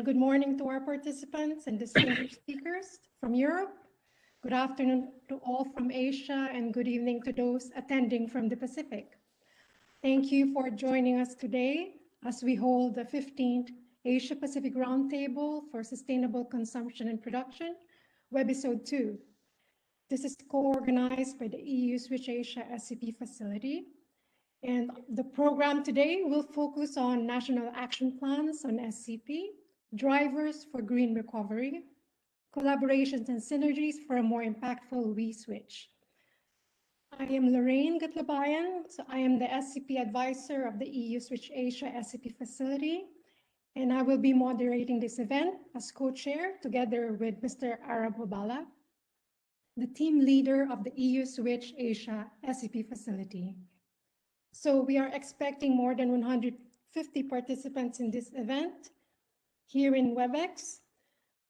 and good morning to our participants and distinguished speakers from Europe. Good afternoon to all from Asia, and good evening to those attending from the Pacific. Thank you for joining us today as we hold the 15th Asia Pacific Roundtable for Sustainable Consumption and Production, Webisode 2. This is co-organized by the EU Switch Asia SCP facility. And the program today will focus on national action plans on SCP, drivers for green recovery, collaborations and synergies for a more impactful we-switch. I am Lorraine Gatlabayan, so I am the SCP advisor of the EU Switch Asia SCP facility, and I will be moderating this event as co-chair together with Mr. Arab Wabala, the team leader of the EU Switch Asia SCP facility. So we are expecting more than 150 participants in this event here in WebEx,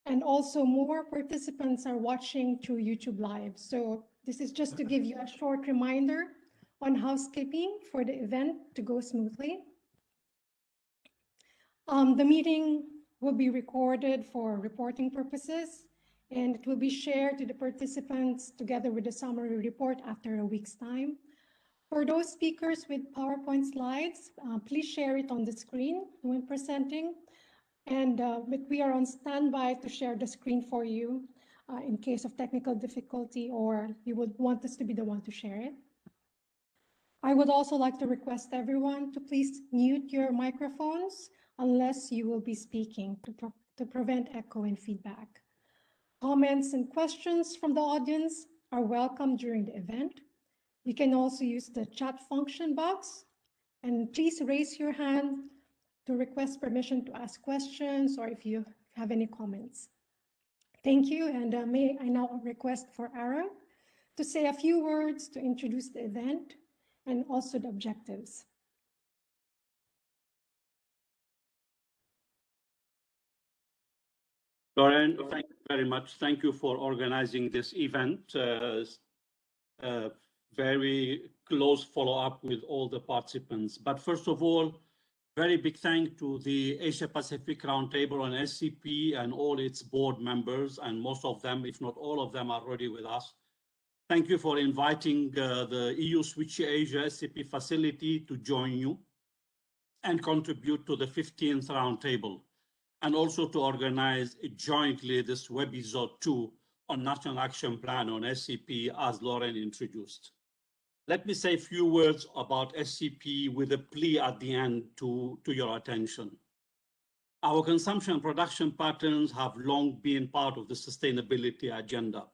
and also more participants are watching through YouTube Live. So this is just to give you a short reminder on housekeeping for the event to go smoothly. The meeting will be recorded for reporting purposes, and it will be shared to the participants together with a summary report after a week's time. For those speakers with PowerPoint slides, please share it on the screen when presenting. And we are on standby to share the screen for you in case of technical difficulty, or you would want us to be the one to share it. I would also like to request everyone to please mute your microphones unless you will be speaking to prevent echo and feedback. Comments and questions from the audience are welcome during the event. You can also use the chat function box, and please raise your hand to request permission to ask questions or if you have any comments. Thank you, and may I now request for Ara to say a few words to introduce the event and also the objectives. Lauren, thank you very much. Thank you for organizing this event. Very close follow-up with all the participants. But first of all, very big thank to the Asia Pacific Roundtable on SCP and all its board members, and most of them, if not all of them, are already with us. Thank you for inviting the EU Switch Asia SCP facility to join you and contribute to the 15th Roundtable, and also to organize jointly this Webisode 2 on National Action Plan on SCP, as Lauren introduced. Let me say a few words about SCP with a plea at the end to your attention. Our consumption and production patterns have long been part of the sustainability agenda.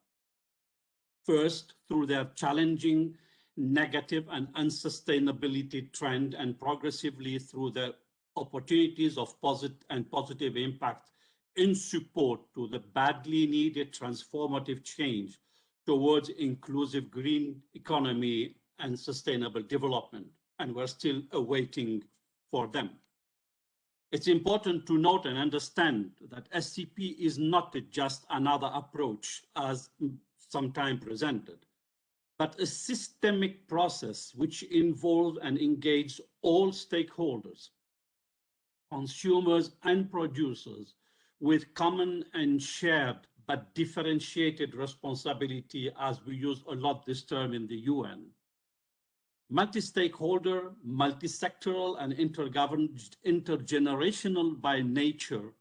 First, through their challenging, negative, and unsustainability trend, and progressively through the opportunities of positive impact in support to the badly needed transformative change towards inclusive green economy and sustainable development, and we're still awaiting for them. It's important to note and understand that SCP is not just another approach as sometimes presented, but a systemic process which involves and engages all stakeholders, consumers and producers, with common and shared but differentiated responsibility, as we use a lot this term in the UN. Multi-stakeholder, multi-sectoral, and intergenerational by nature,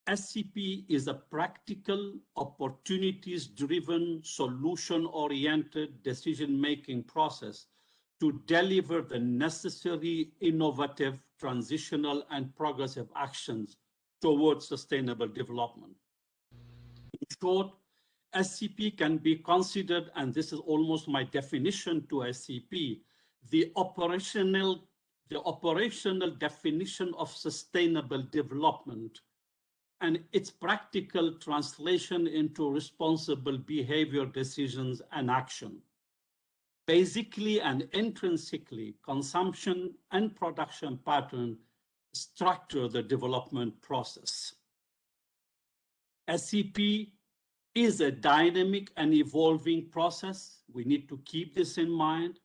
SCP is a practical, opportunities-driven, solution-oriented decision-making process to deliver the necessary innovative, transitional, and progressive actions towards sustainable development. In short, SCP can be considered, and this is almost my definition to SCP, the operational definition of sustainable development and its practical translation into responsible behavior, decisions, and action. Basically and intrinsically, consumption and production pattern structure the development process. SCP is a dynamic and evolving process. We need to keep this in mind.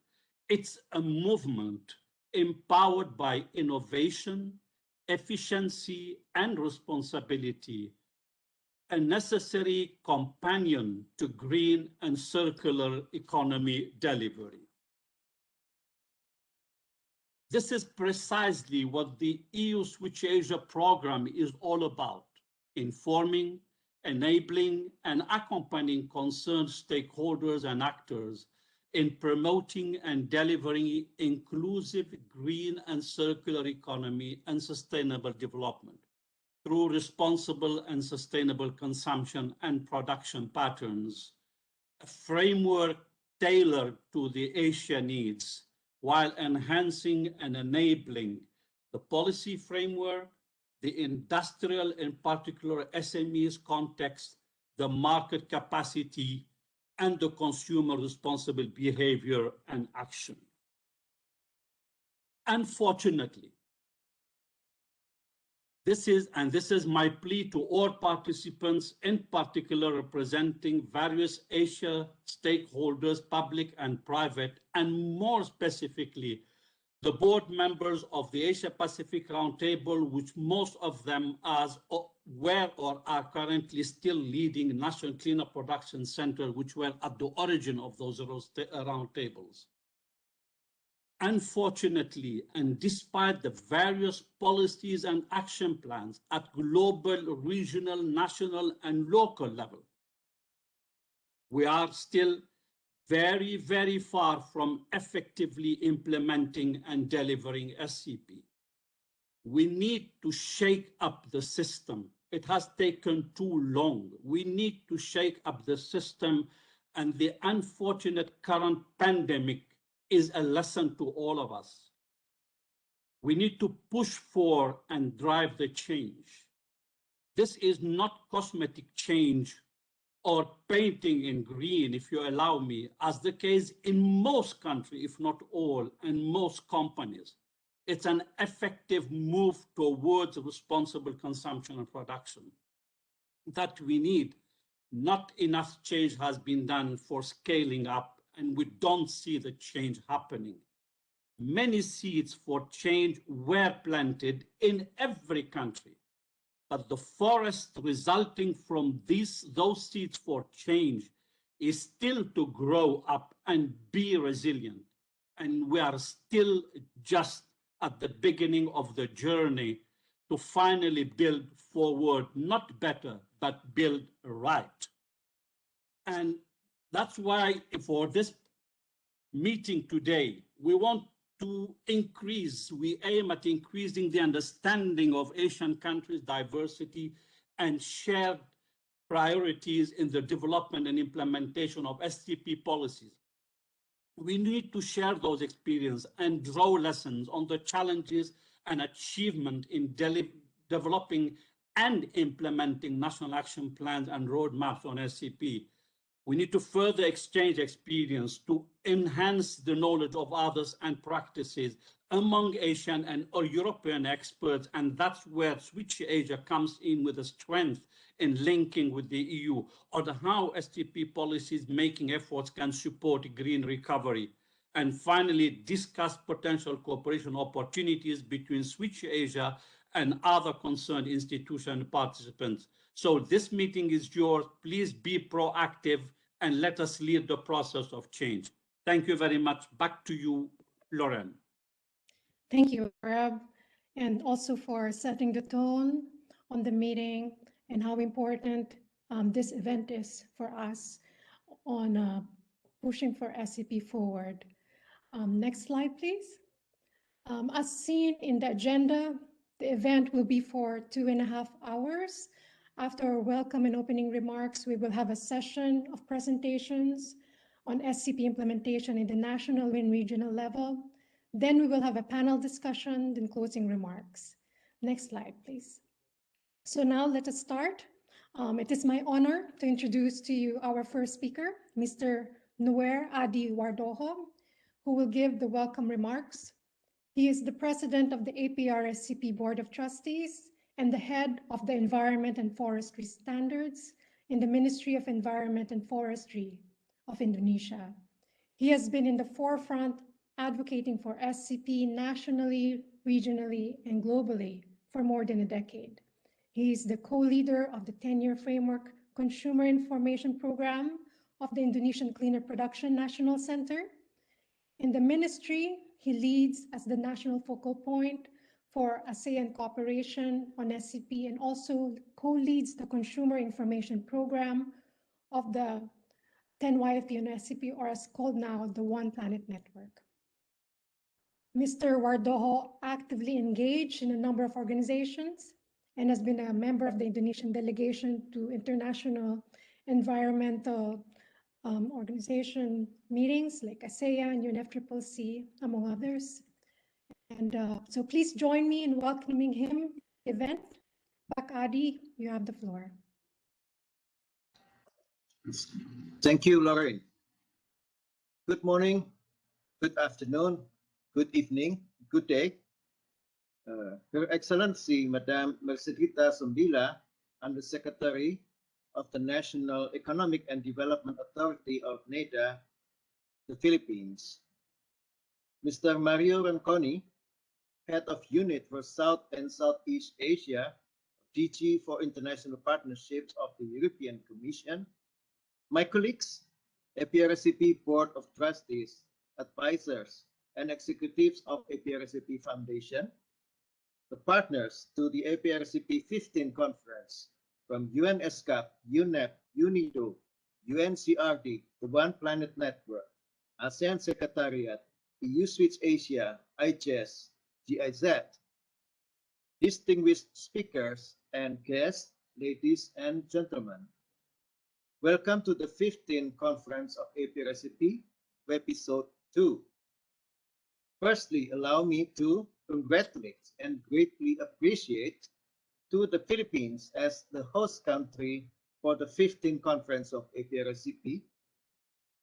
It's a movement empowered by innovation, efficiency, and responsibility, a necessary companion to green and circular economy delivery. This is precisely what the EU Switch Asia program is all about: informing, enabling, and accompanying concerned stakeholders and actors in promoting and delivering inclusive green and circular economy and sustainable development through responsible and sustainable consumption and production patterns, a framework tailored to the Asia needs, while enhancing and enabling the policy framework, the industrial, in particular SMEs context, the market capacity, and the consumer responsible behavior and action. Unfortunately, this is my plea to all participants, in particular representing various Asia stakeholders, public and private, and more specifically, the board members of the Asia Pacific Roundtable, which most of them were or are currently still leading National Cleanup Production Center, which were at the origin of those roundtables. Unfortunately, and despite the various policies and action plans at global, regional, national, and local level, we are still very, very far from effectively implementing and delivering SCP. We need to shake up the system. It has taken too long. We need to shake up the system, and the unfortunate current pandemic is a lesson to all of us. We need to push for and drive the change. This is not cosmetic change or painting in green, if you allow me, as the case in most countries, if not all, and most companies. It's an effective move towards responsible consumption and production that we need. Not enough change has been done for scaling up, and we don't see the change happening. Many seeds for change were planted in every country, but the forest resulting from those seeds for change is still to grow up and be resilient. And we are still just at the beginning of the journey to finally build forward, not better, but build right. And that's why for this meeting today, we aim at increasing the understanding of Asian countries' diversity and shared priorities in the development and implementation of SCP policies. We need to share those experiences and draw lessons on the challenges and achievement in developing and implementing national action plans and roadmaps on SCP. We need to further exchange experience to enhance the knowledge of others and practices among Asian and or European experts, and that's where Switch Asia comes in with a strength in linking with the EU on how SCP policies making efforts can support green recovery. And finally, discuss potential cooperation opportunities between Switch Asia and other concerned institutions and participants. So this meeting is yours. Please be proactive and let us lead the process of change. Thank you very much. Back to you, Lauren. Thank you, Arab, and also for setting the tone on the meeting and how important this event is for us on pushing for SCP forward. Next slide, please. As seen in the agenda, the event will be for 2.5 hours. After our welcome and opening remarks, we will have a session of presentations on SCP implementation in the national and regional level. Then we will have a panel discussion, then closing remarks. Next slide, please. So now let us start. It is my honor to introduce to you our first speaker, Mr. Noer Adi Wardoho, who will give the welcome remarks. He is the president of the APRSCP Board of Trustees and the head of the Environment and Forestry Standards in the Ministry of Environment and Forestry of Indonesia. He has been in the forefront advocating for SCP nationally, regionally, and globally for more than a decade. He is the co-leader of the 10-year Framework Consumer Information Program of the Indonesian Cleaner Production National Center. In the ministry, he leads as the national focal point for ASEAN cooperation on SCP and also co-leads the Consumer Information Program of the 10YFP on SCP, or as called now, the One Planet Network. Mr. Wardojo actively engaged in a number of organizations and has been a member of the Indonesian delegation to international environmental organization meetings like ASEAN, UNFCCC, among others. And so please join me in welcoming him to the event. Pak Adi, you have the floor. Thank you, Lorraine. Good morning, good afternoon, good evening, good day. Her Excellency, Madame Mercedita Sombila, Undersecretary of the National Economic and Development Authority of NEDA, the Philippines. Mr. Mario Ranconi, Head of Unit for South and Southeast Asia, DG for International Partnerships of the European Commission. My colleagues, APRSCP Board of Trustees, advisors, and executives of APRSCP Foundation, the partners to the APRSCP 15 conference from UNSCAP, UNEP, UNIDO, UNCRD, the One Planet Network, ASEAN Secretariat, EU Switch Asia, IGES, GIZ, distinguished speakers and guests, ladies and gentlemen. Welcome to the 15th conference of APRSCP, Webisode 2. Firstly, allow me to congratulate and greatly appreciate to the Philippines as the host country for the 15th conference of APRSCP,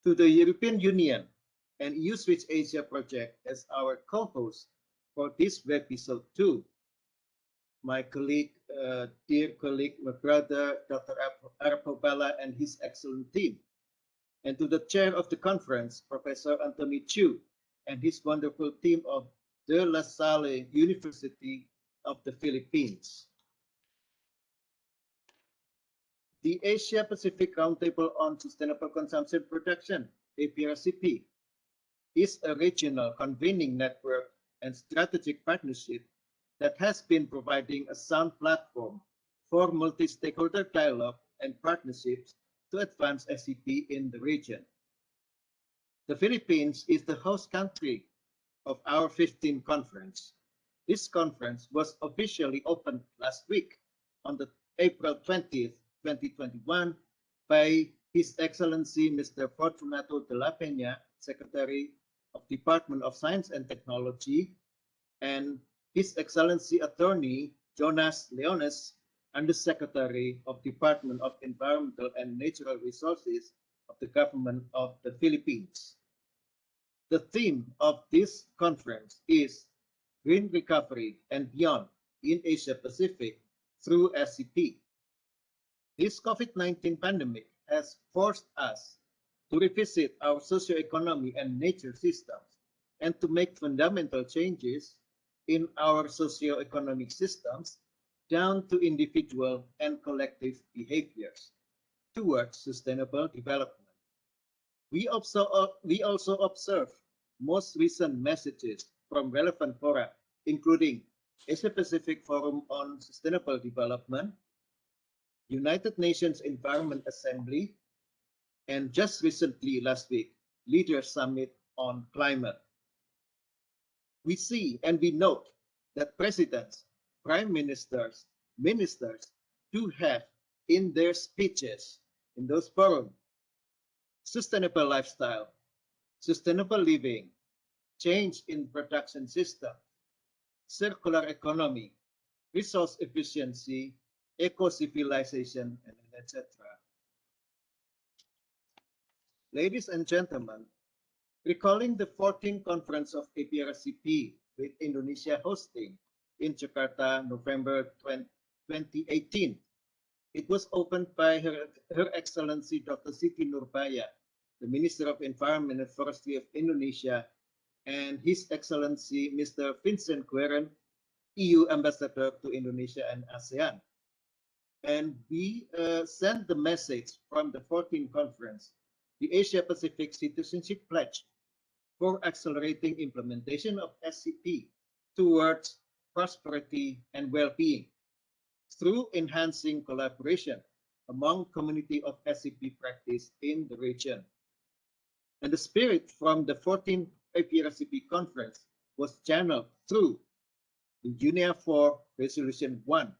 to the European Union and EU Switch Asia project as our co-host for this Webisode 2. My colleague, dear colleague, my brother, Dr. Arpobala and his excellent team, and to the chair of the conference, Professor Anthony Chu, and his wonderful team of De La Salle University of the Philippines. The Asia Pacific Roundtable on Sustainable Consumption Production, APRSCP, is a regional convening network and strategic partnership that has been providing a sound platform for multi-stakeholder dialogue and partnerships to advance SCP in the region. The Philippines is the host country of our 15th conference. This conference was officially opened last week on the April 20th, 2021 by His Excellency Mr. Fortunato de la Peña, Secretary of Department of Science and Technology, and His Excellency Attorney Jonas Leones, Undersecretary of Department of Environmental and Natural Resources of the Government of the Philippines. The theme of this conference is Green Recovery and Beyond in Asia Pacific through SCP. This COVID-19 pandemic has forced us to revisit our socioeconomic and nature systems and to make fundamental changes in our socioeconomic systems down to individual and collective behaviors towards sustainable development. We also observe most recent messages from relevant fora, including Asia-Pacific Forum on Sustainable Development, United Nations Environment Assembly, and just recently last week, Leaders Summit on Climate. We see and we note that presidents, prime ministers, ministers do have in their speeches in those forums sustainable lifestyle, sustainable living, change in production system, circular economy, resource efficiency, eco-civilization, and etc. Ladies and gentlemen, recalling the 14th conference of APRSCP with Indonesia hosting in Jakarta, November 2018, it was opened by Her Excellency Dr. Siti Nurbaya, the Minister of Environment and Forestry of Indonesia, and His Excellency Mr. Vincent Gueren, EU ambassador to Indonesia and ASEAN. And we sent the message from the 14th conference, the Asia Pacific Citizenship Pledge, for accelerating implementation of SCP towards prosperity and well-being through enhancing collaboration among community of SCP practice in the region. And the spirit from the 14th APRSCP conference was channeled through the UNEA 4 Resolution 1,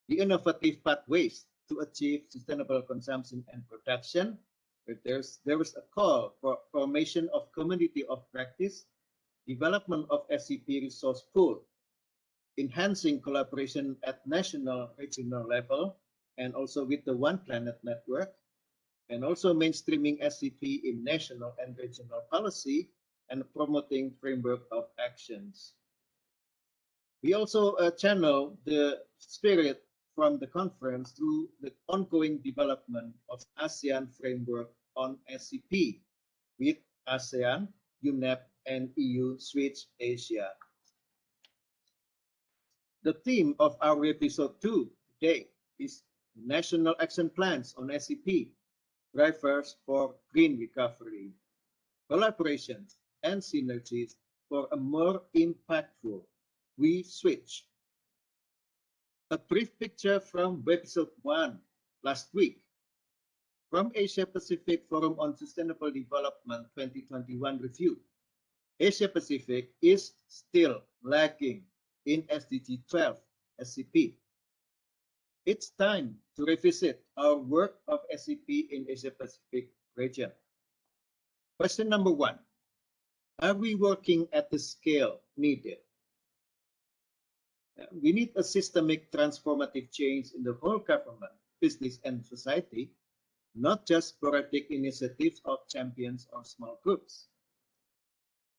the innovative pathways to achieve sustainable consumption and production. There was a call for formation of community of practice, development of SCP resource pool, enhancing collaboration at national, regional level, and also with the One Planet Network, and also mainstreaming SCP in national and regional policy and promoting framework of actions. We also channel the spirit from the conference through the ongoing development of ASEAN framework on SCP with ASEAN, UNEP, and EU Switch Asia. The theme of our episode 2 today is National Action Plans on SCP, Drivers for Green Recovery, Collaborations and Synergies for a more impactful We Switch. A brief picture from Webisode 1 last week. From Asia Pacific Forum on Sustainable Development 2021 review, Asia Pacific is still lagging in SDG 12 SCP. It's time to revisit our work of SCP in Asia Pacific region. Question number 1. Are we working at the scale needed? We need a systemic transformative change in the whole government, business, and society, not just sporadic initiatives of champions or small groups.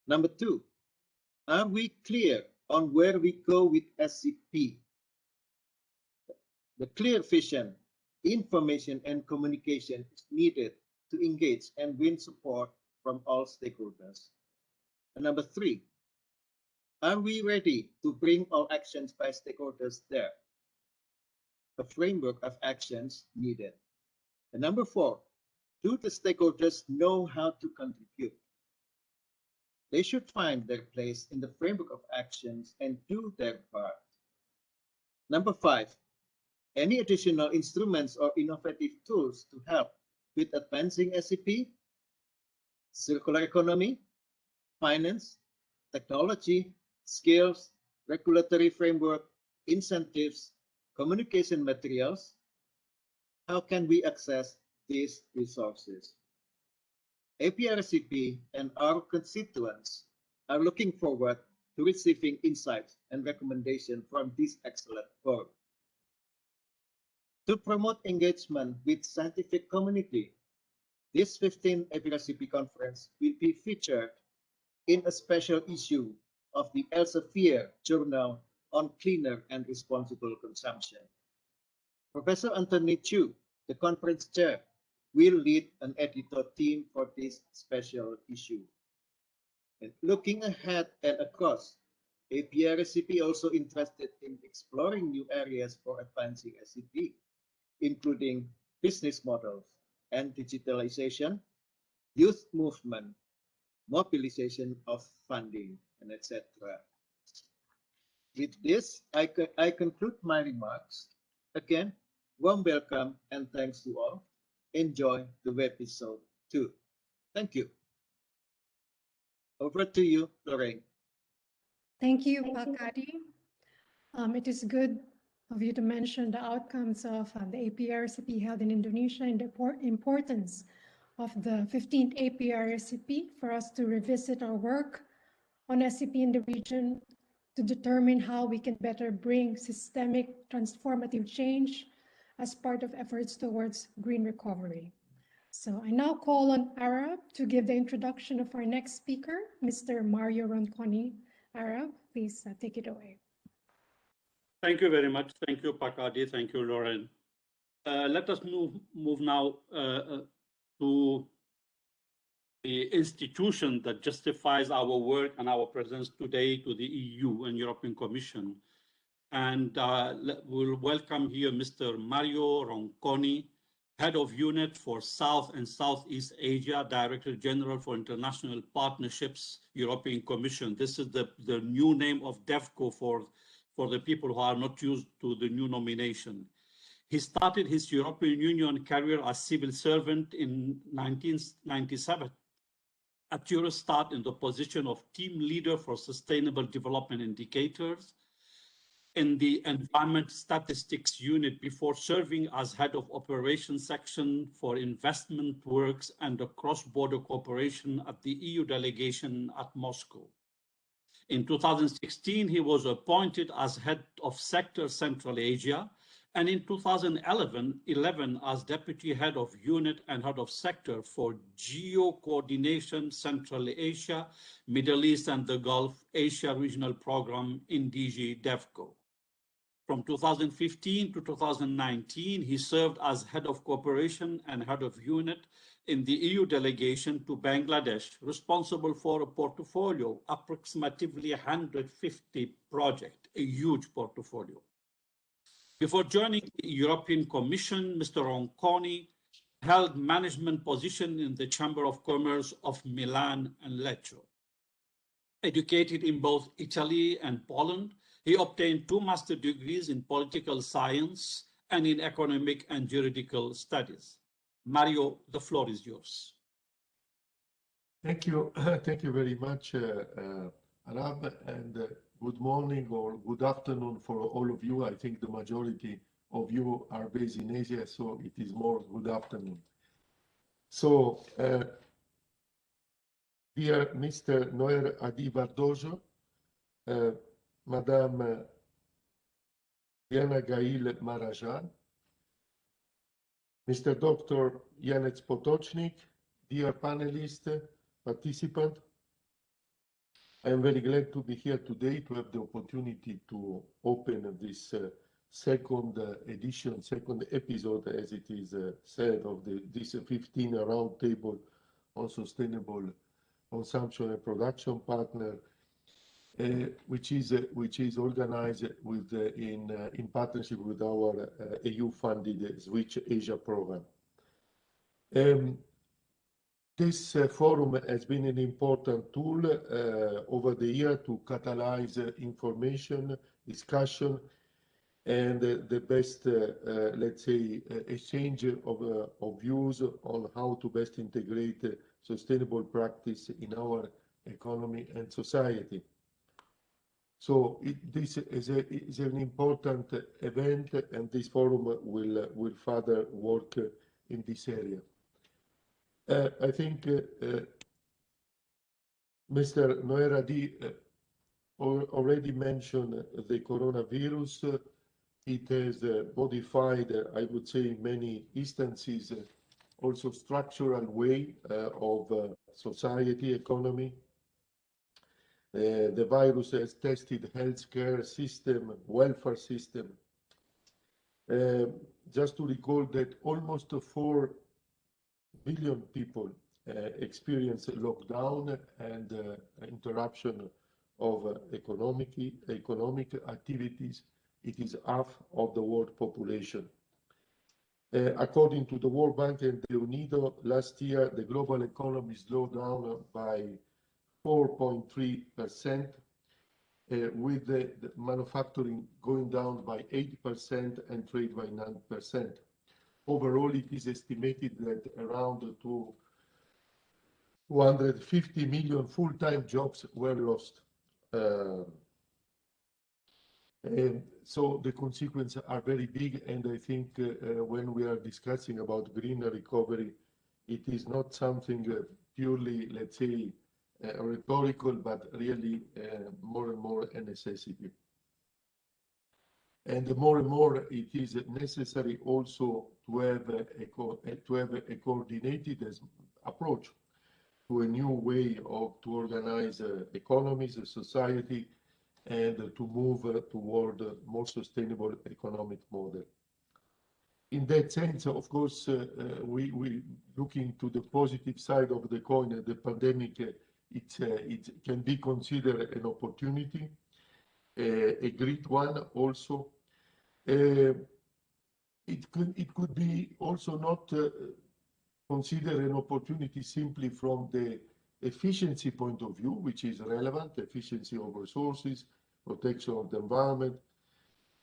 Number 2, are we clear on where we go with SCP? The clear vision, information, and communication is needed to engage and win support from all stakeholders. And number 3, are we ready to bring all actions by stakeholders there? A framework of actions needed. And number 4, do the stakeholders know how to contribute? They should find their place in the framework of actions and do their part. Number 5, any additional instruments or innovative tools to help with advancing SCP, circular economy, finance, technology, skills, regulatory framework, incentives, communication materials. How can we access these resources? APRSCP and our constituents are looking forward to receiving insights and recommendations from this excellent forum. To promote engagement with scientific community, this 15th APRSCP conference will be featured in a special issue of the Elsevier Journal on Cleaner and Responsible Consumption. Professor Anthony Chu, the conference chair, will lead an editor team for this special issue. And looking ahead and across, APRSCP also interested in exploring new areas for advancing SCP, including business models and digitalization, youth movement, mobilization of funding, and etc. With this, I conclude my remarks. Again, warm welcome and thanks to all. Enjoy the Webisode 2. Thank you. Over to you, Lorraine. Thank you, Pak Adi. It is good of you to mention the outcomes of the APRSCP held in Indonesia and the importance of the 15th APRSCP for us to revisit our work on SCP in the region to determine how we can better bring systemic transformative change as part of efforts towards green recovery. So I now call on Arab to give the introduction of our next speaker, Mr. Mario Ronconi. Arab, please take it away. Thank you very much. Thank you, Pak Adi. Thank you, Lauren. Let us move now to the institution that justifies our work and our presence today to the EU and European Commission. And we'll welcome here Mr. Mario Ronconi, Head of Unit for South and Southeast Asia, Director General for International Partnerships, European Commission. This is the new name of DEFCO for the people who are not used to the new nomination. He started his European Union career as civil servant in 1997 at Eurostat in the position of team leader for sustainable development indicators in the Environment Statistics Unit before serving as head of operations section for investment works and the cross-border cooperation at the EU delegation at Moscow. In 2016, he was appointed as head of sector Central Asia, and in 2011 as deputy head of unit and head of sector for geo-coordination Central Asia, Middle East and the Gulf Asia Regional Program in DG DEFCO. From 2015 to 2019, he served as head of cooperation and head of unit in the EU delegation to Bangladesh, responsible for a portfolio, approximately 150 projects, a huge portfolio. Before joining the European Commission, Mr. Ronconi held management position in the Chamber of Commerce of Milan and Lecce. Educated in both Italy and Poland, he obtained 2 master's degrees in political science and in economic and juridical studies. Mario, the floor is yours. Thank you. Thank you very much, Arab, and good morning or good afternoon for all of you. I think the majority of you are based in Asia, so it is more good afternoon. So, dear Mr. Noer Adi Bardojo, Madame Diana Gail Marajan, Mr. Dr. Janec Potocznik, dear panelists, participant, I am very glad to be here today to have the opportunity to open this second edition, second episode, as it is said, of this 15 roundtable on sustainable consumption and production partner, which is organized with in partnership with our EU-funded Switch Asia program. This forum has been an important tool over the year to catalyze information, discussion, and the best, let's say, exchange of views on how to best integrate sustainable practice in our economy and society. So this is an important event, and this forum will further work in this area. I think Mr. Noer Adi already mentioned the coronavirus. It has modified, I would say, in many instances, also structural way of society, economy. The virus has tested healthcare system, welfare system. Just to recall that almost 4 billion people experience lockdown and interruption of economic activities. It is half of the world population. According to the World Bank and the UNIDO, last year the global economy slowed down by 4.3%, with the manufacturing going down by 8% and trade by 9%. Overall, it is estimated that around 250 million full-time jobs were lost. And so the consequences are very big, and I think when we are discussing about green recovery, it is not something purely, let's say, rhetorical, but really more and more a necessity. And more and more, it is necessary also to have a coordinated approach to a new way to organize economies, society, and to move toward a more sustainable economic model. in that sense, of course, we looking to the positive side of the coin. The pandemic, it can be considered an opportunity, a great one also. It could be also not considered an opportunity simply from the efficiency point of view, which is relevant, efficiency of resources, protection of the environment,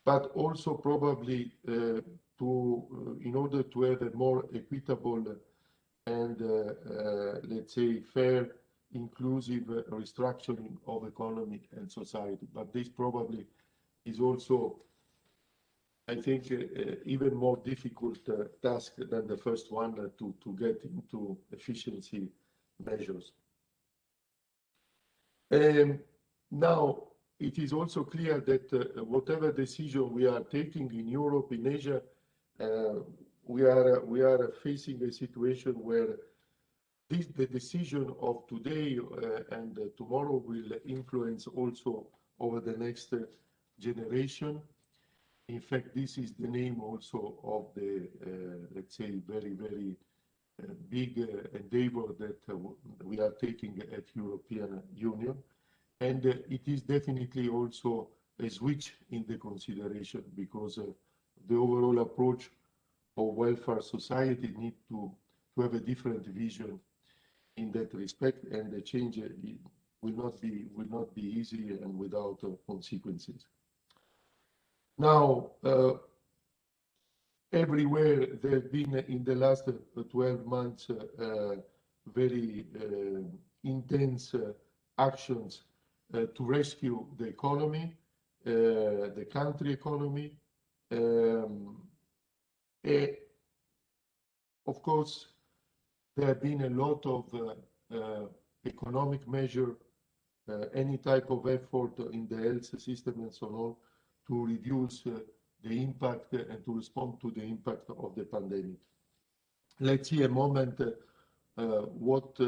but also probably in order to have a more equitable and let's say fair, inclusive restructuring of economy and society. But this probably is also, I think, even more difficult task than the first one to get into efficiency measures. Now, it is also clear that whatever decision we are taking in Europe, in Asia, we are facing a situation where the decision of today and tomorrow will influence also over the next generation. In fact, this is the name also of the, let's say, very big endeavor that we are taking at European Union. And it is definitely also a switch in the consideration, because the overall approach of welfare society need to have a different vision in that respect, and the change will not be easy and without consequences. Now, everywhere there have been in the last 12 months very intense actions to rescue the economy, the country economy. Of course, there have been a lot of economic measure, any type of effort in the health system and so on, to reduce the impact and to respond to the impact of the pandemic. Let's see a moment what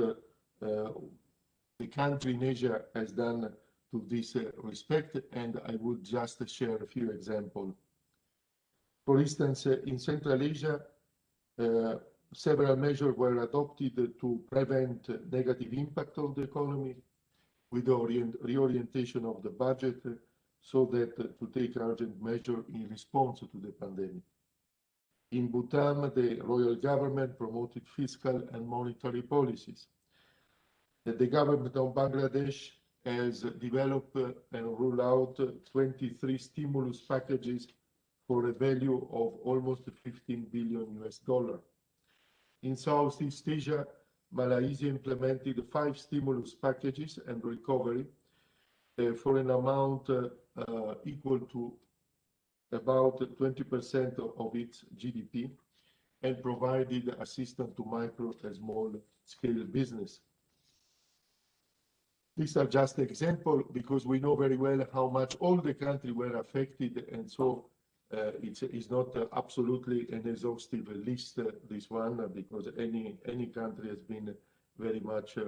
the country in Asia has done to this respect, and I would just share a few examples. For instance, in Central Asia, several measures were adopted to prevent negative impact of the economy, with the reorientation of the budget, so that to take urgent measures in response to the pandemic. In Bhutan, the royal government promoted fiscal and monetary policies. The government of Bangladesh has developed and rolled out 23 stimulus packages for a value of almost $15 billion US. In Southeast Asia, Malaysia implemented 5 stimulus packages and recovery for an amount equal to about 20% of its GDP, and provided assistance to micro and small scale business. These are just examples, because we know very well how much all the countries were affected, and so it's not absolutely an exhaustive list, this one, because any country has been very much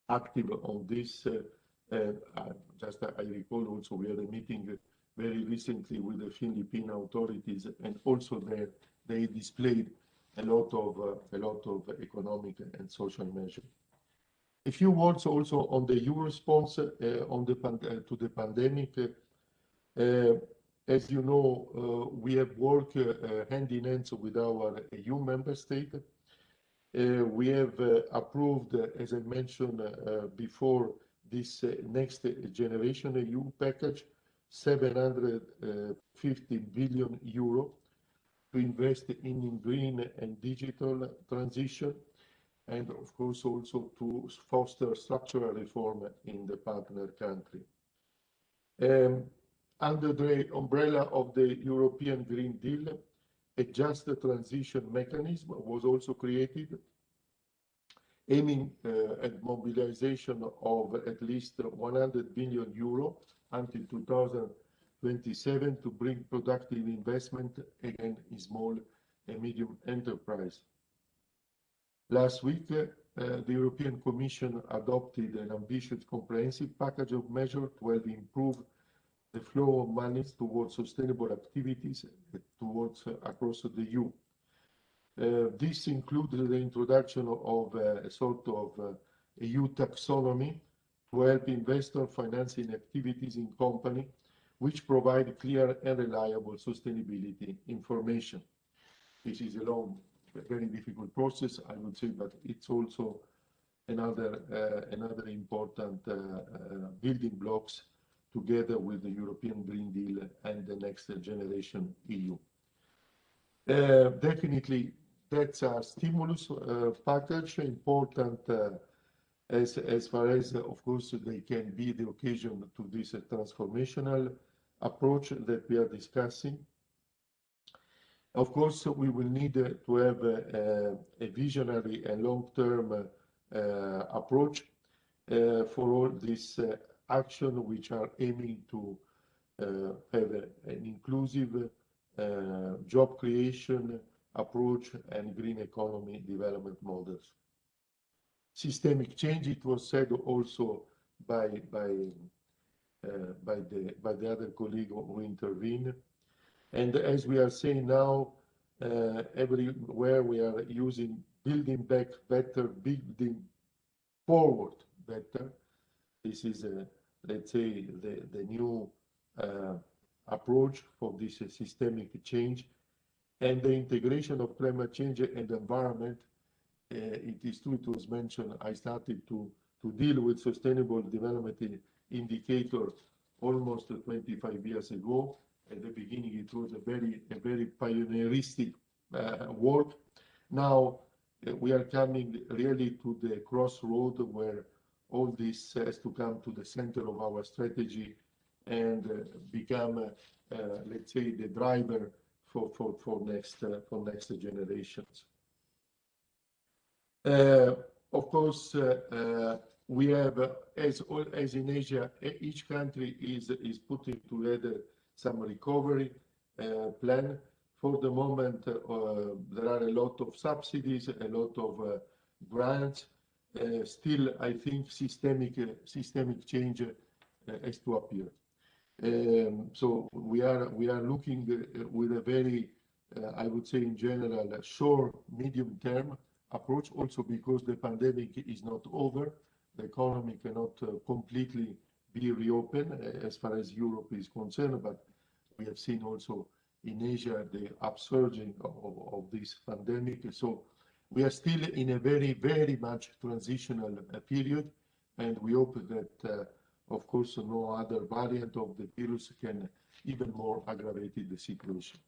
active on this. I recall also we had a meeting very recently with the Philippine authorities, and also there they displayed a lot of economic and social measures. A few words also on the EU response to the pandemic. As you know, we have worked hand in hand with our EU member state. We have approved, as I mentioned before, this next generation EU package, 750 billion euro to invest in green and digital transition, and of course also to foster structural reform in the partner country. Under the umbrella of the European Green Deal, a just transition mechanism was also created, aiming at mobilization of at least 100 billion euro until 2027 to bring productive investment again in small and medium enterprise. Last week, the European Commission adopted an ambitious comprehensive package of measures to help improve the flow of monies towards sustainable activities towards across the EU. This includes the introduction of a sort of EU taxonomy to help investor financing activities in company which provide clear and reliable sustainability information. This is a long, very difficult process, I would say, but it's also another important building blocks together with the European Green Deal and the Next Generation EU. Definitely, that's a stimulus package, important as far as, of course, they can be the occasion to this transformational approach that we are discussing. Of course, we will need to have a visionary and long-term approach for all this action, which are aiming to have an inclusive job creation approach and green economy development models. Systemic change, it was said also by the other colleague who intervened. And as we are saying now, everywhere we are using building back better, building forward better. This is, let's say, the new approach for this systemic change. And the integration of climate change and environment, it is true, it was mentioned, I started to deal with sustainable development indicators almost 25 years ago. At the beginning, it was a very pioneeristic work. Now we are coming really to the crossroad where all this has to come to the center of our strategy and become, let's say, the driver for next generations. Of course, we have, as in Asia, each country is putting together some recovery plan. For the moment, there are a lot of subsidies, a lot of grants. Still, I think systemic change has to appear. So we are looking with a very, I would say, in general, short, medium-term approach. Also because the pandemic is not over, the economy cannot completely be reopened as far as Europe is concerned, but we have seen also in Asia the upsurging of this pandemic. So we are still in a very much transitional period, and we hope that, of course, no other variant of the virus can even more aggravate the situation.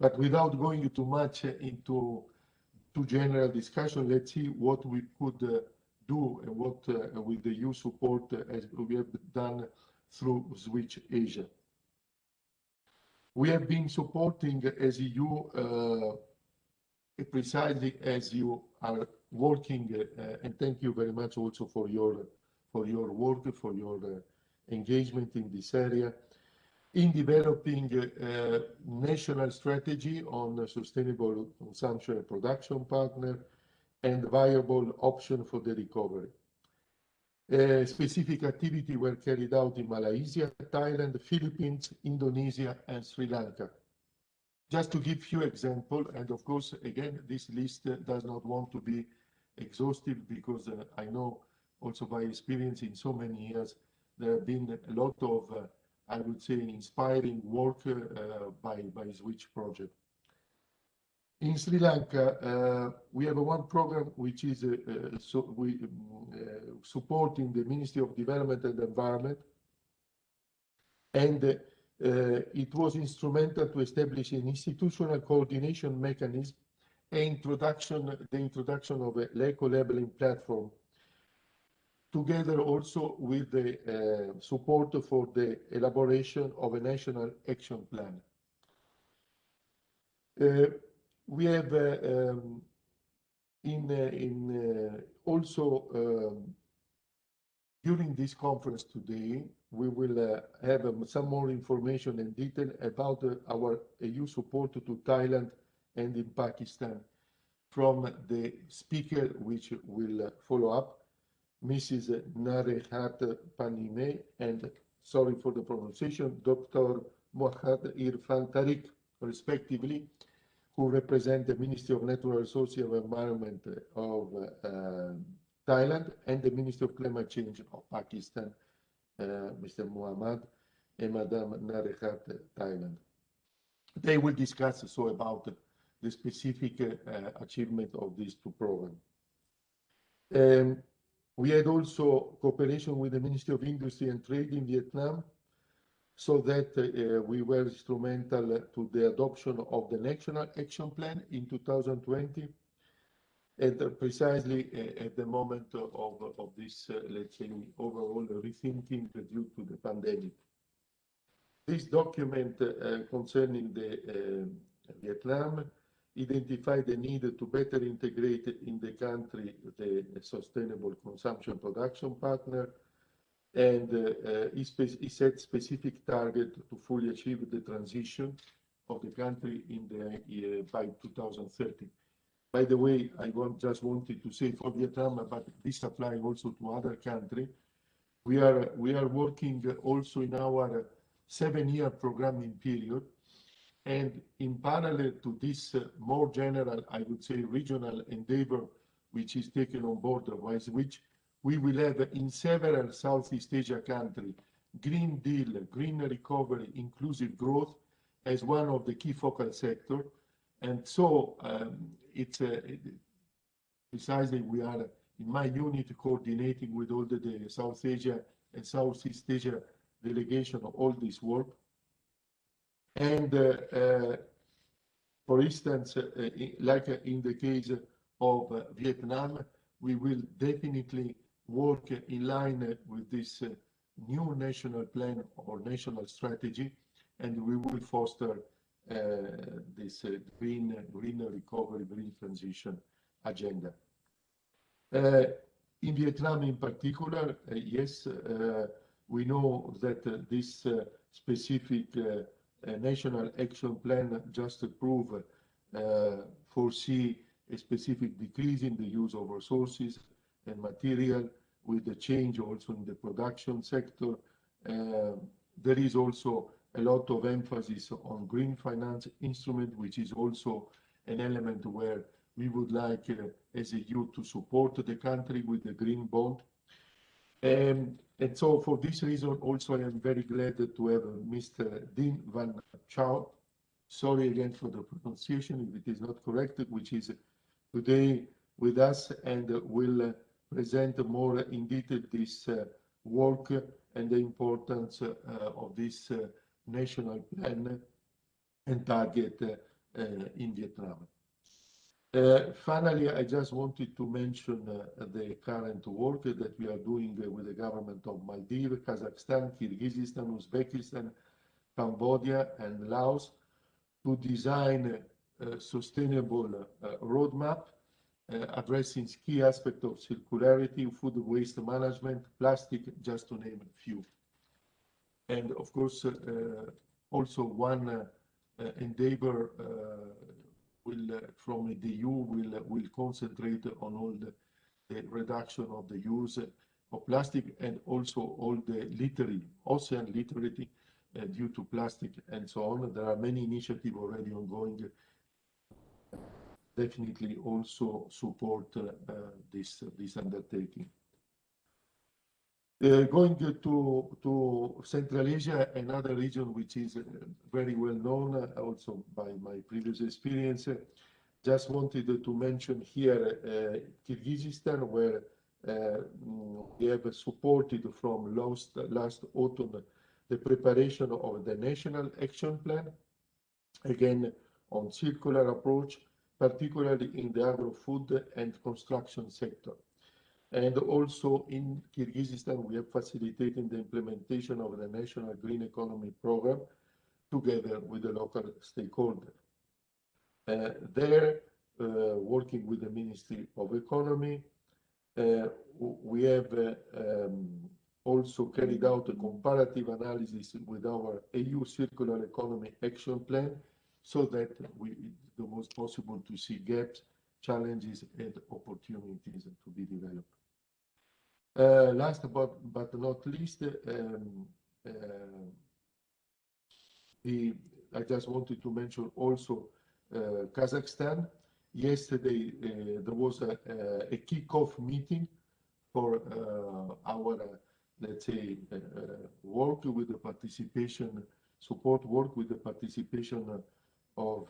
But without going too much into general discussion, let's see what we could do and what with the EU support as we have done through Switch Asia. We have been supporting as EU precisely as you are working, and thank you very much also for your work, for your engagement in this area, in developing a national strategy on sustainable consumption and production partner and viable option for the recovery. Specific activity were carried out in Malaysia, Thailand, Philippines, Indonesia, and Sri Lanka. Just to give few examples, and of course, again, this list does not want to be exhaustive because I know also by experience in so many years, there have been a lot of, I would say, inspiring work by Switch project. In Sri Lanka, we have one program which is supporting the Ministry of Development and Environment, and it was instrumental to establish an institutional coordination mechanism and the introduction of an eco-labeling platform, together also with the support for the elaboration of a national action plan. We have also during this conference today, we will have some more information and detail about our EU support to Thailand and in Pakistan from the speaker, which will follow up, Mrs. Narehat Panime, and sorry for the pronunciation, Dr. Mohammad Irfan Tariq, respectively, who represent the Ministry of Natural Resources and Environment of Thailand and the Ministry of Climate Change of Pakistan, Mr. Muhammad and Madam Narehat, Thailand. They will discuss so about the specific achievement of these two programs. We had also cooperation with the Ministry of Industry and Trade in Vietnam, so that we were instrumental to the adoption of the National Action Plan in 2020, and precisely at the moment of this, let's say, overall rethinking due to the pandemic. This document concerning the Vietnam identified the need to better integrate in the country the sustainable consumption production partner, and he set specific target to fully achieve the transition of the country in the by 2030. By the way, I just wanted to say for Vietnam, but this applies also to other countries. We are working also in our 7-year programming period, and in parallel to this more general, I would say, regional endeavor, which is taken on board, which we will have in several Southeast Asia countries, Green Deal, green recovery, inclusive growth as one of the key focal sectors. And so it's precisely we are in my unit coordinating with all the South Asia and Southeast Asia delegation of all this work. And for instance, like in the case of Vietnam, we will definitely work in line with this new national plan or national strategy, and we will foster this green recovery, green transition agenda. In Vietnam in particular, yes, we know that this specific national action plan just approved foresee a specific decrease in the use of resources and material, with the change also in the production sector. There is also a lot of emphasis on green finance instrument, which is also an element where we would like as a EU to support the country with the green bond. And so for this reason also I am very glad to have Mr. Dinh Van Chow, sorry again for the pronunciation if it is not correct, which is today with us and will present more in detail this work and the importance of this national plan and target in Vietnam. Finally, I just wanted to mention the current work that we are doing with the government of Maldives, Kazakhstan, Kyrgyzstan, Uzbekistan, Cambodia, and Laos to design a sustainable roadmap addressing key aspects of circularity, food waste management, plastic, just to name a few. And of course, also one endeavor from the EU will concentrate on all the reduction of the use of plastic and also all the littering, ocean littering due to plastic and so on. There are many initiatives already ongoing. Definitely also support this undertaking. Going to Central Asia, another region which is very well known also by my previous experience. Just wanted to mention here Kyrgyzstan, where we have supported from last autumn the preparation of the National Action Plan, again on circular approach, particularly in the agro-food and construction sector. And also in Kyrgyzstan, we are facilitating the implementation of the National Green Economy Program together with the local stakeholders. There, working with the Ministry of Economy, we have also carried out a comparative analysis with our EU Circular Economy Action Plan, so that the most possible to see gaps, challenges, and opportunities to be developed. Last but not least, I just wanted to mention also Kazakhstan. Yesterday, there was a kickoff meeting for our, let's say, work with the participation, support work with the participation of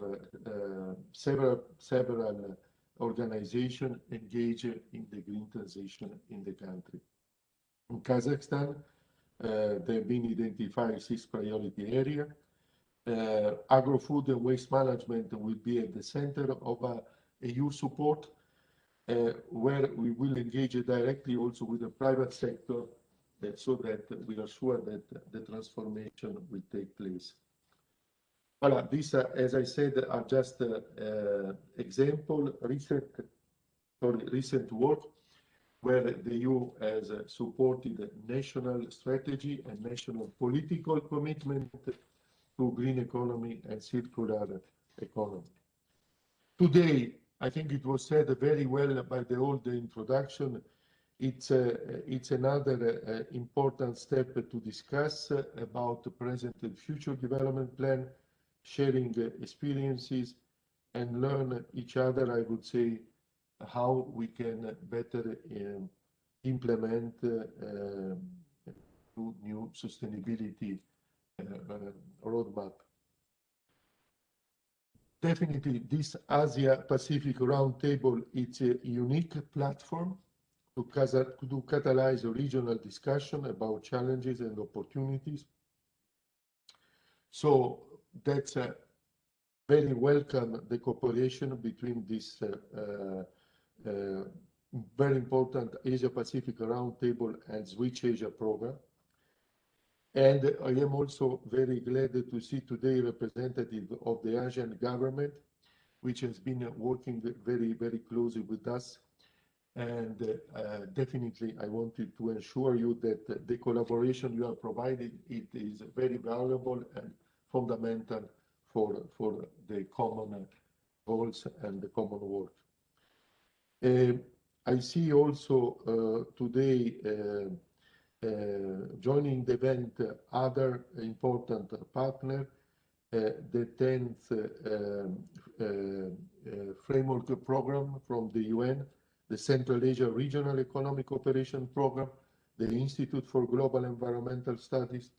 several organizations engaged in the green transition in the country. In Kazakhstan, there have been identified 6 priority areas. Agro-food and waste management will be at the center of EU support, where we will engage directly also with the private sector so that we are sure that the transformation will take place. Voilà, these, as I said, are just example, recent work where the EU has supported national strategy and national political commitment to green economy and circular economy. Today, I think it was said very well by the old introduction, it's another important step to discuss about the present and future development plan, sharing experiences and learn each other, I would say, how we can better implement new sustainability roadmap. Definitely, this Asia-Pacific Roundtable is a unique platform to catalyze a regional discussion about challenges and opportunities. So that's very welcome, the cooperation between this very important Asia-Pacific Roundtable and Switch Asia program. And I am also very glad to see today representative of the Asian government, which has been working very, very closely with us. And definitely, I wanted to assure you that the collaboration you are providing, it is very valuable and fundamental for the common goals and the common work. I see also today joining the event other important partner, the 10th framework program from the UN, the Central Asia Regional Economic Cooperation Program, the Institute for Global Environmental Studies.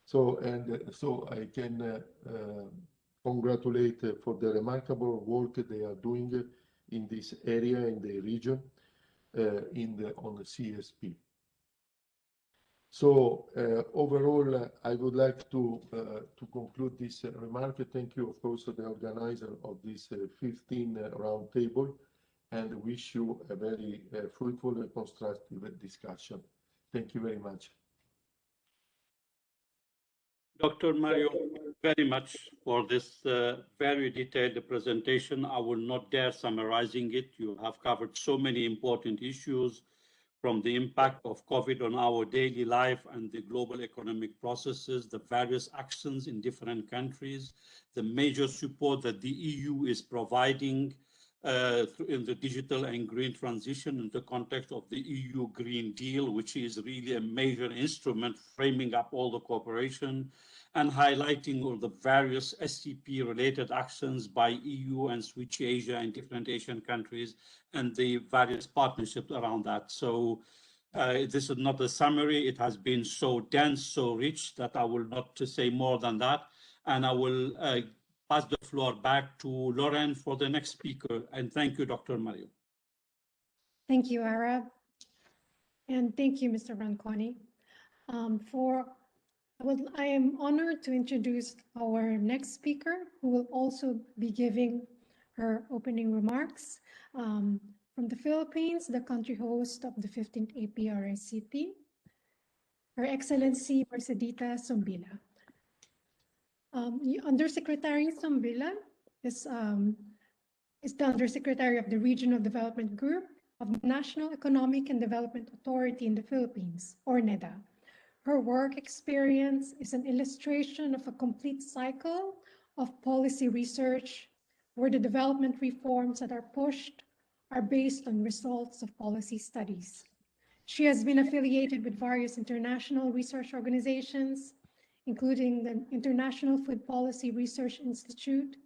So I can congratulate for the remarkable work they are doing in this area, in the region, on the CSP. So overall, I would like to conclude this remark. Thank you, of course, to the organizer of this 15 round table, and wish you a very fruitful and constructive discussion. Thank you very much. Dr. Mario, very much for this very detailed presentation. I will not dare summarizing it. You have covered so many important issues, from the impact of COVID on our daily life and the global economic processes, the various actions in different countries, the major support that the EU is providing in the digital and green transition in the context of the EU Green Deal, which is really a major instrument framing up all the cooperation, and highlighting all the various SCP-related actions by EU and Switch Asia and different Asian countries, and the various partnerships around that. So this is not a summary. It has been so dense, so rich, that I will not say more than that. And I will pass the floor back to Lauren for the next speaker. And thank you, Dr. Mario. Thank you, Arab. And thank you, Mr. Rankwani. I am honored to introduce our next speaker, who will also be giving her opening remarks. From the Philippines, the country host of the 15th APRSCP, Her Excellency Mercedita Sombilla. Undersecretary Sombilla is the Undersecretary of the Regional Development Group of the National Economic and Development Authority in the Philippines, or NEDA. Her work experience is an illustration of a complete cycle of policy research, where the development reforms that are pushed are based on results of policy studies. She has been affiliated with various international research organizations, including the International Food Policy Research Institute,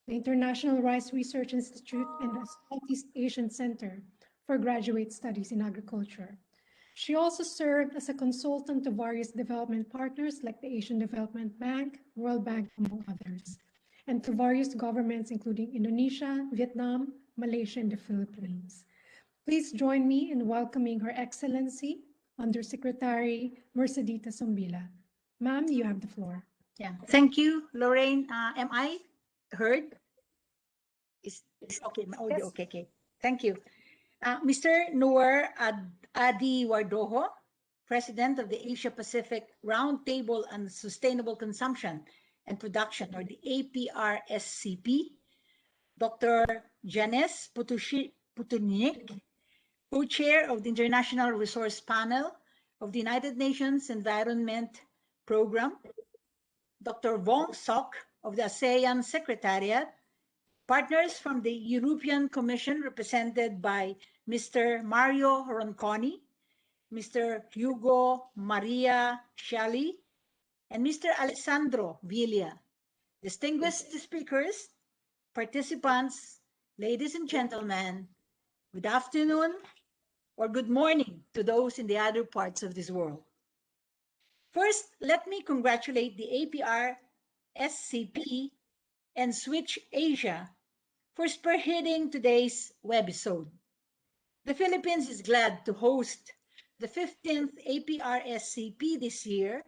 the International Rice Research Institute, and the Southeast Asian Center for Graduate Studies in Agriculture. She also served as a consultant to various development partners like the Asian Development Bank, World Bank, among others, and to various governments including Indonesia, Vietnam, Malaysia, and the Philippines. Please join me in welcoming Her Excellency, Undersecretary Mercedita Sombila. Ma'am, you have the floor. Yeah, thank you, Lorraine. Am I heard? Is okay, my audio, Yes. okay. Thank you. Mr. Noor Adi Wardoho, President of the Asia Pacific Roundtable on Sustainable Consumption and Production, or the APRSCP, Dr. Janes Putunik, co-chair of the International Resource Panel of the United Nations Environment Program, Dr. Wong Sok of the ASEAN Secretariat, partners from the European Commission represented by Mr. Mario Ronconi, Mr. Hugo Maria Sciali, and Mr. Alessandro Villa. Distinguished speakers, participants, ladies and gentlemen, good afternoon or good morning to those in the other parts of this world. First, let me congratulate the APRSCP and Switch Asia for spearheading today's webisode. The Philippines is glad to host the 15th APRSCP this year,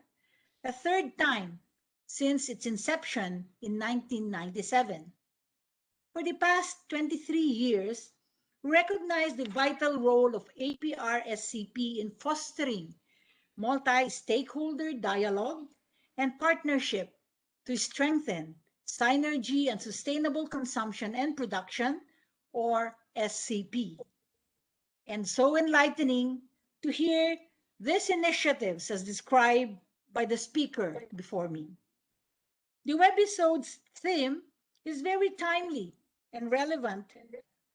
a third time since its inception in 1997. For the past 23 years, we recognize the vital role of APRSCP in fostering multi-stakeholder dialogue and partnership to strengthen synergy and sustainable consumption and production, or SCP. And so enlightening to hear these initiatives as described by the speaker before me. The webisode's theme is very timely and relevant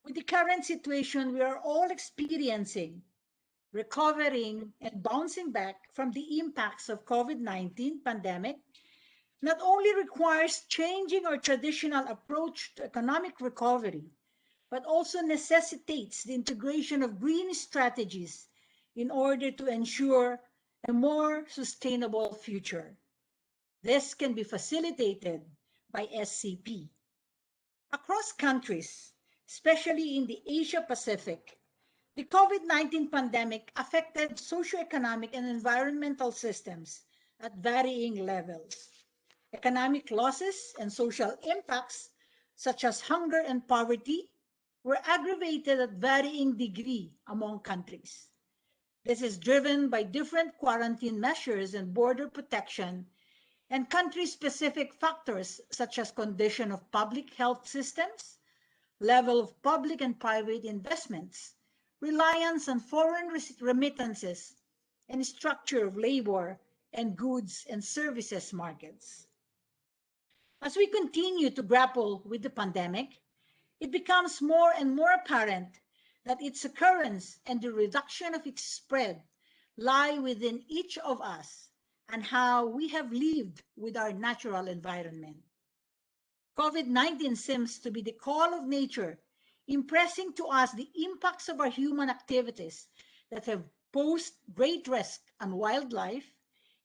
with the current situation we are all experiencing, recovering and bouncing back from the impacts of COVID-19 pandemic. Not only requires changing our traditional approach to economic recovery, but also necessitates the integration of green strategies in order to ensure a more sustainable future. This can be facilitated by SCP. Across countries, especially in the Asia Pacific, the COVID-19 pandemic affected socioeconomic and environmental systems at varying levels. Economic losses and social impacts, such as hunger and poverty, were aggravated at varying degree among countries. This is driven by different quarantine measures and border protection and country-specific factors such as condition of public health systems, level of public and private investments, reliance on foreign remittances, and structure of labor and goods and services markets. As we continue to grapple with the pandemic, it becomes more and more apparent that its occurrence and the reduction of its spread lie within each of us and how we have lived with our natural environment. COVID-19 seems to be the call of nature, impressing to us the impacts of our human activities that have posed great risk on wildlife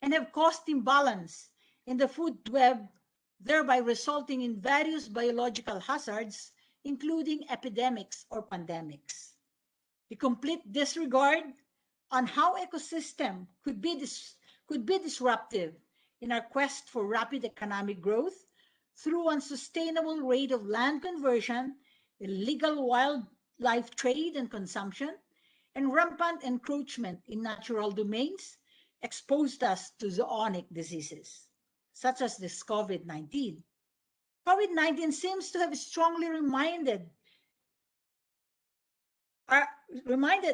and have caused imbalance in the food web, thereby resulting in various biological hazards, including epidemics or pandemics. The complete disregard on how ecosystem could be disruptive in our quest for rapid economic growth through unsustainable rate of land conversion, illegal wildlife trade and consumption, and rampant encroachment in natural domains exposed us to zoonotic diseases, such as this COVID-19. COVID-19 seems to have strongly reminded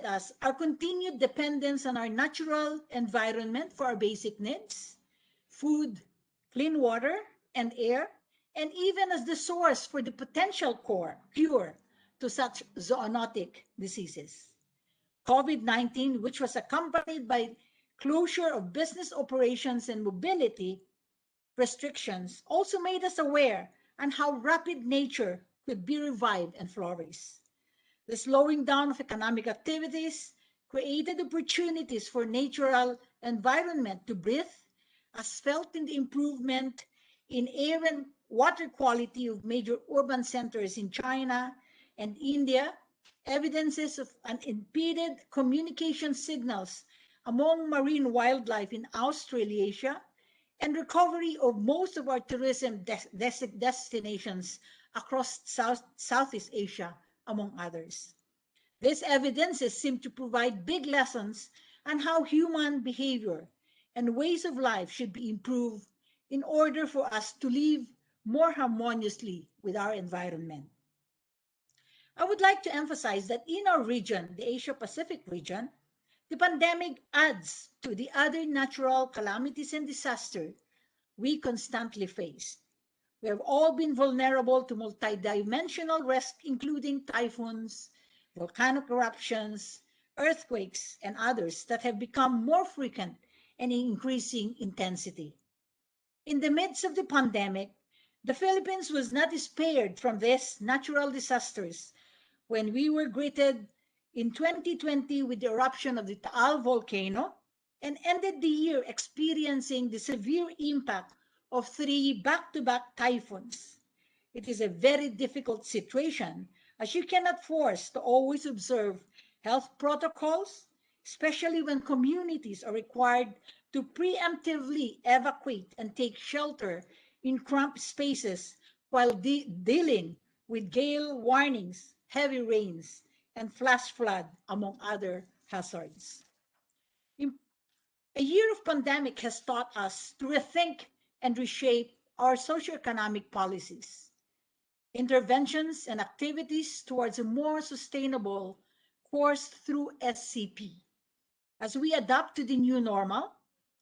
us our continued dependence on our natural environment for our basic needs, food, clean water, and air, and even as the source for the potential cure to such zoonotic diseases. COVID-19, which was accompanied by closure of business operations and mobility restrictions, also made us aware on how rapid nature could be revived and flourish. The slowing down of economic activities created opportunities for natural environment to breathe, as felt in the improvement in air and water quality of major urban centers in China and India, evidences of unimpeded communication signals among marine wildlife in Australasia, and recovery of most of our tourism destinations across Southeast Asia, among others. These evidences seem to provide big lessons on how human behavior and ways of life should be improved in order for us to live more harmoniously with our environment. I would like to emphasize that in our region, the Asia-Pacific region, the pandemic adds to the other natural calamities and disasters we constantly face. We have all been vulnerable to multidimensional risk, including typhoons, volcanic eruptions, earthquakes, and others that have become more frequent and in increasing intensity. In the midst of the pandemic, the Philippines was not spared from these natural disasters when we were greeted in 2020 with the eruption of the Taal volcano and ended the year experiencing the severe impact of 3 back-to-back typhoons. It is a very difficult situation as you cannot force to always observe health protocols, especially when communities are required to preemptively evacuate and take shelter in cramped spaces while dealing with gale warnings, heavy rains, and flash flood, among other hazards. A year of pandemic has taught us to rethink and reshape our socioeconomic policies, interventions, and activities towards a more sustainable course through SCP. As we adapt to the new normal,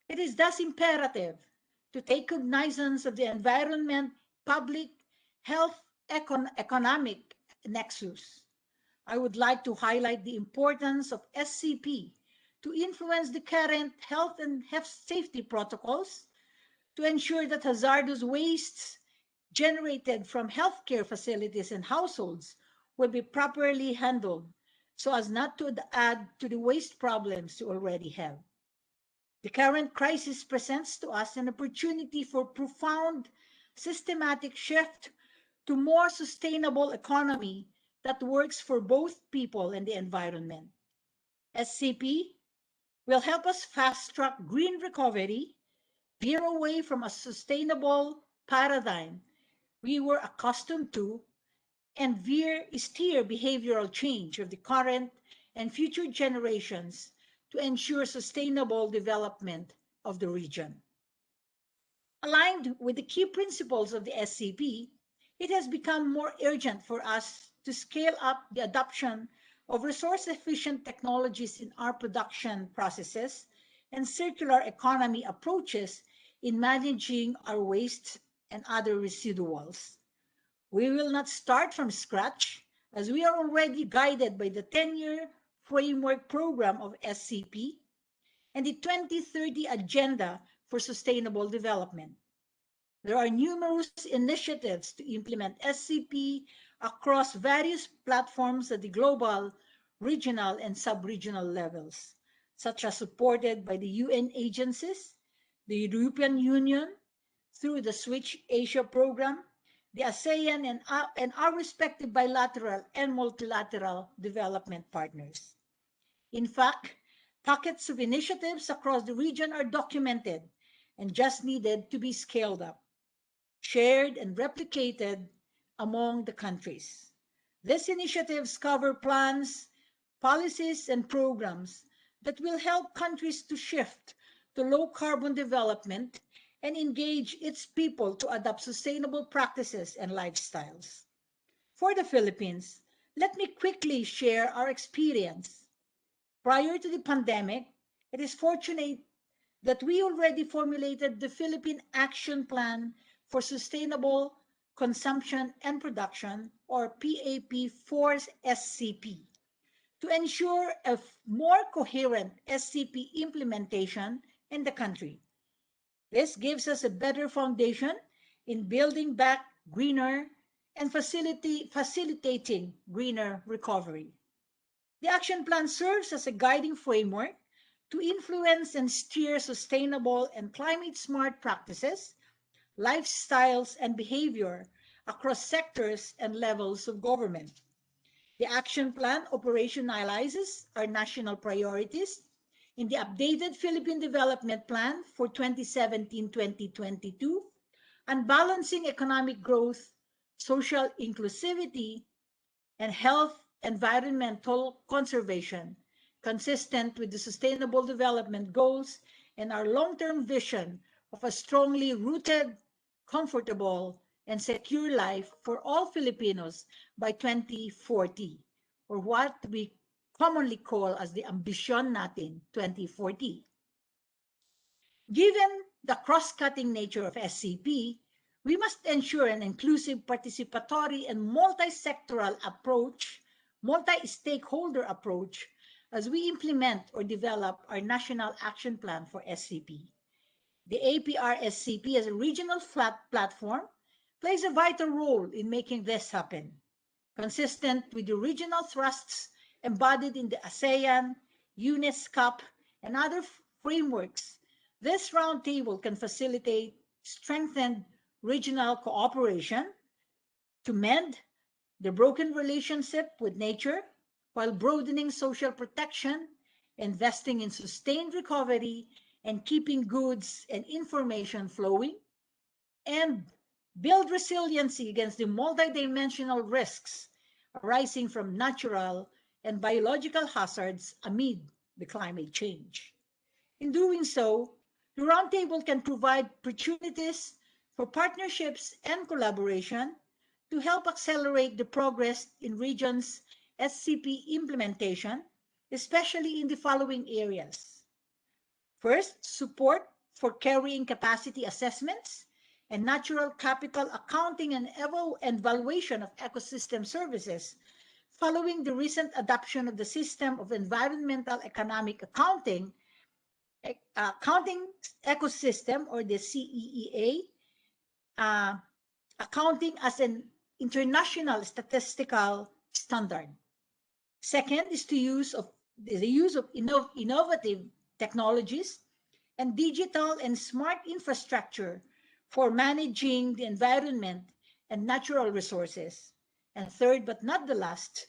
it is thus imperative to take cognizance of the environment, public, health, economic nexus. I would like to highlight the importance of SCP to influence the current health and safety protocols to ensure that hazardous wastes generated from healthcare facilities and households will be properly handled so as not to add to the waste problems we already have. The current crisis presents to us an opportunity for profound systematic shift to more sustainable economy that works for both people and the environment. SCP will help us fast-track green recovery, veer away from a sustainable paradigm we were accustomed to, and steer behavioral change of the current and future generations to ensure sustainable development of the region. Aligned with the key principles of the SCP, it has become more urgent for us to scale up the adoption of resource-efficient technologies in our production processes and circular economy approaches in managing our waste and other residuals. We will not start from scratch, as we are already guided by the 10-year framework program of SCP and the 2030 Agenda for Sustainable Development. There are numerous initiatives to implement SCP across various platforms at the global, regional, and sub-regional levels, such as supported by the UN agencies, the European Union, through the Switch Asia program, the ASEAN, and our respective bilateral and multilateral development partners. In fact, pockets of initiatives across the region are documented and just needed to be scaled up, shared, and replicated among the countries. These initiatives cover plans, policies, and programs that will help countries to shift to low-carbon development and engage its people to adopt sustainable practices and lifestyles. For the Philippines, let me quickly share our experience. Prior to the pandemic, it is fortunate that we already formulated the Philippine Action Plan for Sustainable Consumption and Production, or PAP for SCP, to ensure a more coherent SCP implementation in the country. This gives us a better foundation in building back greener and facilitating greener recovery. The action plan serves as a guiding framework to influence and steer sustainable and climate-smart practices, lifestyles, and behavior across sectors and levels of government. The action plan operationalizes our national priorities in the updated Philippine Development Plan for 2017-2022 and balancing economic growth, social inclusivity, and health environmental conservation, consistent with the Sustainable Development Goals and our long-term vision of a strongly rooted, comfortable, and secure life for all Filipinos by 2040, or what we commonly call as the Ambisyon Natin 2040. Given the cross-cutting nature of SCP, we must ensure an inclusive, participatory, and multi-sectoral approach, multi-stakeholder approach, as we implement or develop our National Action Plan for SCP. The APRSCP as a regional platform plays a vital role in making this happen, consistent with the regional thrusts embodied in the ASEAN, UNESCOP, and other frameworks. This roundtable can facilitate strengthened regional cooperation to mend the broken relationship with nature while broadening social protection, investing in sustained recovery, and keeping goods and information flowing, and build resiliency against the multidimensional risks arising from natural and biological hazards amid the climate change. In doing so, the Roundtable can provide opportunities for partnerships and collaboration to help accelerate the progress in regions' SCP implementation, especially in the following areas. First, support for carrying capacity assessments and natural capital accounting and evaluation of ecosystem services following the recent adoption of the System of Environmental Economic Accounting Ecosystem, or the CEEA, accounting as an international statistical standard. Second is the use of innovative technologies and digital and smart infrastructure for managing the environment and natural resources. And third, but not the last,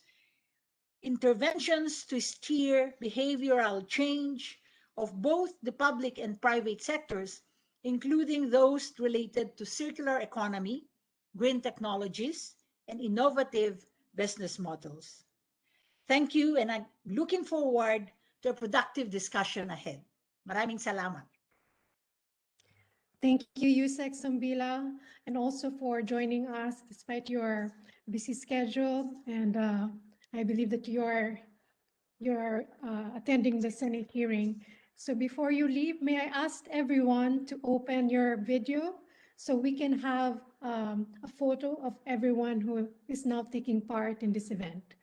interventions to steer behavioral change of both the public and private sectors, including those related to circular economy, green technologies, and innovative business models. Thank you, and I'm looking forward to a productive discussion ahead. Maraming salamat. Thank you, Yusek Sambila, and also for joining us despite your busy schedule. And I believe that you're attending the Senate hearing. So before you leave, may I ask everyone to open your video so we can have a photo of everyone who is now taking part in this event.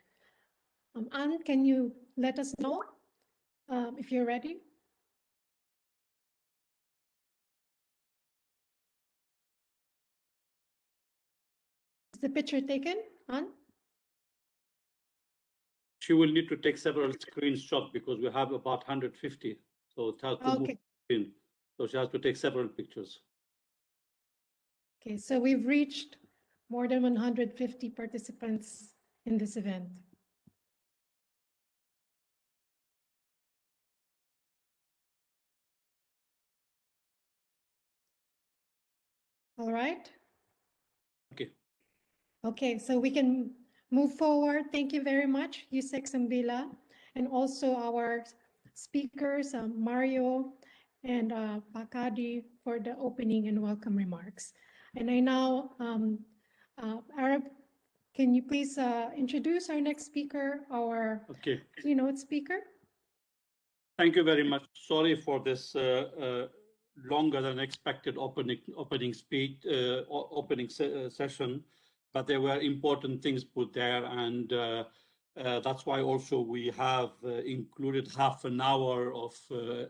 Anne, can you let us know if you're ready? Is the picture taken, Anne? She will need to take several screenshots because we have about 150. So it has to move in. So she has to take several pictures. Okay, so we've reached more than 150 participants in this event. All right. Okay. Okay, so we can move forward. Thank you very much, Yusek Sambila, and also our speakers, Mario and Bakadi, for the opening and welcome remarks. And I now, Arab, can you please introduce our next speaker, our keynote speaker? Thank you very much. Sorry for this longer than expected opening session, but there were important things put there, and That's why also we have included half an hour of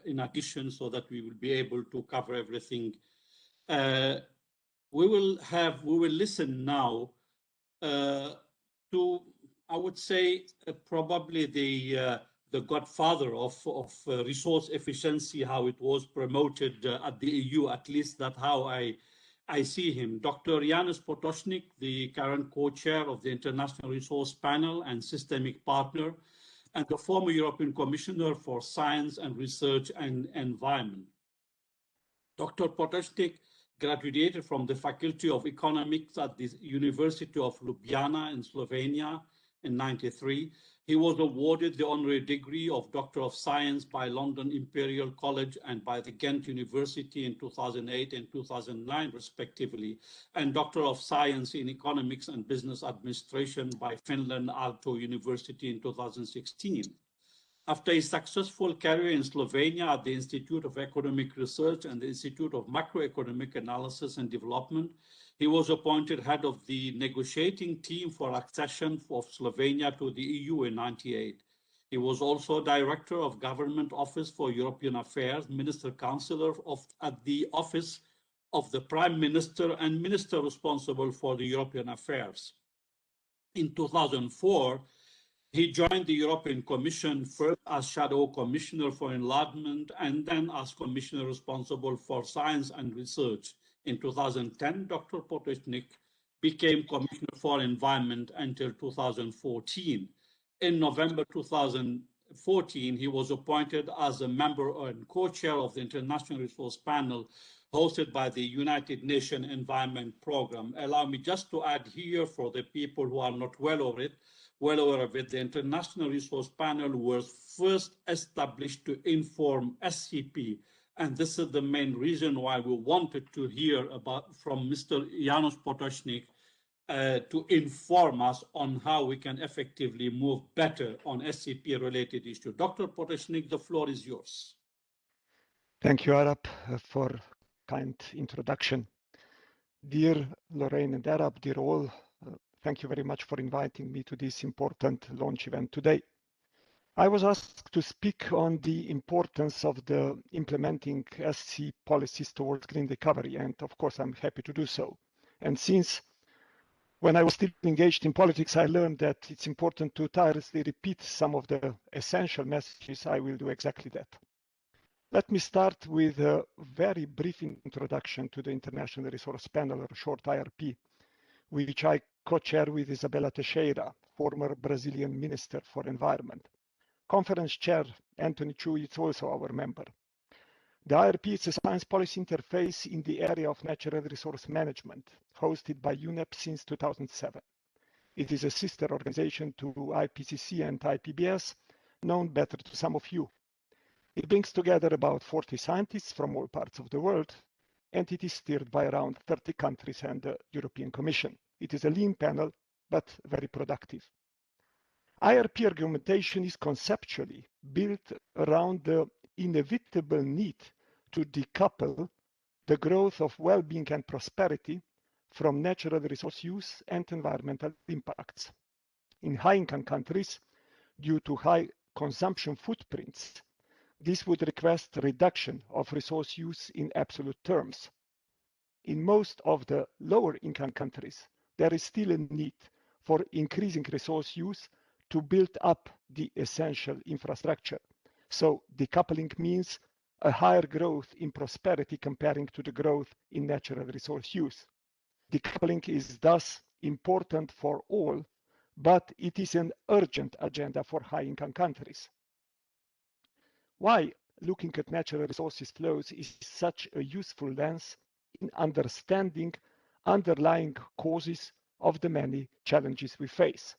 in addition, so that we will be able to cover everything. We will listen now to, I would say, probably the godfather of resource efficiency, how it was promoted at the EU. At least that's how I see him. Dr. Janusz Potocznik, the current co-chair of the International Resource Panel and systemic partner, and the former European Commissioner for Science and Research and Environment. Dr. Potocznik graduated from the Faculty of Economics at the University of Ljubljana in Slovenia in '93. He was awarded the honorary degree of Doctor of Science by London Imperial College and by the Ghent University in 2008 and 2009, respectively, and Doctor of Science in Economics and Business Administration by Finland Aalto University in 2016. After a successful career in Slovenia at the Institute of Economic Research and the Institute of Macroeconomic Analysis and Development, he was appointed head of the negotiating team for accession of Slovenia to the EU in '98. He was also director of Government Office for European Affairs, Minister Councillor at the Office of the Prime Minister and Minister responsible for the European Affairs. In 2004, he joined the European Commission, first as Shadow Commissioner for Enlargement and then as Commissioner responsible for Science and Research. In 2010, Dr. Potocznik became Commissioner for Environment until 2014. In November 2014, he was appointed as a member and co-chair of the International Resource Panel hosted by the United Nations Environment Programme. Allow me just to add here, for the people who are not well aware of it, the International Resource Panel was first established to inform SCP. And this is the main reason why we wanted to hear from Mr. Janusz Potocznik to inform us on how we can effectively move better on SCP-related issues. Dr. Potocznik, the floor is yours. Thank you, Arab, for kind introduction. Dear Lorraine and Arab, dear all, thank you very much for inviting me to this important launch event today. I was asked to speak on the importance of the implementing SC policies towards green recovery, and of course I'm happy to do so. And since when I was still engaged in politics, I learned that it's important to tirelessly repeat some of the essential messages. I will do exactly that. Let me start with a very brief introduction to the International Resource Panel, or short IRP, which I co-chair with Isabella Teixeira, former Brazilian Minister for Environment. Conference Chair Anthony Chu is also our member. The IRP is a science policy interface in the area of natural resource management, hosted by UNEP since 2007. It is a sister organization to IPCC and IPBS, known better to some of you. It brings together about 40 scientists from all parts of the world, and it is steered by around 30 countries and the European Commission. It is a lean panel, but very productive. IRP argumentation is conceptually built around the inevitable need to decouple the growth of well-being and prosperity from natural resource use and environmental impacts. In high-income countries, due to high consumption footprints, this would request reduction of resource use in absolute terms. In most of the lower-income countries, there is still a need for increasing resource use to build up the essential infrastructure. So decoupling means a higher growth in prosperity comparing to the growth in natural resource use. Decoupling is thus important for all, but it is an urgent agenda for high-income countries. Why looking at natural resources flows is such a useful lens in understanding underlying causes of the many challenges we face.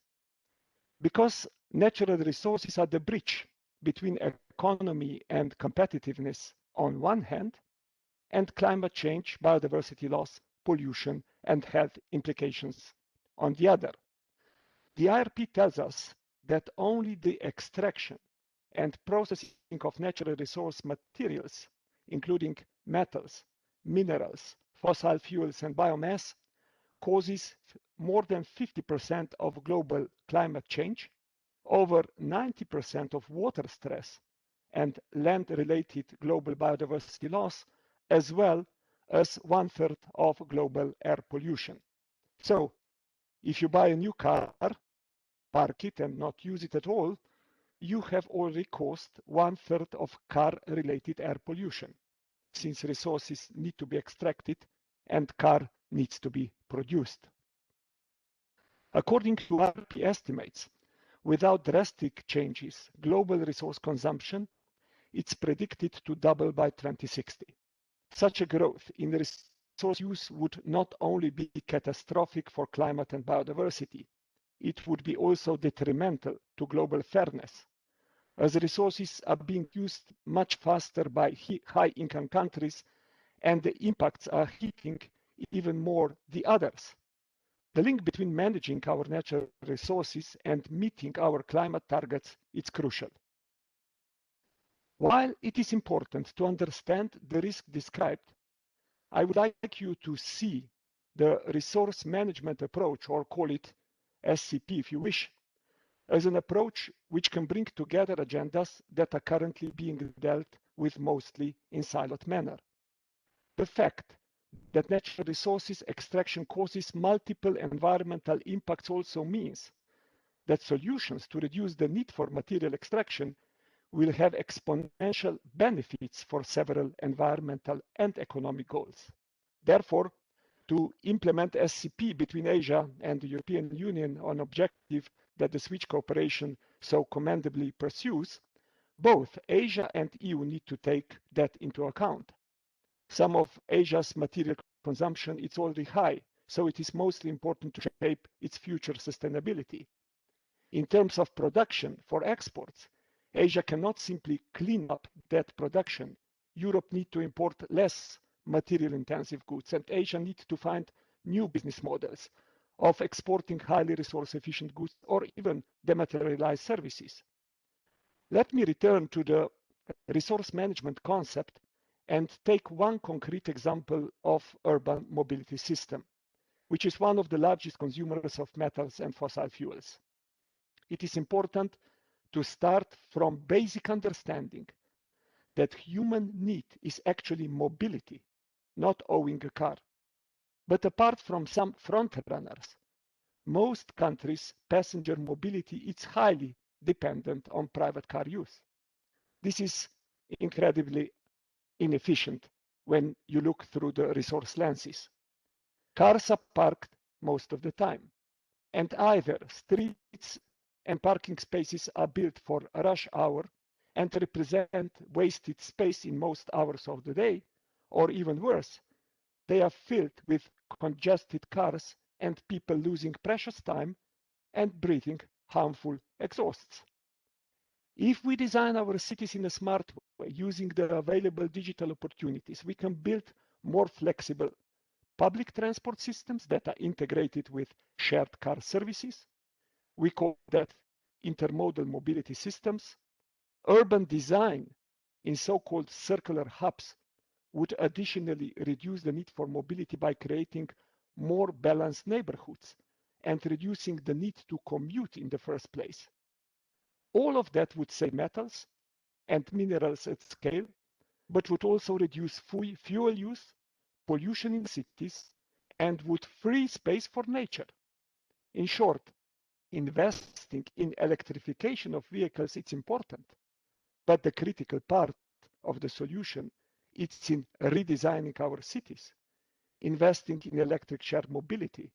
Because natural resources are the bridge between economy and competitiveness on one hand, and climate change, biodiversity loss, pollution, and health implications on the other. The IRP tells us that only the extraction and processing of natural resource materials, including metals, minerals, fossil fuels, and biomass, causes more than 50% of global climate change over 90% of water stress and land-related global biodiversity loss, as well as 1/3 of global air pollution. So, if you buy a new car, park it and not use it at all, you have already caused 1/3 of car-related air pollution, since resources need to be extracted and car needs to be produced. According to RP estimates, without drastic changes, global resource consumption is predicted to double by 2060. Such a growth in resource use would not only be catastrophic for climate and biodiversity, it would be also detrimental to global fairness, as resources are being used much faster by high-income countries and the impacts are hitting even more the others. The link between managing our natural resources and meeting our climate targets is crucial. While it is important to understand the risk described, I would like you to see the resource management approach, or call it SCP if you wish, as an approach which can bring together agendas that are currently being dealt with mostly in siloed manner. The fact that natural resources extraction causes multiple environmental impacts also means that solutions to reduce the need for material extraction will have exponential benefits for several environmental and economic goals. Therefore, to implement SCP between Asia and the European Union on objective that the Switch Cooperation so commendably pursues, both Asia and EU need to take that into account. Some of Asia's material consumption is already high, so it is mostly important to shape its future sustainability. In terms of production for exports, Asia cannot simply clean up that production. Europe needs to import less material-intensive goods, and Asia needs to find new business models of exporting highly resource-efficient goods or even dematerialized services. Let me return to the resource management concept and take one concrete example of urban mobility system, which is one of the largest consumers of metals and fossil fuels. It is important to start from basic understanding that human need is actually mobility, not owning a car. But apart from some front runners, most countries' passenger mobility is highly dependent on private car use. This is incredibly inefficient when you look through the resource lenses. Cars are parked most of the time, and either streets and parking spaces are built for rush hour and represent wasted space in most hours of the day, or even worse, they are filled with congested cars and people losing precious time and breathing harmful exhausts. If we design our cities in a smart way, using the available digital opportunities, we can build more flexible public transport systems that are integrated with shared car services. We call that intermodal mobility systems. Urban design in so-called circular hubs would additionally reduce the need for mobility by creating more balanced neighborhoods and reducing the need to commute in the first place. All of that would save metals and minerals at scale, but would also reduce fuel use, pollution in cities, and would free space for nature. In short, investing in electrification of vehicles is important, but the critical part of the solution is in redesigning our cities, investing in electric shared mobility,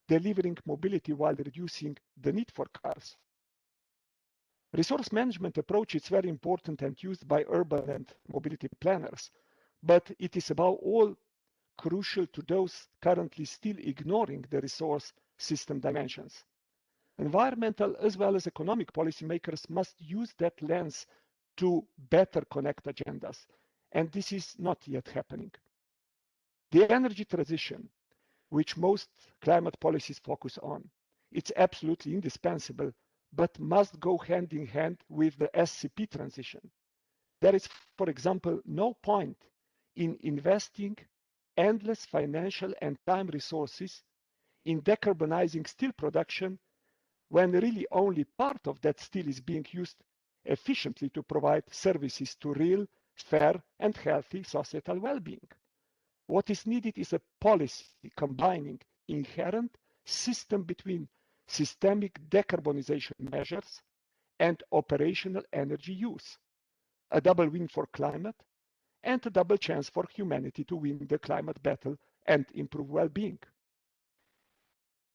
delivering mobility while reducing the need for cars. Resource management approach is very important and used by urban and mobility planners, but it is above all crucial to those currently still ignoring the resource system dimensions. Environmental as well as economic policymakers must use that lens to better connect agendas, and this is not yet happening. The energy transition, which most climate policies focus on, it's absolutely indispensable, but must go hand in hand with the SCP transition. There is, for example, no point in investing endless financial and time resources in decarbonizing steel production when really only part of that steel is being used efficiently to provide services to real, fair, and healthy societal well-being. What is needed is a policy combining inherent system between systemic decarbonization measures and operational energy use, a double win for climate, and a double chance for humanity to win the climate battle and improve well-being.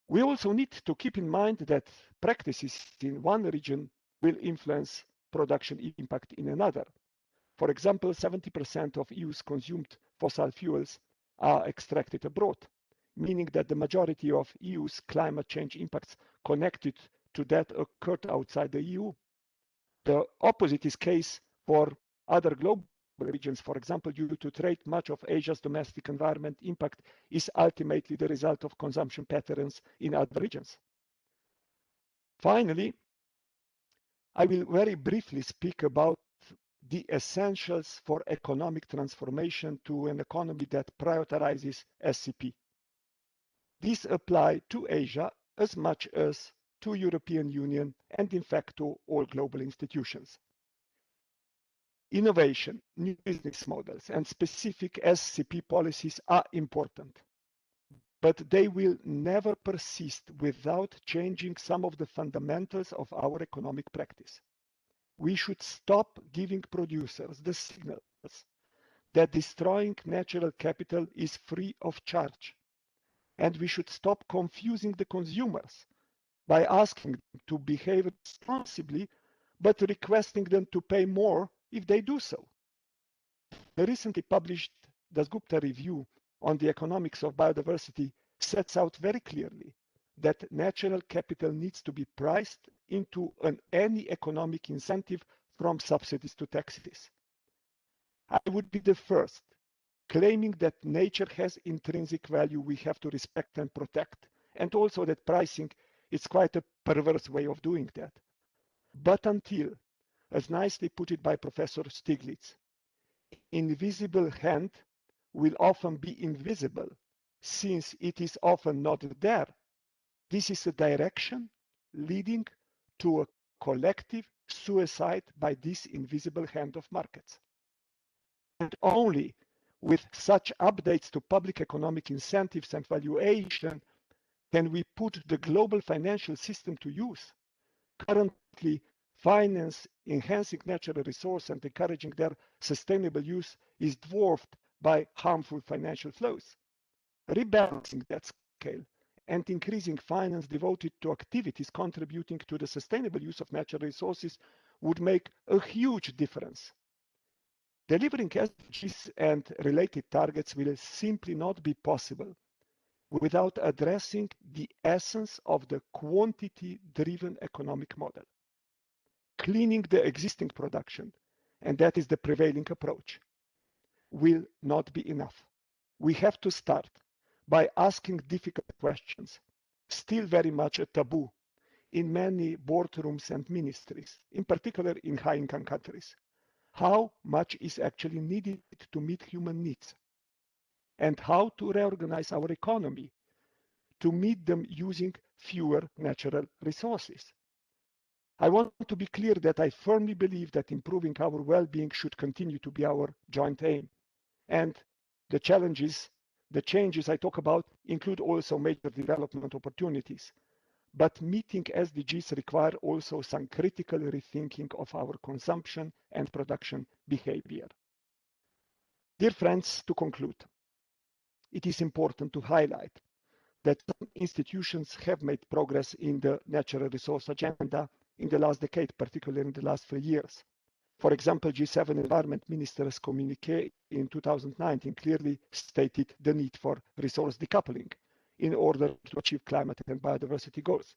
We also need to keep in mind that practices in one region will influence production impact in another. For example, 70% of EU's consumed fossil fuels are extracted abroad, meaning that the majority of EU's climate change impacts connected to that occurred outside the EU. The opposite is case for other global regions. For example, due to trade, much of Asia's domestic environment impact is ultimately the result of consumption patterns in other regions. Finally, I will very briefly speak about the essentials for economic transformation to an economy that prioritizes SCP. These apply to Asia as much as to European Union and in fact to all global institutions. Innovation, new business models, and specific SCP policies are important, but they will never persist without changing some of the fundamentals of our economic practice. We should stop giving producers the signals that destroying natural capital is free of charge, and we should stop confusing the consumers by asking them to behave responsibly, but requesting them to pay more if they do so. The recently published Dasgupta review on the economics of biodiversity sets out very clearly that natural capital needs to be priced into any economic incentive from subsidies to taxes. I would be the first claiming that nature has intrinsic value we have to respect and protect, and also that pricing is quite a perverse way of doing that. But until, as nicely put it by Professor Stiglitz, invisible hand will often be invisible since it is often not there. This is a direction leading to a collective suicide by this invisible hand of markets. And only with such updates to public economic incentives and valuation can we put the global financial system to use. Currently, finance enhancing natural resources and encouraging their sustainable use is dwarfed by harmful financial flows. Rebalancing that scale and increasing finance devoted to activities contributing to the sustainable use of natural resources would make a huge difference. Delivering SDGs and related targets will simply not be possible without addressing the essence of the quantity-driven economic model. Cleaning the existing production, and that is the prevailing approach, will not be enough. We have to start by asking difficult questions, still very much a taboo in many boardrooms and ministries, in particular in high-income countries. How much is actually needed to meet human needs? And how to reorganize our economy to meet them using fewer natural resources. I want to be clear that I firmly believe that improving our well-being should continue to be our joint aim. And the changes I talk about include also major development opportunities. But meeting SDGs require also some critical rethinking of our consumption and production behavior. Dear friends, to conclude, it is important to highlight that some institutions have made progress in the natural resource agenda in the last decade, particularly in the last 3 years. For example, G7 Environment Ministers' communiqué in 2019 clearly stated the need for resource decoupling in order to achieve climate and biodiversity goals.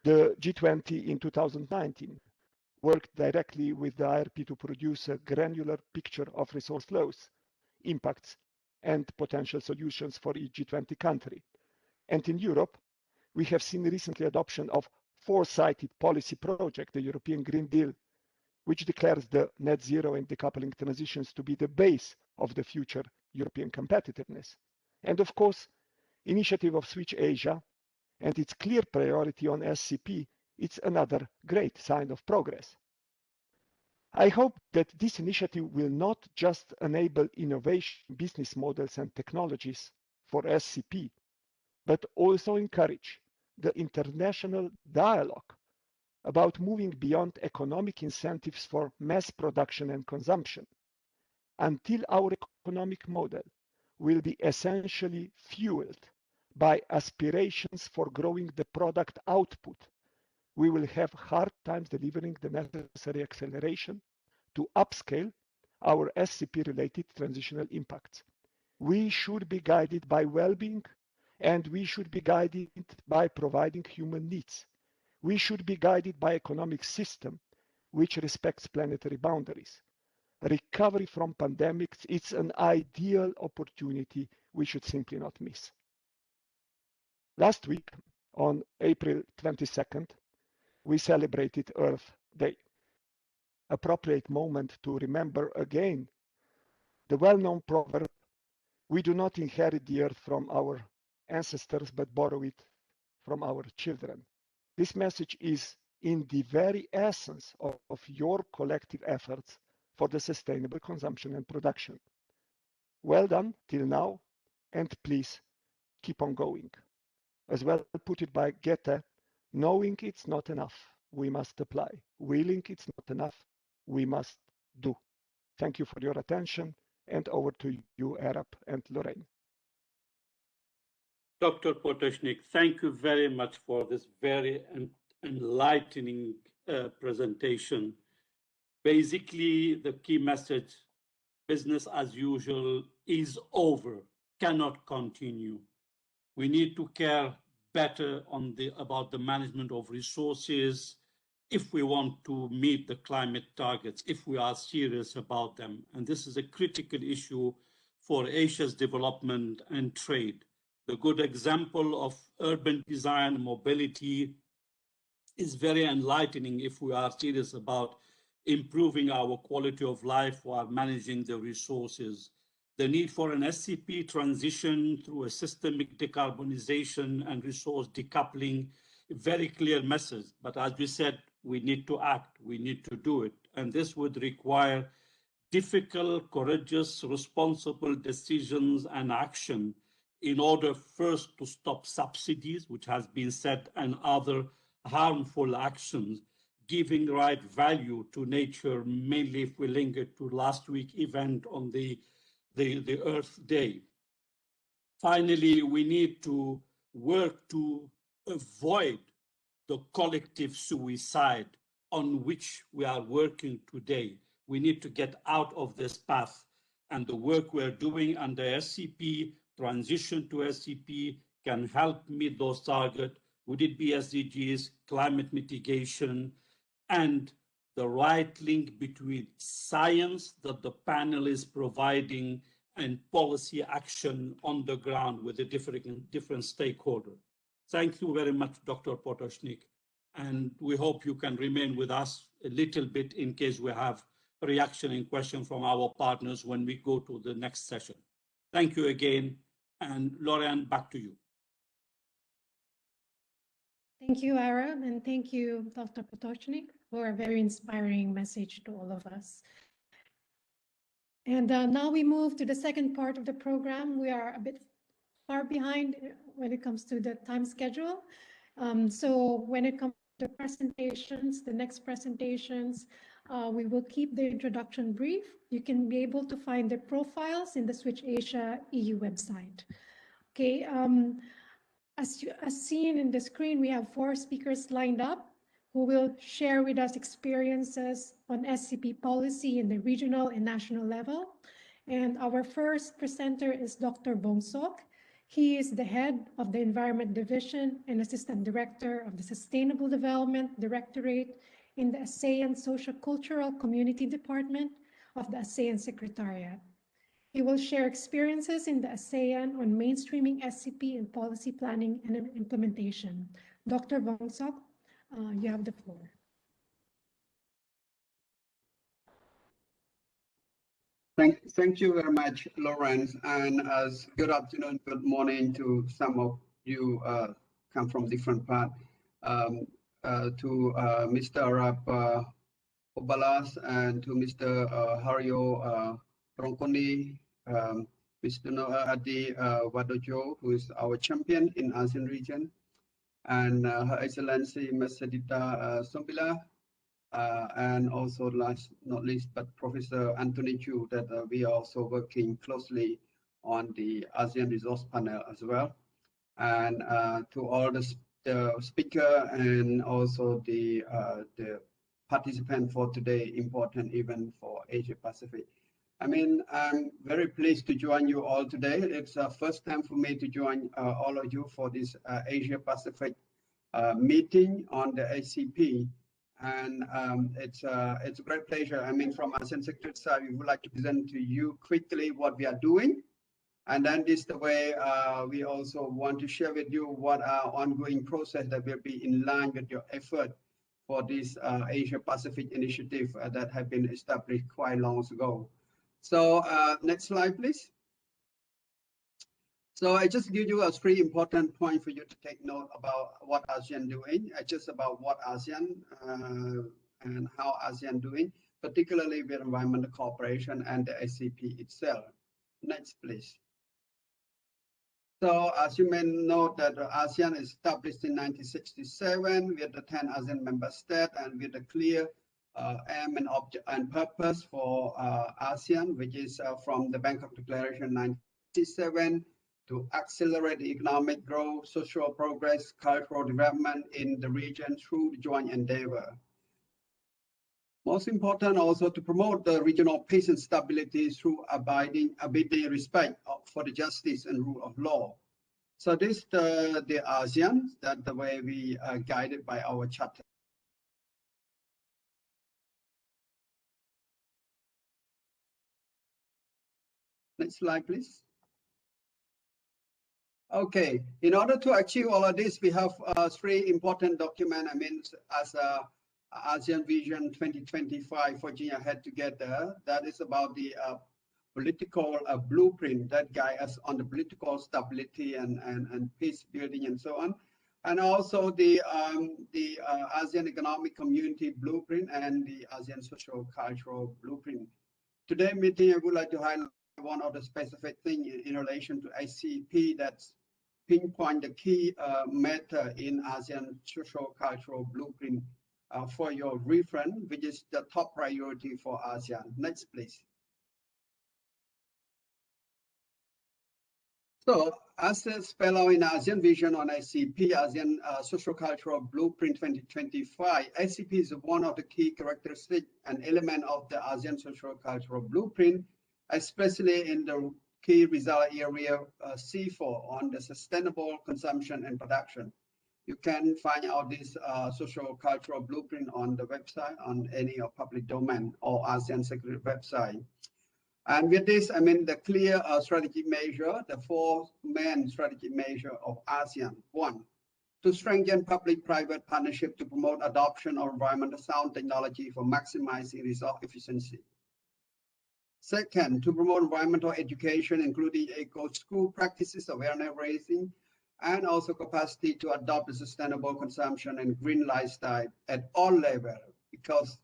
The G20 in 2019 worked directly with the IRP to produce a granular picture of resource flows, impacts, and potential solutions for each G20 country. And in Europe, we have seen recently adoption of four-sided policy project, the European Green Deal, which declares the net zero and decoupling transitions to be the base of the future European competitiveness. And of course, initiative of Switch Asia and its clear priority on SCP It's another great sign of progress. I hope that this initiative will not just enable innovation business models and technologies for SCP, but also encourage the international dialogue about moving beyond economic incentives for mass production and consumption, until our economic model will be essentially fueled by aspirations for growing the product output. We will have hard times delivering the necessary acceleration to upscale our SCP-related transitional impacts. We should be guided by well-being, and we should be guided by providing human needs. We should be guided by economic system which respects planetary boundaries. Recovery from pandemics is an ideal opportunity we should simply not miss. Last week, on April 22nd, we celebrated Earth Day. Appropriate moment to remember again the well-known proverb, we do not inherit the earth from our ancestors, but borrow it from our children. This message is in the very essence of your collective efforts for the sustainable consumption and production. Well done till now, and please keep on going. As well put it by Goethe, knowing it's not enough, we must apply. Willing it's not enough, we must do. Thank you for your attention, and over to you, Arap and Lorraine. Dr. Potocznik, thank you very much for this very enlightening presentation. Basically, the key message, business as usual is over, cannot continue. We need to care better about the management of resources if we want to meet the climate targets, if we are serious about them. And this is a critical issue for Asia's development and trade. The good example of urban design and mobility is very enlightening if we are serious about improving our quality of life while managing the resources. The need for an SCP transition through a systemic decarbonization and resource decoupling, a very clear message. But as we said, we need to act, we need to do it. And this would require difficult, courageous, responsible decisions and action in order first to stop subsidies, which has been said, and other harmful actions, giving right value to nature, mainly if we link it to last week's event on the Earth Day. Finally, we need to work to avoid the collective suicide on which we are working today. We need to get out of this path, and the work we're doing under SCP, transition to SCP, can help meet those targets. Would it be SDGs, climate mitigation, and the right link between science that the panel is providing and policy action on the ground with the different stakeholders. Thank you very much, Dr. Potocznik, and we hope you can remain with us a little bit in case we have a reaction and question from our partners when we go to the next session. Thank you again, and Lorraine, back to you. Thank you, Arap, and thank you, Dr. Potocznik, for a very inspiring message to all of us. And now we move to the second part of the program. We are a bit far behind when it comes to the time schedule. So when it comes to presentations, the next presentations, we will keep the introduction brief. You can be able to find their profiles in the Switch Asia EU website. Okay, as seen in the screen, we have 4 speakers lined up who will share with us experiences on SCP policy in the regional and national level. And our first presenter is Dr. Bong Sok. He is the head of the Environment Division and Assistant Director of the Sustainable Development Directorate in the ASEAN Sociocultural Community Department of the ASEAN Secretariat. He will share experiences in the ASEAN on mainstreaming SCP and policy planning and implementation. Dr. Bong Sok, you have the floor. Thank you very much, Lawrence, and good afternoon, good morning to some of you come from different parts. to Mr. Arap Obalas and to Mr. Hario Ronkoni, Mr. Noah Adi Wadojo, who is our champion in ASEAN region, and Her Excellency Ms. Sedita Sombila, and also last not least, but Professor Anthony Chu, that we are also working closely on the ASEAN Resource Panel as well. And to all the speaker and also the participant for today important event for Asia Pacific. I mean, I'm very pleased to join you all today. It's the first time for me to join all of you for this Asia Pacific meeting on the SCP. And it's a great pleasure. I mean, from ASEAN Secretary side, we would like to present to you quickly what we are doing. And then this is the way we also want to share with you what our ongoing process that will be in line with your effort for this Asia Pacific initiative that have been established quite long ago. So next slide, please. So I just give you a 3 important points for you to take note about what ASEAN doing, just about what ASEAN and how ASEAN doing, particularly with environmental cooperation and the SCP itself. Next, please. So as you may know that ASEAN is established in 1967 with the 10 ASEAN member states and with a clear aim and object and purpose for ASEAN, which is from the Bangkok Declaration 1967 to accelerate the economic growth, social progress, cultural development in the region through the joint endeavor. Most important also to promote the regional peace and stability through abiding respect for the justice and rule of law. So this is the ASEAN, that the way we are guided by our charter. Next slide, please. Okay, in order to achieve all of this, we have 3 important documents. I mean, as a ASEAN Vision 2025 forging ahead together, that is about the political blueprint that guide us on the political stability and peace building and so on, and also the ASEAN Economic Community Blueprint and the ASEAN Social Cultural Blueprint. Today meeting, I would like to highlight one of the specific things in relation to SCP that's pinpoint the key matter in ASEAN Social Cultural Blueprint for your reference, which is the top priority for ASEAN. Next, please. So, as spelled out in ASEAN Vision on SCP, ASEAN Social Cultural Blueprint 2025, SCP is one of the key characteristics and element of the ASEAN Social Cultural Blueprint, especially in the key result area C4 on the sustainable consumption and production. You can find out this social cultural blueprint on the website, on any public domain or ASEAN Secretary website. And with this, I mean the clear strategic measure, the 4 main strategic measure of ASEAN. 1, to strengthen public-private partnership to promote adoption of environmental sound technology for maximizing resource efficiency. Second, to promote environmental education, including eco-school practices, awareness raising, and also capacity to adopt a sustainable consumption and green lifestyle at all levels, because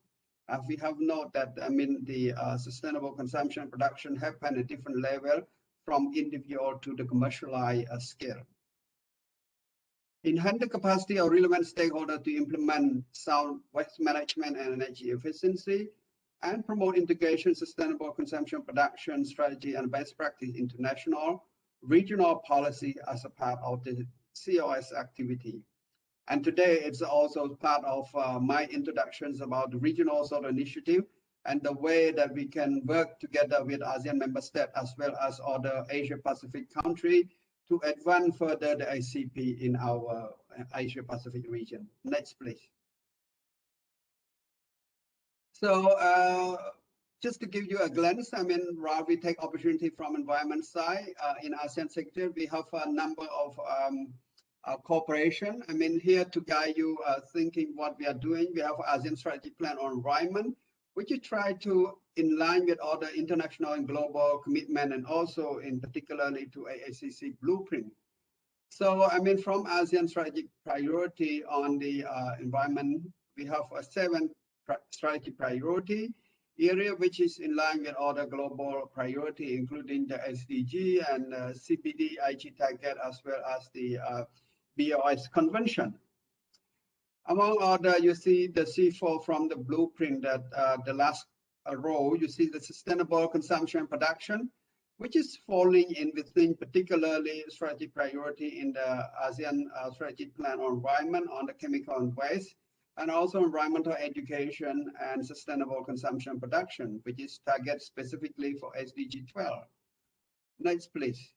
we have noted that, I mean, the sustainable consumption and production happen at different levels from individual to the commercialized scale. Enhance the capacity of relevant stakeholders to implement sound waste management and energy efficiency, and promote integration, sustainable consumption, production strategy, and best practice into national, regional policy as a part of the COS activity. And today it's also part of my introductions about the regional sort of initiative and the way that we can work together with ASEAN member states as well as other Asia Pacific countries to advance further the SCP in our Asia Pacific region. Next, please. So just to give you a glance, I mean, rather we take opportunity from environment side in ASEAN sector, we have a number of cooperation. I mean, here to guide you thinking what we are doing, we have ASEAN strategy plan on environment, which you try to in line with other international and global commitment, and also in particularly to AACC blueprint. So, I mean, from ASEAN strategic priority on the environment, we have a 7 strategic priority area, which is in line with other global priority, including the SDG and CPD, IG target, as well as the BOS convention. Among other, you see the C4 from the blueprint that the last row, you see the sustainable consumption production, which is falling in within particularly strategic priority in the ASEAN strategic plan on environment, on the chemical and waste, and also environmental education and sustainable consumption production, which is targeted specifically for SDG 12. Next, please.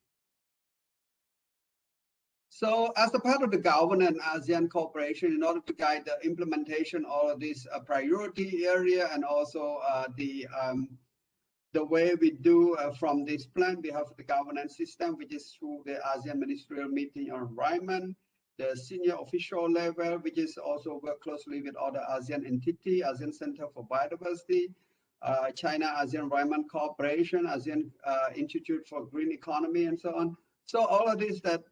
So as a part of the governance ASEAN cooperation, in order to guide the implementation of this priority area and also the way we do from this plan, we have the governance system, which is through the ASEAN Ministerial Meeting on Environment, the senior official level, which is also work closely with other ASEAN entity, ASEAN Center for Biodiversity, China ASEAN Environment Cooperation, ASEAN Institute for Green Economy, and so on. So all of this that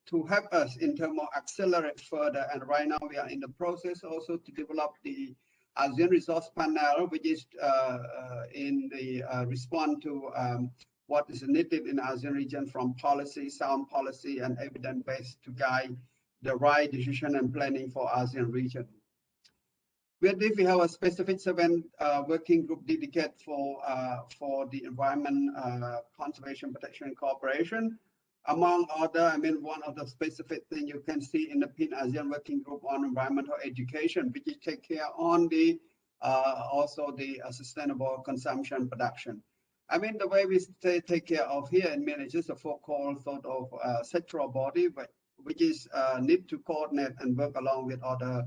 to help us in terms of accelerate further. And right now we are in the process also to develop the ASEAN Resource Panel, which is in the response to what is needed in ASEAN region from policy, sound policy, and evidence-based to guide the right decision and planning for ASEAN region. With this, we have a specific 7 working group dedicated for the environment, conservation, protection, and cooperation. Among other, I mean, one of the specific thing you can see in the PIN ASEAN Working Group on Environmental Education, which is take care on the also the sustainable consumption production. I mean, the way we take care of here and manage is a focal sort of sectoral body, which is need to coordinate and work along with other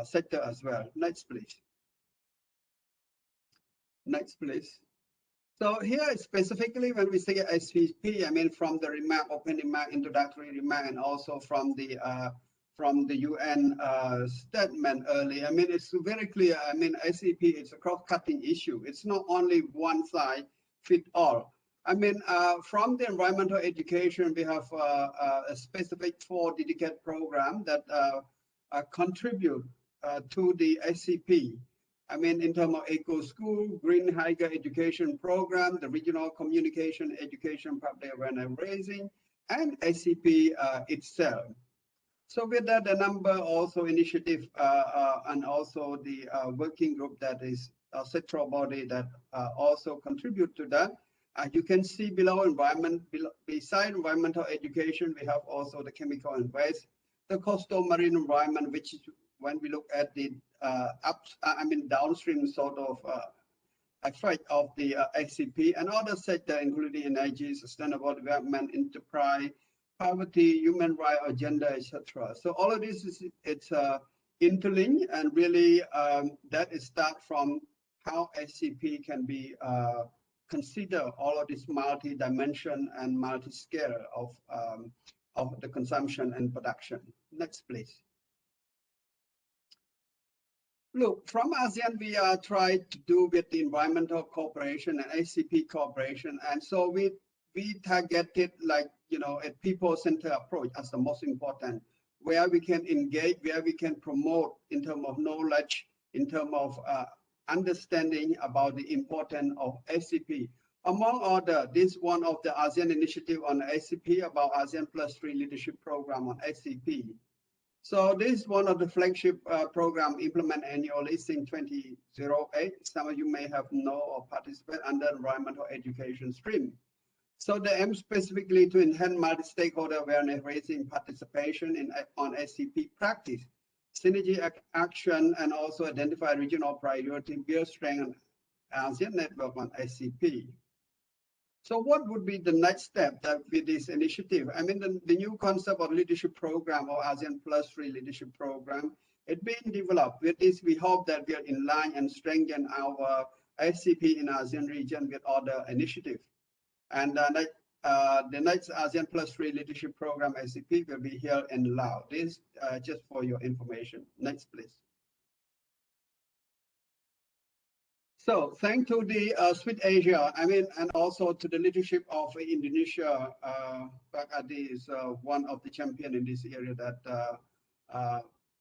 sector as well. Next, please. Next, please. So here specifically when we say SCP, I mean from the remark, open remark, introductory remark, and also from the UN statement earlier. I mean it's very clear. I mean SCP is a cross-cutting issue. It's not only one size fit all. I mean from the environmental education we have a specific 4 dedicated program that contribute to the SCP. I mean, in terms of Eco School, Green Higher Education Program, the Regional Communication Education Public Awareness Raising, and SCP itself. So with that, the number also initiative and also the working group that is a sectoral body that also contribute to that. You can see below environment, beside environmental education, we have also the chemical and waste, the coastal marine environment, which is when we look at the downstream sort of effect of the SCP and other sector, including energy, sustainable development, enterprise, poverty, human rights agenda, etc. So all of this is interlinked, and really that is start from how SCP can be consider all of this multi-dimension and multi-scale of the consumption and production. Next, please. Look, from ASEAN, we are trying to do with the environmental cooperation and SCP cooperation. And so we targeted like, you know, a people-centered approach as the most important, where we can engage, where we can promote in terms of knowledge, in terms of understanding about the importance of SCP. Among other, this one of the ASEAN initiative on SCP about ASEAN +3 leadership program on SCP. So this is one of the flagship program implemented annually since 2008. Some of you may have know or participate under environmental education stream. So the aim specifically to enhance multi-stakeholder awareness, raising participation on SCP practice, synergy action, and also identify regional priority, build strength ASEAN network on SCP. So what would be the next step that with this initiative? I mean, the new concept of leadership program or ASEAN +3 leadership program, it's being developed. With this, we hope that we are in line and strengthen our SCP in ASEAN region with other initiatives. And the next ASEAN +3 leadership program SCP will be held in Laos. This just for your information. Next, please. So thanks to the Sweet Asia, and also to the leadership of Indonesia. Pak Adi is one of the champion in this area that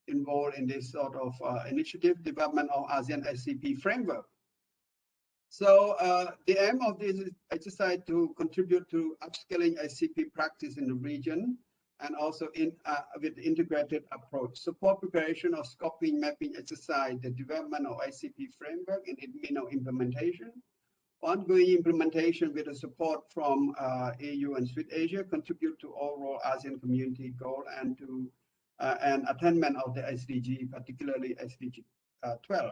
involved in this sort of initiative, development of ASEAN SCP framework. So the aim of this exercise to contribute to upscaling SCP practice in the region, and also with integrated approach, support preparation of scoping mapping exercise, the development of SCP framework and implementation, ongoing implementation with the support from EU and Sweet Asia, contribute to overall ASEAN community goal and to and attainment of the SDG, particularly SDG 12.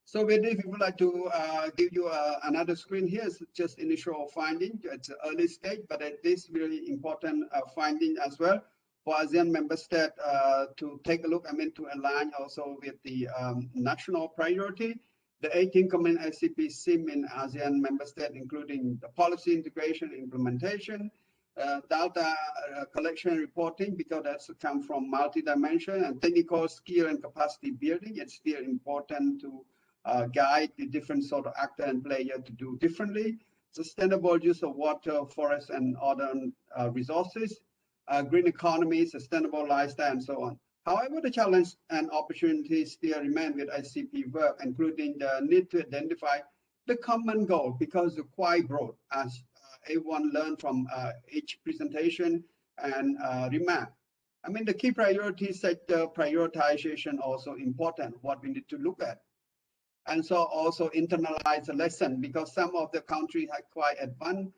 So with this, we would like to give you another screen here. It's just initial finding. It's an early stage, but it is really important finding as well for ASEAN member state to take a look, to align also with the national priority. The 18 common SCP SIM in ASEAN member state, including the policy integration, implementation, data collection and reporting, because that's come from multi-dimension and technical skill and capacity building. It's still important to guide the different sort of actor and player to do differently. Sustainable use of water, forest, and other resources, green economy, sustainable lifestyle, and so on. However, the challenge and opportunities still remain with SCP work, including the need to identify the common goal, because it's quite broad, as everyone learned from each presentation and remark. The key priority sector prioritization also important, what we need to look at. And so also internalize the lesson, because some of the countries are quite advanced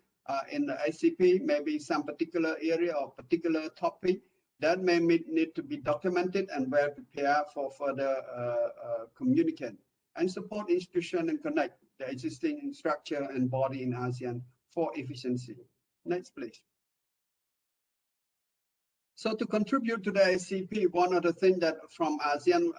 in the SCP, maybe some particular area or particular topic that may need to be documented and well prepared for further communicate and support institution and connect the existing structure and body in ASEAN for efficiency. Next, please. So to contribute to the SCP, one of the things that from ASEAN,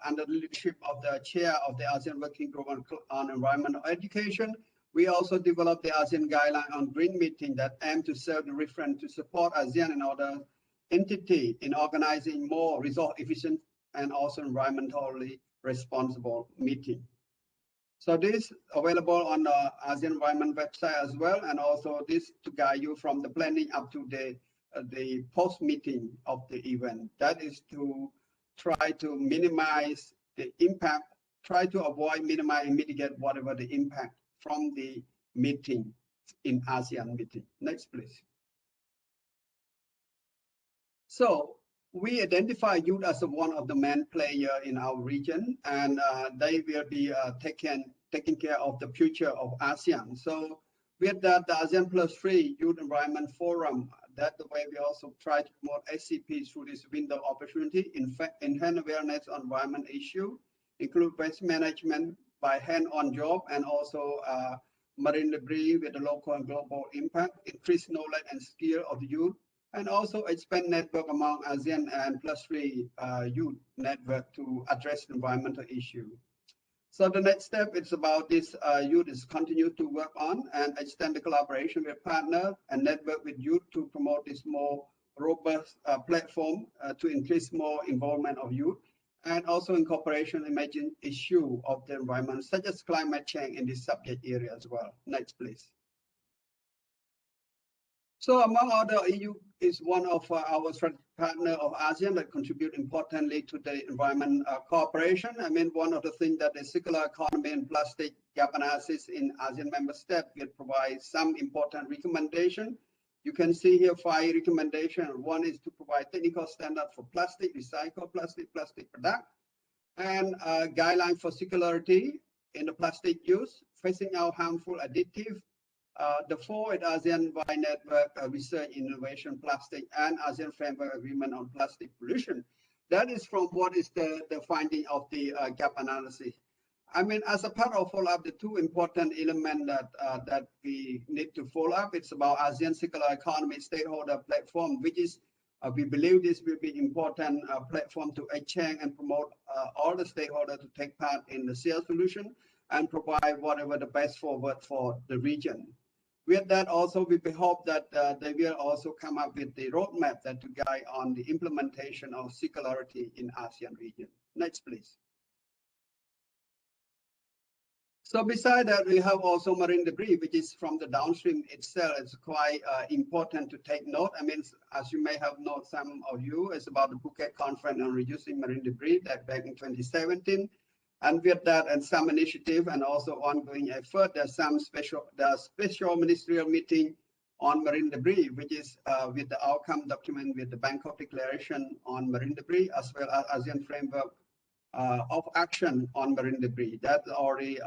under the leadership of the chair of the ASEAN Working Group on Environmental Education, we also developed the ASEAN Guideline on Green Meeting that aim to serve the reference to support ASEAN and other entities in organizing more resource efficient and also environmentally responsible meeting. So this available on the ASEAN Environment website as well, and also this to guide you from the planning up to the post-meeting of the event. That is to try to minimize the impact, try to avoid, minimize, and mitigate whatever the impact from the meeting in ASEAN meeting. Next, please. So we identify youth as one of the main players in our region, and they will be taking care of the future of ASEAN. So with that, the ASEAN +3 Youth Environment Forum, that's the way we also try to promote SCP through this window of opportunity, in fact, enhance awareness on environment issue, include waste management by hand-on job, and also marine debris with a local and global impact, increase knowledge and skill of the youth, and also expand network among ASEAN and +3 youth network to address environmental issue. So the next step is about this youth is continue to work on and extend the collaboration with partner and network with youth to promote this more robust platform to increase more involvement of youth, and also incorporation emerging issue of the environment, such as climate change in this subject area as well. Next, please. So among other, EU is one of our strategic partner of ASEAN that contribute importantly to the environment cooperation. One of the things that the circular economy and plastic gap analysis in ASEAN member states will provide some important recommendation. You can see here 5 recommendations. One is to provide technical standard for plastic, recycled plastic, plastic product, and guideline for circularity in the plastic use, phasing out harmful additive. The 4 is ASEAN by network research innovation plastic and ASEAN framework agreement on plastic pollution. That is from what is the finding of the gap analysis. As a part of follow up, the 2 important elements that we need to follow up, it's about ASEAN circular economy stakeholder platform, which is we believe this will be important platform to exchange and promote all the stakeholders to take part in the shared solution and provide whatever the best forward for the region. With that, also we hope that they will also come up with the roadmap that to guide on the implementation of circularity in ASEAN region. Next, please. So beside that, we have also marine debris, which is from the downstream itself. It's quite important to take note. I mean, as you may have known, some of you, it's about the Phuket Conference on Reducing Marine Debris that back in 2017. And with that and some initiative and also ongoing effort, there's special ministerial meeting on marine debris, which is with the outcome document with the Bangkok Declaration on Marine Debris, as well as ASEAN Framework of Action on Marine Debris. That's already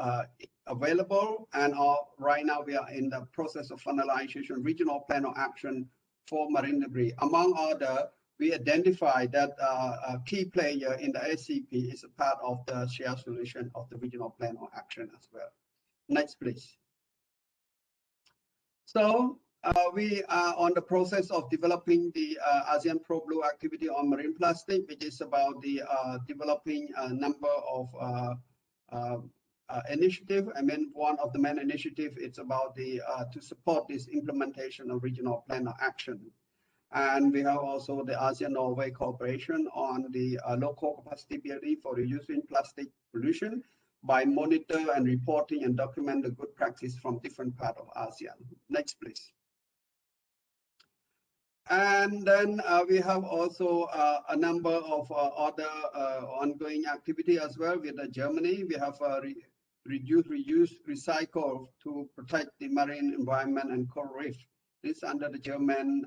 available, and right now we are in the process of finalization regional plan of action for marine debris. Among other, we identify that a key player in the SCP is a part of the shared solution of the regional plan of action as well. Next, please. So we are on the process of developing the ASEAN Pro Blue activity on marine plastic, which is about the developing a number of initiative. I mean, one of the main initiative is about the to support this implementation of regional plan of action. And we have also the ASEAN-Norway cooperation on the local capacity building for reducing plastic pollution by monitor and reporting and document the good practice from different parts of ASEAN. Next, please. And then we have also a number of other ongoing activity as well with Germany. We have reduce, reuse, recycle to protect the marine environment and coral reef. This under the German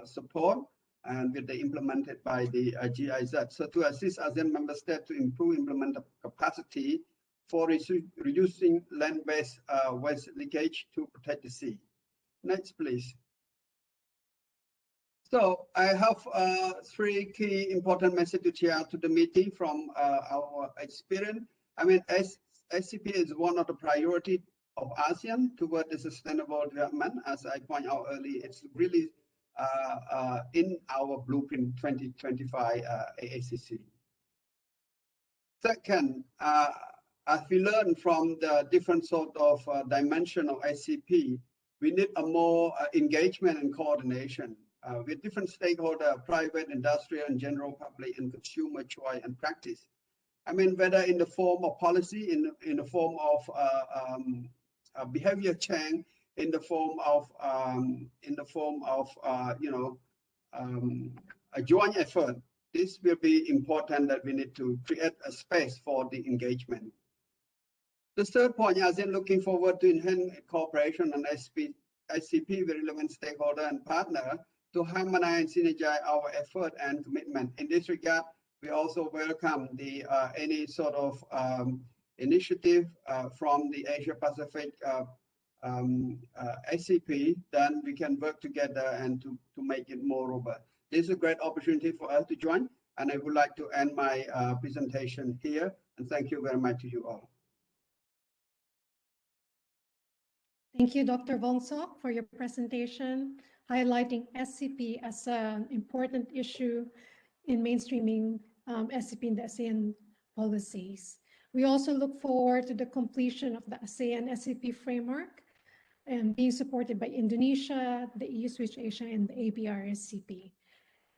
support and with the implemented by the GIZ. So to assist ASEAN member states to improve implement capacity for reducing land-based waste leakage to protect the sea. Next, please. So I have three key important messages to share to the meeting from our experience. I mean, SCP is one of the priorities of ASEAN toward the sustainable development. As I point out earlier, it's really in our blueprint 2025 AACC. Second, as we learn from the different sort of dimension of SCP, we need a more engagement and coordination with different stakeholders, private, industrial, and general public, and consumer choice and practice. I mean, whether in the form of policy, in the form of behavior change, in the form of a joint effort. This will be important that we need to create a space for the engagement. The third point, ASEAN looking forward to enhance cooperation on SCP with relevant stakeholder and partner to harmonize and synergize our effort and commitment. In this regard, we also welcome the any sort of initiative from the Asia Pacific SCP, then we can work together and to make it more robust. This is a great opportunity for us to join, and I would like to end my presentation here, and thank you very much to you all. Thank you, Dr. Vonsok, for your presentation, highlighting SCP as an important issue in mainstreaming SCP in the ASEAN policies. We also look forward to the completion of the ASEAN SCP framework and being supported by Indonesia, the EU Switch Asia, and the APRSCP,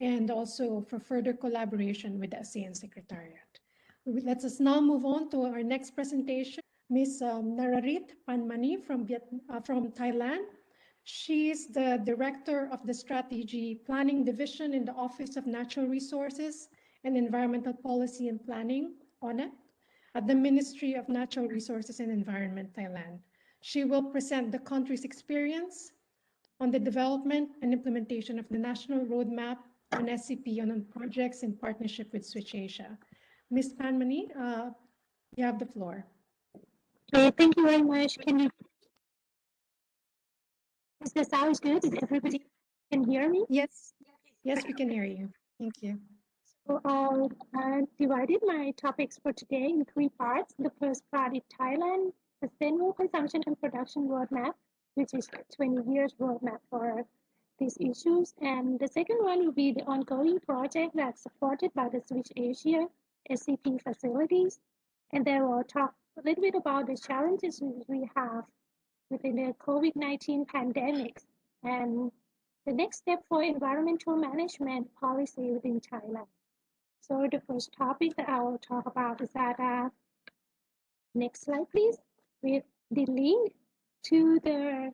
and also for further collaboration with the ASEAN Secretariat. Let us now move on to our next presentation. Ms. Nararit Panmani from Thailand. She is the Director of the Strategy Planning Division in the Office of Natural Resources and Environmental Policy and Planning, ONEP, at the Ministry of Natural Resources and Environment, Thailand. She will present the country's experience on the development and implementation of the National Roadmap on SCP and on projects in partnership with Switch Asia. Ms. Panmani, you have the floor. Okay, thank you very much. Is the sound good? Is everybody can hear me? Yes, yes, we can hear you. Thank you. So I divided my topics for today in three parts. The first part is Thailand Sustainable Consumption and Production Roadmap, which is 20 years roadmap for these issues. And the second one will be the ongoing project that's supported by the Switch Asia SCP facilities. And then we'll talk a little bit about the challenges we have within the COVID-19 pandemic and the next step for environmental management policy within Thailand. So the first topic that I will talk about is that, next slide, please. with the link to the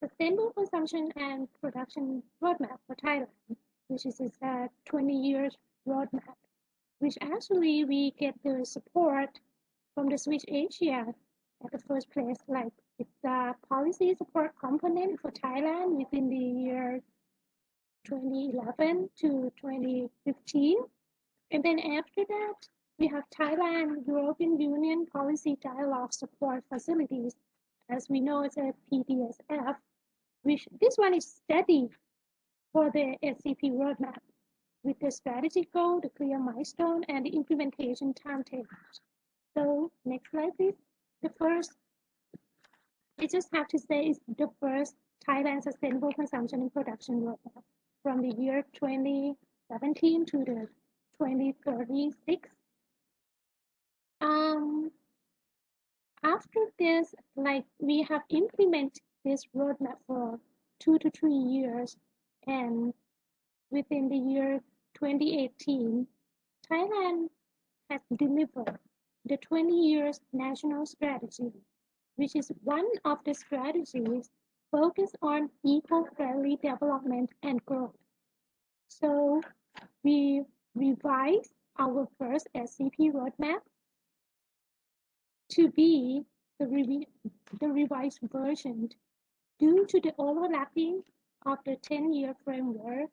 Sustainable Consumption and Production Roadmap for Thailand, which is a 20 years roadmap, which actually we get the support from the Switch Asia at the first place, like it's a policy support component for Thailand within the year 2011 to 2015. And then after that, we have Thailand European Union Policy Dialogue Support Facilities, as we know it's a PDSF, which this one is steady for the SCP roadmap with the strategic goal, the clear milestone, and the implementation timetables. So next slide, please. The first, I just have to say, is the first Thailand Sustainable Consumption and Production Roadmap from the year 2017 to the 2036. After this, like we have implemented this roadmap for 2 to 3 years, and within the year 2018, Thailand has delivered the 20 years national strategy, which is one of the strategies focused on eco-friendly development and growth. So we revised our first SCP roadmap to be the revised version due to the overlapping of the 10-year framework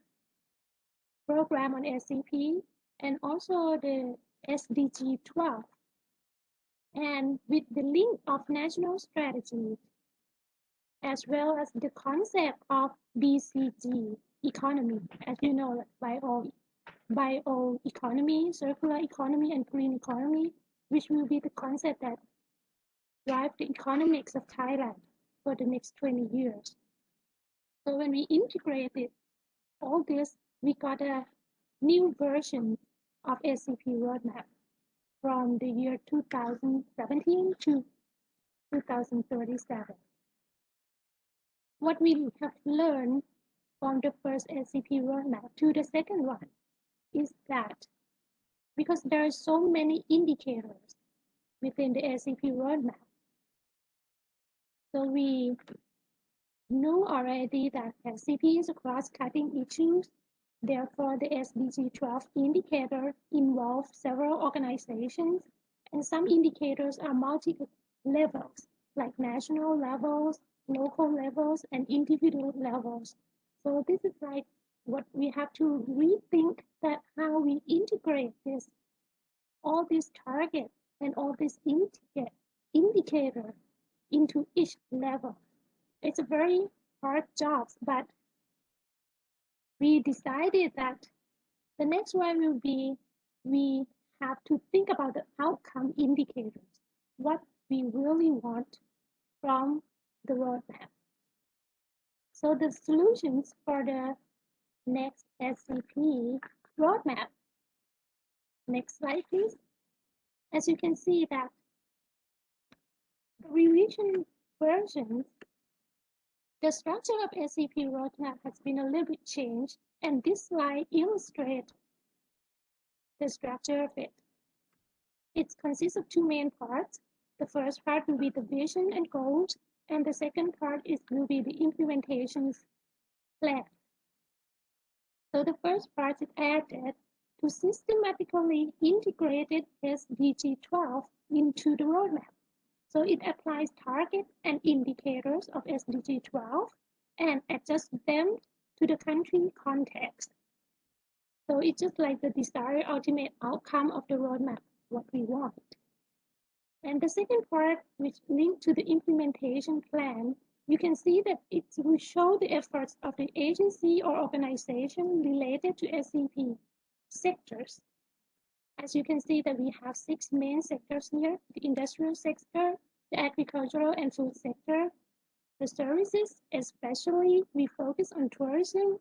program on SCP and also the SDG 12. And with the link of national strategy, as well as the concept of BCG economy, as you know, bioeconomy, circular economy, and green economy, which will be the concept that drive the economics of Thailand for the next 20 years. So when we integrated all this, we got a new version of SCP roadmap from the year 2017 to 2037. What we have learned from the first SCP roadmap to the second one is that because there are so many indicators within the SCP roadmap, so we know already that SCP is a cross-cutting issue. Therefore, the SDG 12 indicator involves several organizations, and some indicators are multi-levels, like national levels, local levels, and individual levels. So this is like what we have to rethink, that how we integrate this, all these targets and all these indicators into each level. It's a very hard job, but we decided that the next one will be, we have to think about the outcome indicators, what we really want from the roadmap. So the solutions for the next SCP roadmap. Next slide, please. As you can see that the revision versions, the structure of SCP roadmap has been a little bit changed, and this slide illustrates the structure of it. It consists of two main parts. The first part will be the vision and goals, and the second part will be the implementation plan. So the first part is added to systematically integrated SDG 12 into the roadmap. So it applies targets and indicators of SDG 12 and adjusts them to the country context. So it's just like the desired ultimate outcome of the roadmap, what we want. And the second part, which linked to the implementation plan, you can see that it will show the efforts of the agency or organization related to SCP sectors. As you can see that we have 6 main sectors here: the industrial sector, the agricultural and food sector, the services, especially we focus on tourism,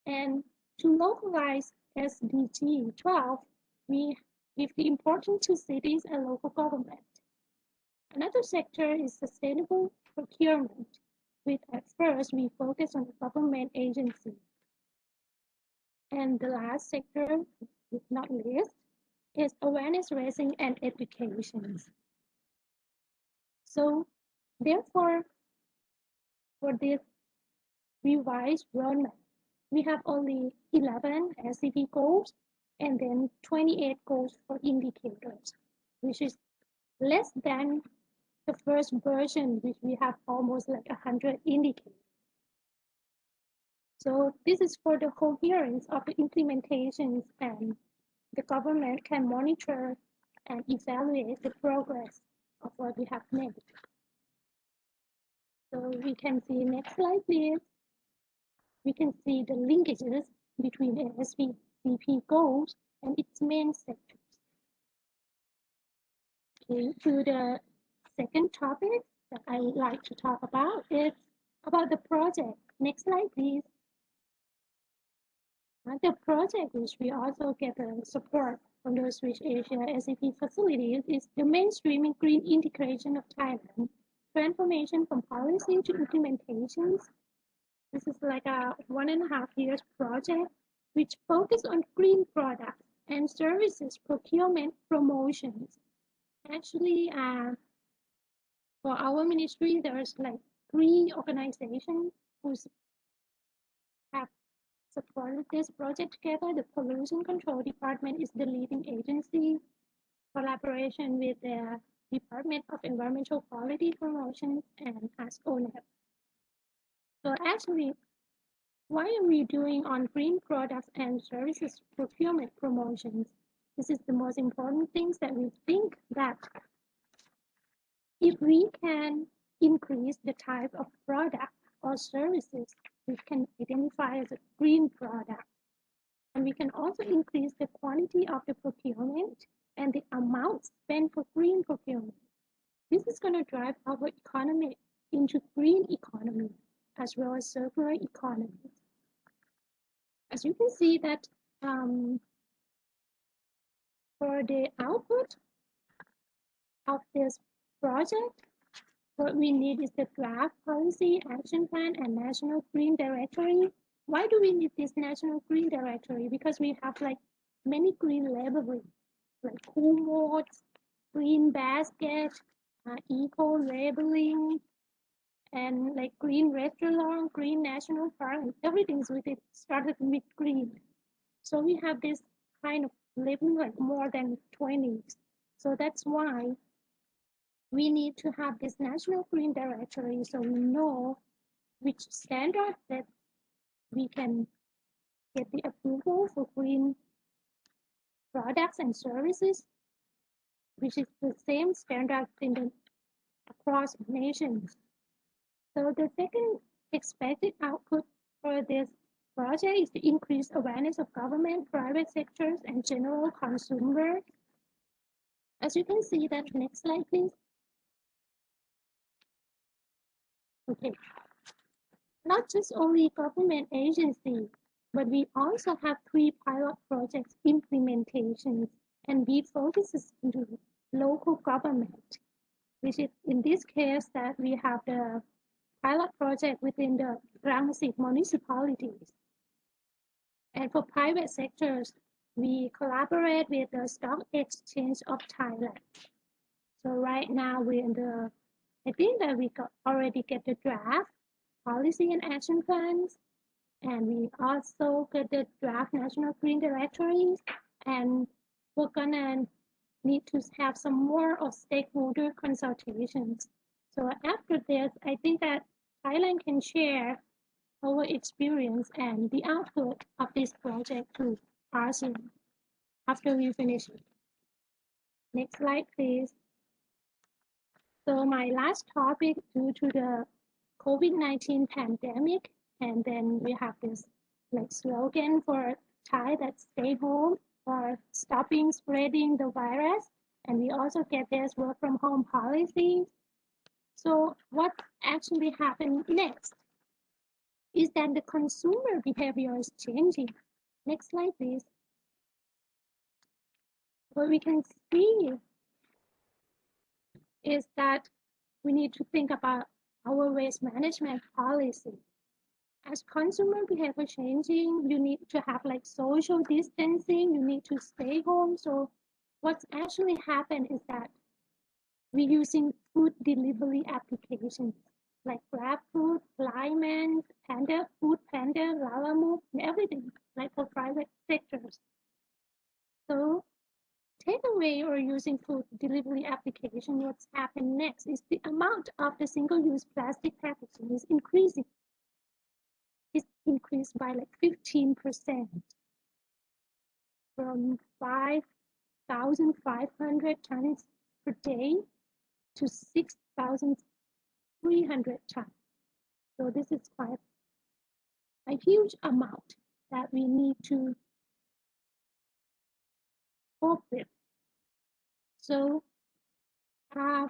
and to localize SDG 12, we give the importance to cities and local government. Another sector is sustainable procurement, which at first we focus on the government agency. And the last sector, if not least, is awareness raising and education. So therefore, for this revised roadmap, we have only 11 SCP goals and then 28 goals for indicators, which is less than the first version, which we have almost like 100 indicators. So this is for the coherence of the implementations, and the government can monitor and evaluate the progress of what we have made. So we can see, next slide please. We can see the linkages between the SCP goals and its main sectors. Okay, to the second topic that I would like to talk about is about the project. Next slide, please. The project, which we also get support from the Switch Asia SCP facilities, is the mainstreaming green integration of Thailand, transformation from policy to implementations. This is like a 1.5 years project, which focus on green products and services procurement promotions. Actually, for our ministry, there's like 3 organizations who have supported this project together. The Pollution Control Department is the leading agency, collaboration with the Department of Environmental Quality Promotion and APRSCP. So actually, why are we doing on green products and services procurement promotions? This is the most important things that we think that if we can increase the type of product or services we can identify as a green product, and we can also increase the quantity of the procurement and the amount spent for green procurement. This is going to drive our economy into green economy as well as circular economy. As you can see that for the output of this project, what we need is the draft policy, action plan, and national green directory. Why do we need this national green directory? Because we have like many green labeling, like cool modes, green basket, eco labeling, and like green restaurant, green national park, everything's with it started with green. So we have this kind of labeling like more than 20. So that's why we need to have this national green directory so we know which standard that we can get the approval for green products and services, which is the same standard across nations. So the second expected output for this project is to increase awareness of government, private sectors, and general consumers. As you can see that, next slide, please. Okay. Not just only government agencies, but we also have 3 pilot projects implementations, and we focus into local government, which is in this case that we have the pilot project within the Rangsit municipalities. And for private sectors, we collaborate with the Stock Exchange of Thailand. So right now we're in the, I think that we already get the draft policy and action plans, and we also get the draft national green directories, and we're gonna need to have some more of stakeholder consultations. So after this, I think that Thailand can share our experience and the output of this project to ASEAN after we finish it. Next slide, please. So my last topic, due to the COVID-19 pandemic, and then we have this like slogan for Thai that stay home or stopping spreading the virus, and we also get this work from home policy. So what actually happened next is that the consumer behavior is changing. Next slide, please. What we can see is that we need to think about our waste management policy. As consumer behavior changing, you need to have like social distancing, you need to stay home. So what's actually happened is that we're using food delivery applications like GrabFood, Flyman, Panda, Food Panda, Lalamove, and everything, like for private sectors. So takeaway or using food delivery application, what's happened next is the amount of the single-use plastic packaging is increasing. It's increased by like 15% from 5,500 tons per day to 6,300 tons. So this is quite a huge amount that we need to cope with. So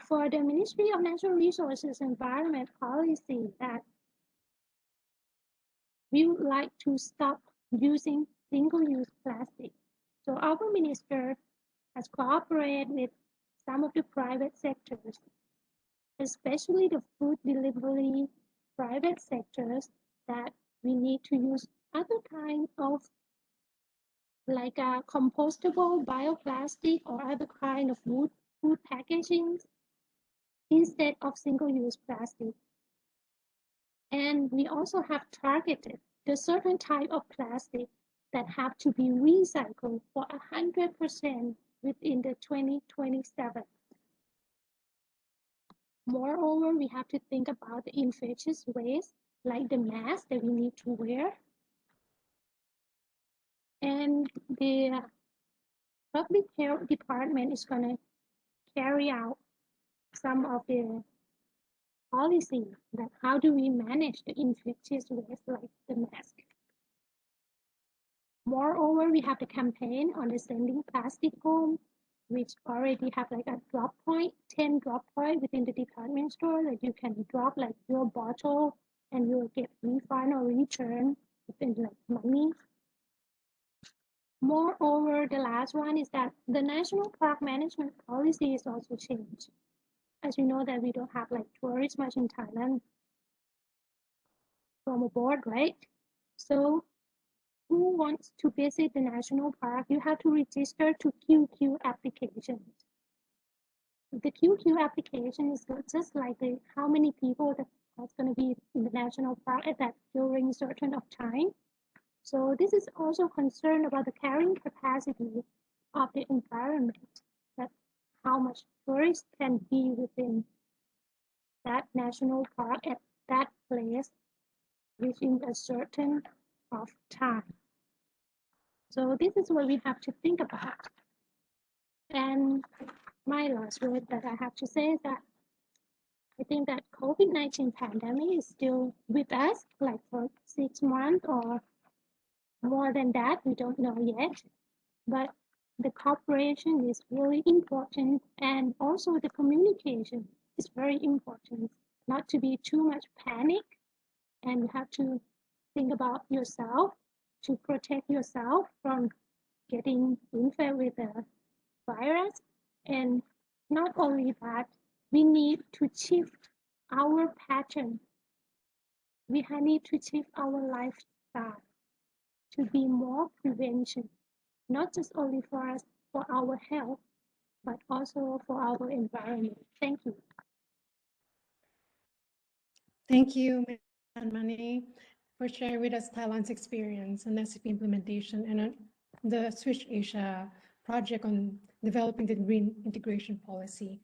for the Ministry of Natural Resources and Environment policy, that we would like to stop using single-use plastic. So our minister has cooperated with some of the private sectors, especially the food delivery private sectors, that we need to use other kind of like a compostable bioplastic or other kind of food packaging instead of single-use plastic. And we also have targeted the certain type of plastic that have to be recycled for 100% within the 2027. Moreover, we have to think about the infectious waste, like the mask that we need to wear. And the public health department is going to carry out some of the policy that how do we manage the infectious waste like the mask. Moreover, we have the campaign on the sending plastic home, which already have like a drop point, 10 drop point within the department store that you can drop like your bottle and you'll get refund or return within like money. Moreover, the last one is that the national park management policy is also changed. As you know that we don't have like tourists much in Thailand from abroad, right? So who wants to visit the national park, you have to register to QQ applications. The QQ application is just like how many people that's going to be in the national park at that during certain of time. So this is also concerned about the carrying capacity of the environment, that how much tourists can be within that national park at that place within a certain of time. So this is what we have to think about. And my last word that I have to say is that I think that COVID-19 pandemic is still with us, like for 6 months or more than that, we don't know yet. But the cooperation is really important, and also the communication is very important. Not to be too much panic, and you have to think about yourself to protect yourself from getting infected with the virus. And not only that, we need to shift our pattern. We need to shift our lifestyle to be more prevention, not just only for us, for our health, but also for our environment. Thank you. Thank you, Ms. Mani, for sharing with us Thailand's experience on SCP implementation and the Switch Asia project on developing the green integration policy.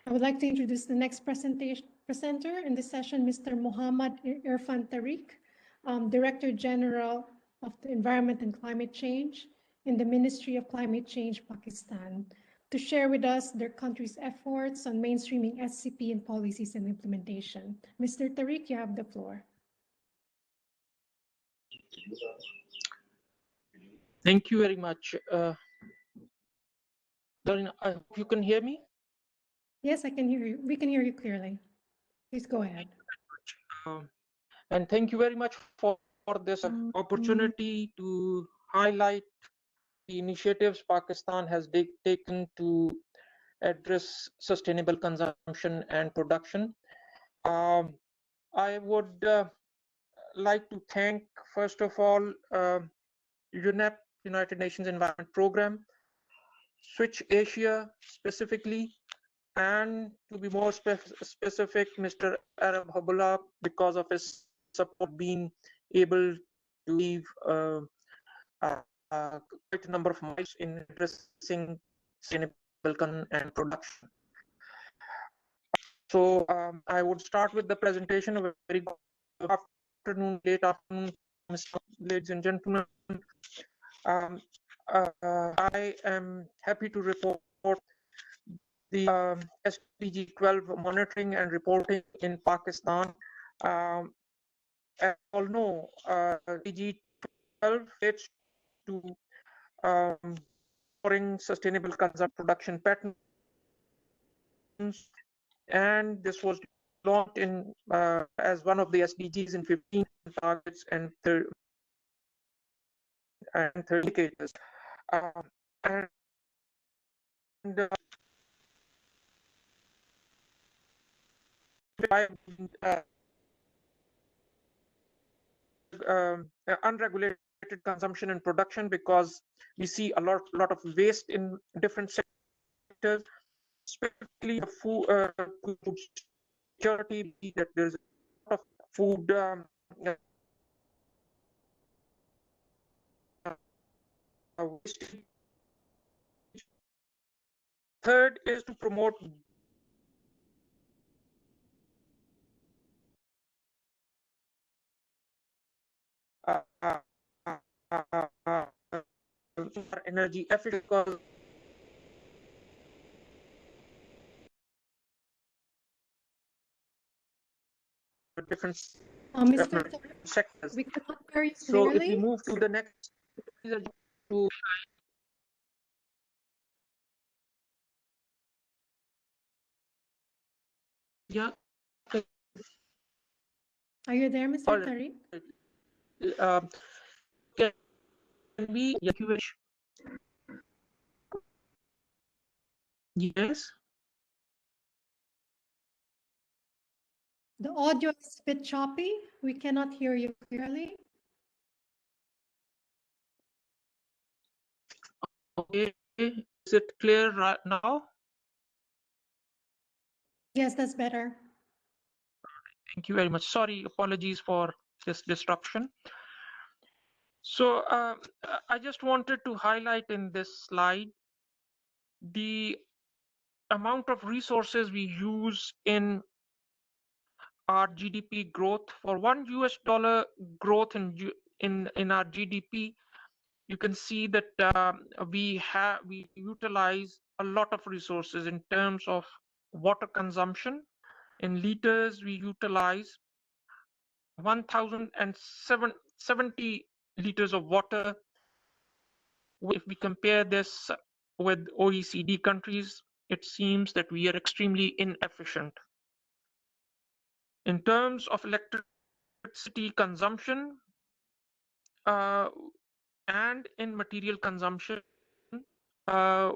I would like to introduce the next presenter in this session, Mr. Mohammad Irfan Tariq, Director General of the Environment and Climate Change in the Ministry of Climate Change, Pakistan, to share with us their country's efforts on mainstreaming SCP in policies and implementation. Mr. Tariq, you have the floor. Thank you very much. Doreen, I hope you can hear me. Yes, I can hear you. We can hear you clearly. Please go ahead. And thank you very much for this opportunity to highlight the initiatives Pakistan has taken to address sustainable consumption and production. I would like to thank, first of all, UNEP, United Nations Environment Program, Switch Asia specifically, and to be more specific, Mr. Arab Habullah, because of his support, being able to leave quite a number of miles in addressing sustainable and production. So I would start with the presentation. Of a very good afternoon, late afternoon, ladies and gentlemen. I am happy to report the SDG 12 monitoring and reporting in Pakistan. As you all know, SDG 12 relates to monitoring sustainable consumption production patterns, and this was launched in as one of the SDGs in 15 targets and 30 indicators. And unregulated consumption and production, because we see a lot of waste in different sectors, especially food security, that there's a lot of food waste. Third is to promote energy efficient, because different Mr. sectors. We could not hear you So clearly. if we move to the next, to yeah. Are you there, Mr. All Tariq? Can we? Yes. The audio is a bit choppy. We cannot hear you clearly. Okay. Is it clear right now? Yes, that's better. Thank you very much. Sorry, apologies for this disruption. So I just wanted to highlight in this slide the amount of resources we use in our GDP growth. For $1 growth in our GDP, you can see that we utilize a lot of resources in terms of water consumption. In liters, we utilize 1,070 liters of water. If we compare this with OECD countries, it seems that we are extremely inefficient. In terms of electricity consumption and in material consumption, we have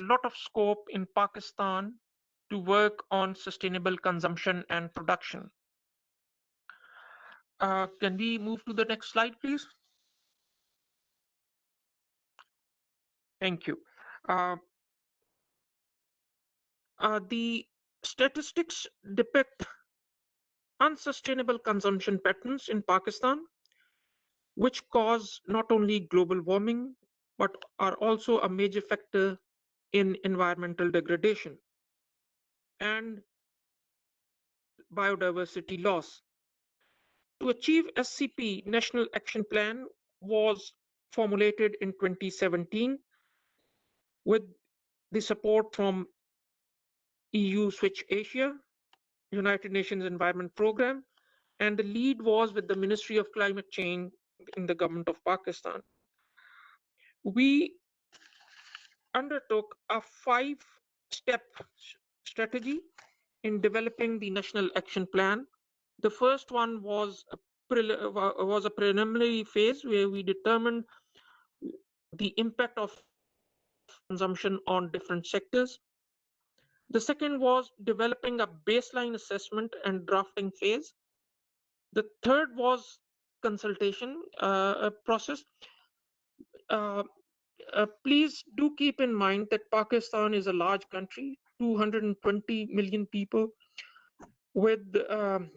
a lot of scope in Pakistan to work on sustainable consumption and production. Can we move to the next slide, please? Thank you. The statistics depict unsustainable consumption patterns in Pakistan, which cause not only global warming, but are also a major factor in environmental degradation and biodiversity loss. To achieve SCP, National Action Plan was formulated in 2017 with the support from EU Switch Asia, United Nations Environment Programme, and the lead was with the Ministry of Climate Change in the government of Pakistan. We undertook a 5-step strategy in developing the National Action Plan. The first one was a preliminary phase where we determined the impact of consumption on different sectors. The second was developing a baseline assessment and drafting phase. The third was consultation process. please do keep in mind that Pakistan is a large country, 220 million people, with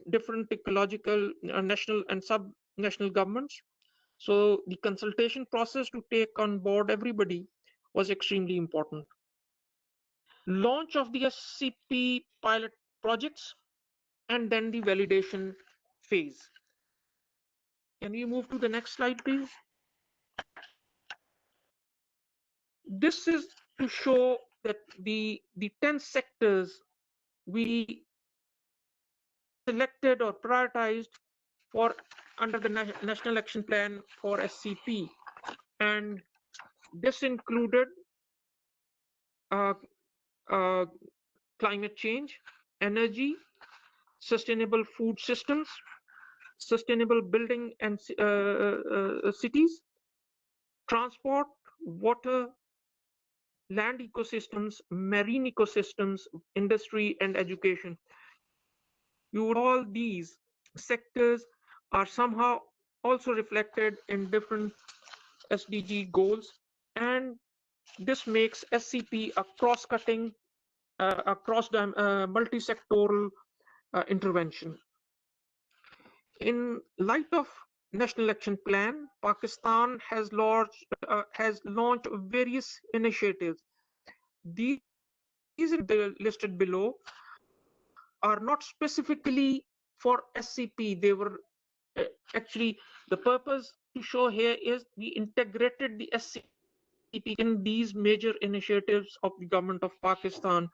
different ecological, national and sub-national governments. So the consultation process to take on board everybody was extremely important. Launch of the SCP pilot projects and then the validation phase. Can we move to the next slide, please? This is to show that the 10 sectors we selected or prioritized for under the National Action Plan for SCP, and this included climate change, energy, sustainable food systems, sustainable building and cities, transport, water, land ecosystems, marine ecosystems, industry, and education. All these sectors are somehow also reflected in different SDG goals, and this makes SCP a cross-cutting, multi-sectoral intervention. In light of National Action Plan, Pakistan has launched various initiatives. These listed below are not specifically for SCP. They were actually, the purpose to show here is we integrated the SCP in these major initiatives of the government of Pakistan.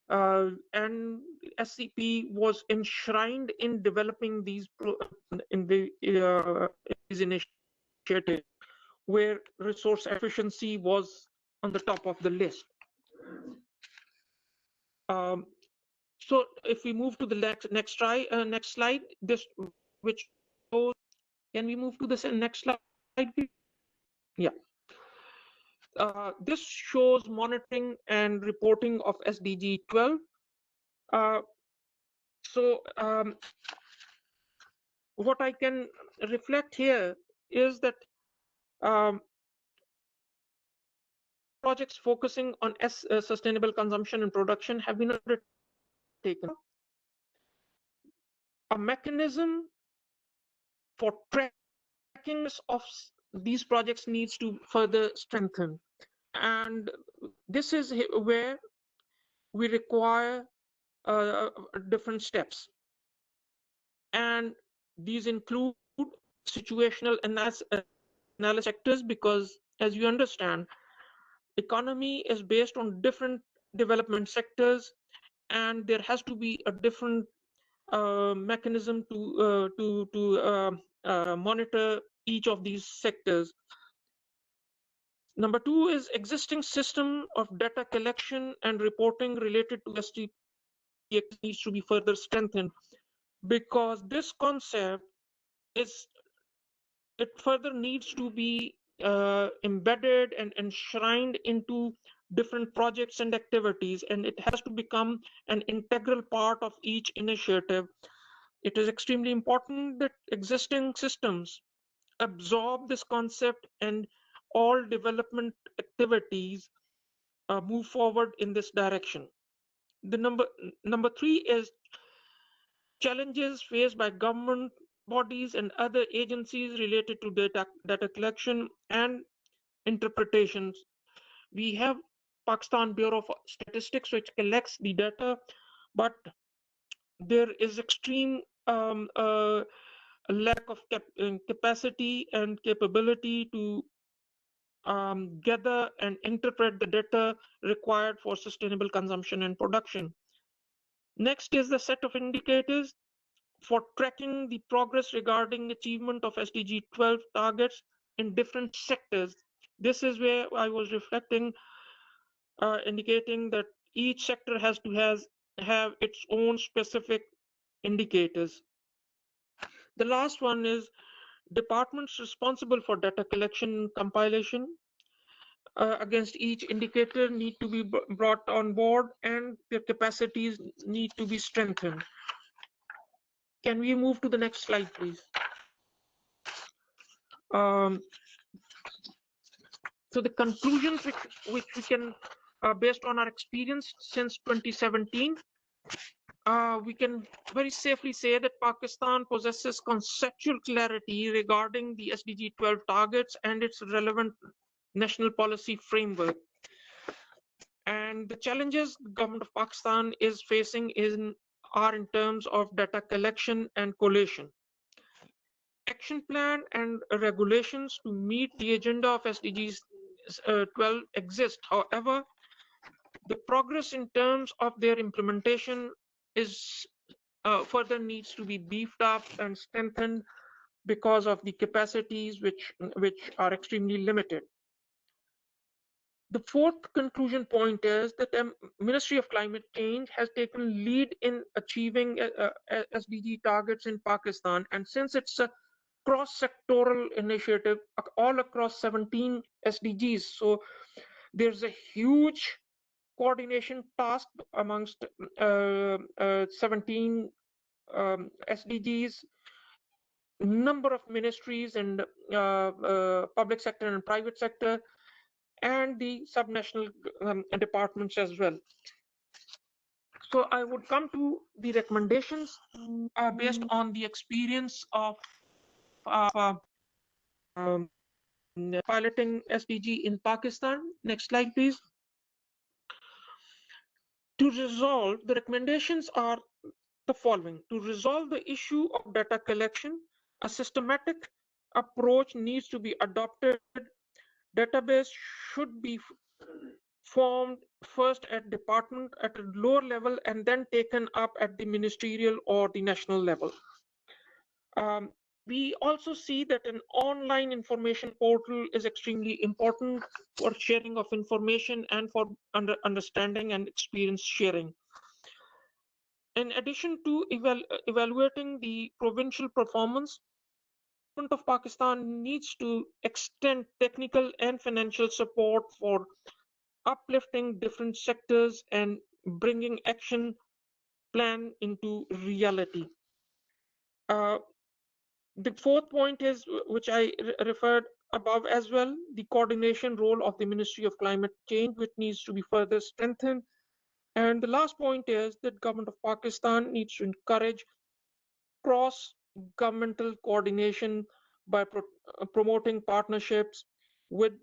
And SCP was enshrined in developing these initiatives, where resource efficiency was on the top of the list. So if we move to the next slide, this which shows, can we move to the next slide? Yeah. This shows monitoring and reporting of SDG 12. What I can reflect here is that projects focusing on sustainable consumption and production have been undertaken. A mechanism for tracking of these projects needs to further strengthen, and this is where we require different steps, and these include situational analysis sectors, because as you understand, economy is based on different development sectors, and there has to be a different mechanism to monitor each of these sectors. Number 2 is existing system of data collection and reporting related to STP needs to be further strengthened, because this concept further needs to be embedded and enshrined into different projects and activities, and it has to become an integral part of each initiative. It is extremely important that existing systems absorb this concept and all development activities move forward in this direction. The number 3 is challenges faced by government bodies and other agencies related to data collection and interpretations. We have Pakistan Bureau of Statistics, which collects the data, but there is extreme lack of capacity and capability to gather and interpret the data required for sustainable consumption and production. Next is the set of indicators for tracking the progress regarding achievement of SDG 12 targets in different sectors. This is where I was reflecting, indicating that each sector has to have its own specific indicators. The last one is departments responsible for data collection and compilation against each indicator need to be brought on board, and their capacities need to be strengthened. Can we move to the next slide, please? So the conclusions which we can, based on our experience since 2017, we can very safely say that Pakistan possesses conceptual clarity regarding the SDG 12 targets and its relevant national policy framework. And the challenges the government of Pakistan is facing are in terms of data collection and collation. Action plan and regulations to meet the agenda of SDGs 12 exist. However, the progress in terms of their implementation is further needs to be beefed up and strengthened because of the capacities which are extremely limited. The fourth conclusion point is that the Ministry of Climate Change has taken lead in achieving SDG targets in Pakistan, and since it's a cross-sectoral initiative all across 17 SDGs, so there's a huge coordination task amongst 17 SDGs, number of ministries and public sector and private sector, and the subnational departments as well. So I would come to the recommendations based on the experience of piloting SDG in Pakistan. Next slide, please. To resolve, the recommendations are the following. To resolve the issue of data collection, a systematic approach needs to be adopted. Database should be formed first at department at a lower level and then taken up at the ministerial or the national level. We also see that an online information portal is extremely important for sharing of information and for understanding and experience sharing. In addition to evaluating the provincial performance, the government of Pakistan needs to extend technical and financial support for uplifting different sectors and bringing action plan into reality. The fourth point is, which I referred above as well, the coordination role of the Ministry of Climate Change, which needs to be further strengthened. And the last point is that government of Pakistan needs to encourage cross-governmental coordination by promoting partnerships with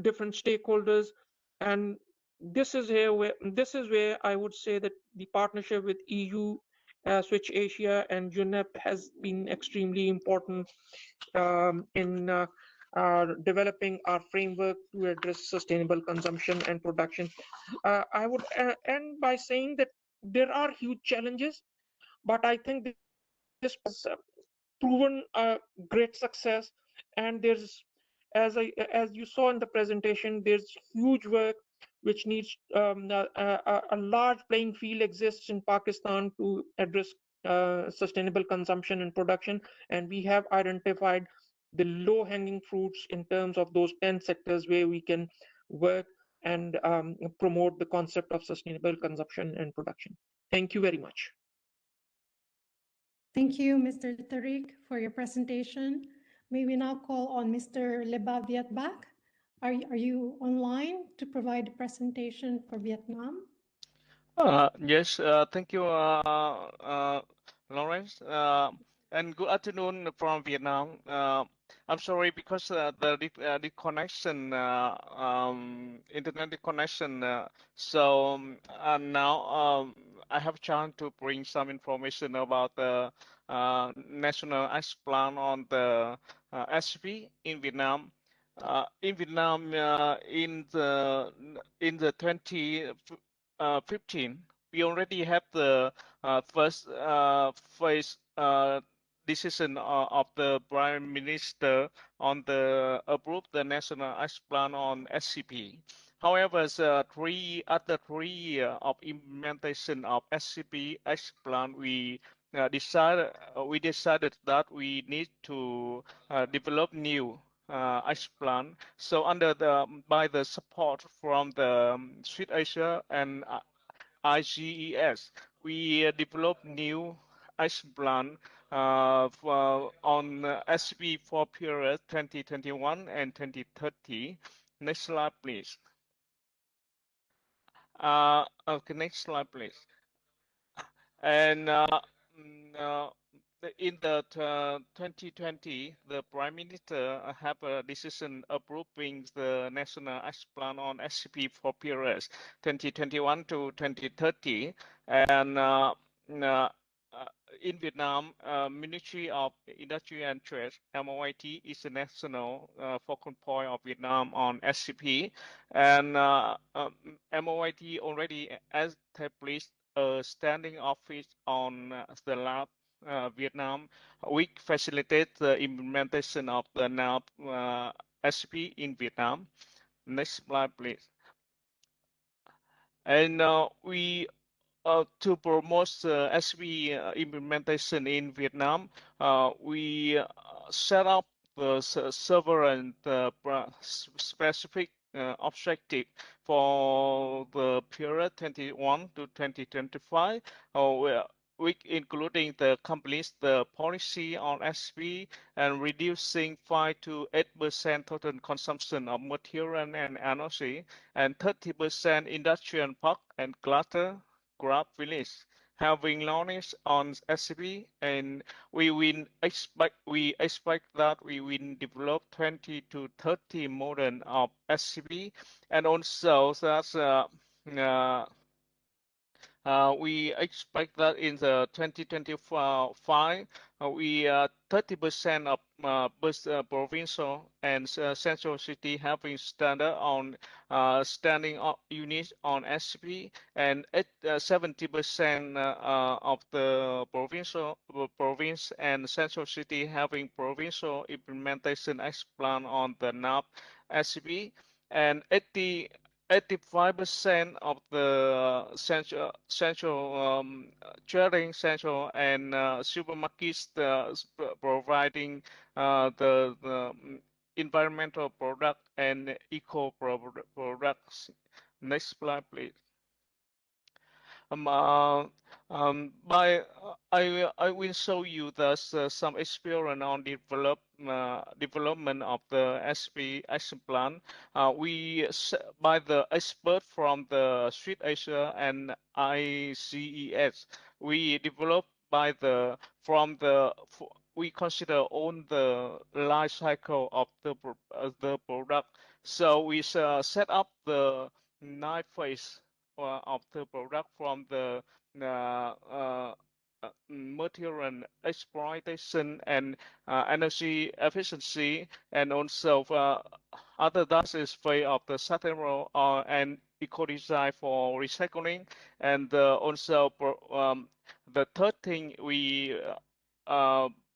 different stakeholders. And this is where I would say that the partnership with EU, Switch Asia, and UNEP has been extremely important in developing our framework to address sustainable consumption and production. I would end by saying that there are huge challenges, but I think this was proven a great success, and there's, as you saw in the presentation, there's huge work which needs a large playing field exists in Pakistan to address sustainable consumption and production, and we have identified the low-hanging fruits in terms of those 10 sectors where we can work and promote the concept of sustainable consumption and production. Thank you very much. Thank you, Mr. Tariq, for your presentation. May we now call on Mr. Leba Vietbach. Are you online to provide a presentation for Vietnam? Yes, thank you, Lawrence. And good afternoon from Vietnam. I'm sorry because the connection, internet connection. Now I have a chance to bring some information about the national action plan on the SCP in Vietnam. In Vietnam, in the 2015, we already have the first phase decision of the Prime Minister on the approve the National Action Plan on SCP. However, after 3 years of implementation of SCP Action Plan, we decided that we need to develop new action plan. So by the support from the Switch Asia and IGES, we developed new action plan on SCP for period 2021 and 2030. Next slide, please. Okay, next slide, please. And in the 2020, the Prime Minister have a decision approving the National Action Plan on SCP for periods 2021 to 2030, and in Vietnam, Ministry of Industry and Trade (MOIT) is the national focal point of Vietnam on SCP, and MOIT already established a standing office on the lab Vietnam, which facilitates the implementation of the NAP SCP in Vietnam. Next slide, please. And we to promote SCP implementation in Vietnam, we set up several specific objective for the period 21 to 2025, which including the companies, the policy on SCP and reducing 5 to 8% total consumption of material and energy, and 30% industrial park and cluster grab village having launched on SCP, and we expect that we will develop 20 to 30 model of SCP, and also that we expect that in the 2025, we 30% of provincial and central city having standard on standing up units on SCP, and 70% of the province and central city having provincial implementation action plan on the NAP SCP, and 85% of the central trading central and supermarkets providing the environmental product and eco products. Next slide, please. I will show you some experience on development of the SCP action plan. We by the expert from the Street Asia and ICES. We developed by we consider on the life cycle of the product. So we set up the 9 phase of the product from the material exploitation and energy efficiency, and also other is phase of the sustainable and eco design for recycling, and also the third thing we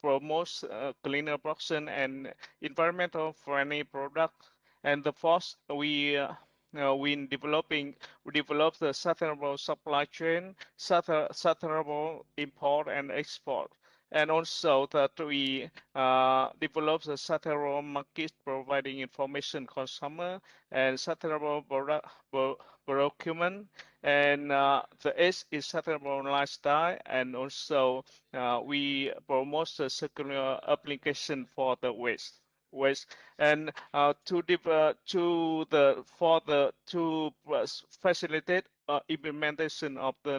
promote cleaner production and environmental friendly products, and the fourth we develop the sustainable supply chain, sustainable import and export, and also that we develop the sustainable market providing information consumer and sustainable procurement, and the S is sustainable lifestyle, and also we promote the circular application for the waste, and to facilitate implementation of the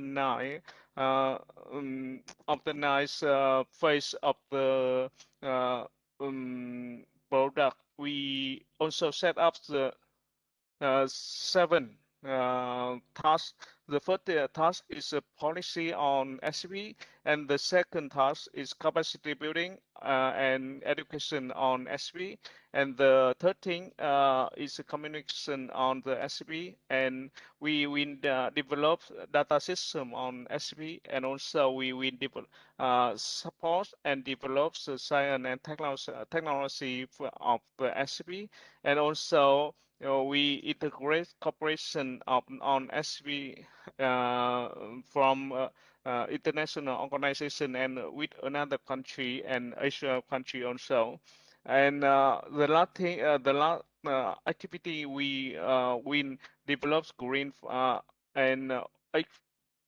nice phase of the product. We also set up the 7 tasks. The first task is a policy on SCP, and the second task is capacity building and education on SCP, and the third thing is communication on the SCP, and we will develop data system on SCP, and also we will develop support and develop the science and technology of the SCP, and also we integrate cooperation on SCP from international organization and with another country and Asia country also. And the last activity we will develop green and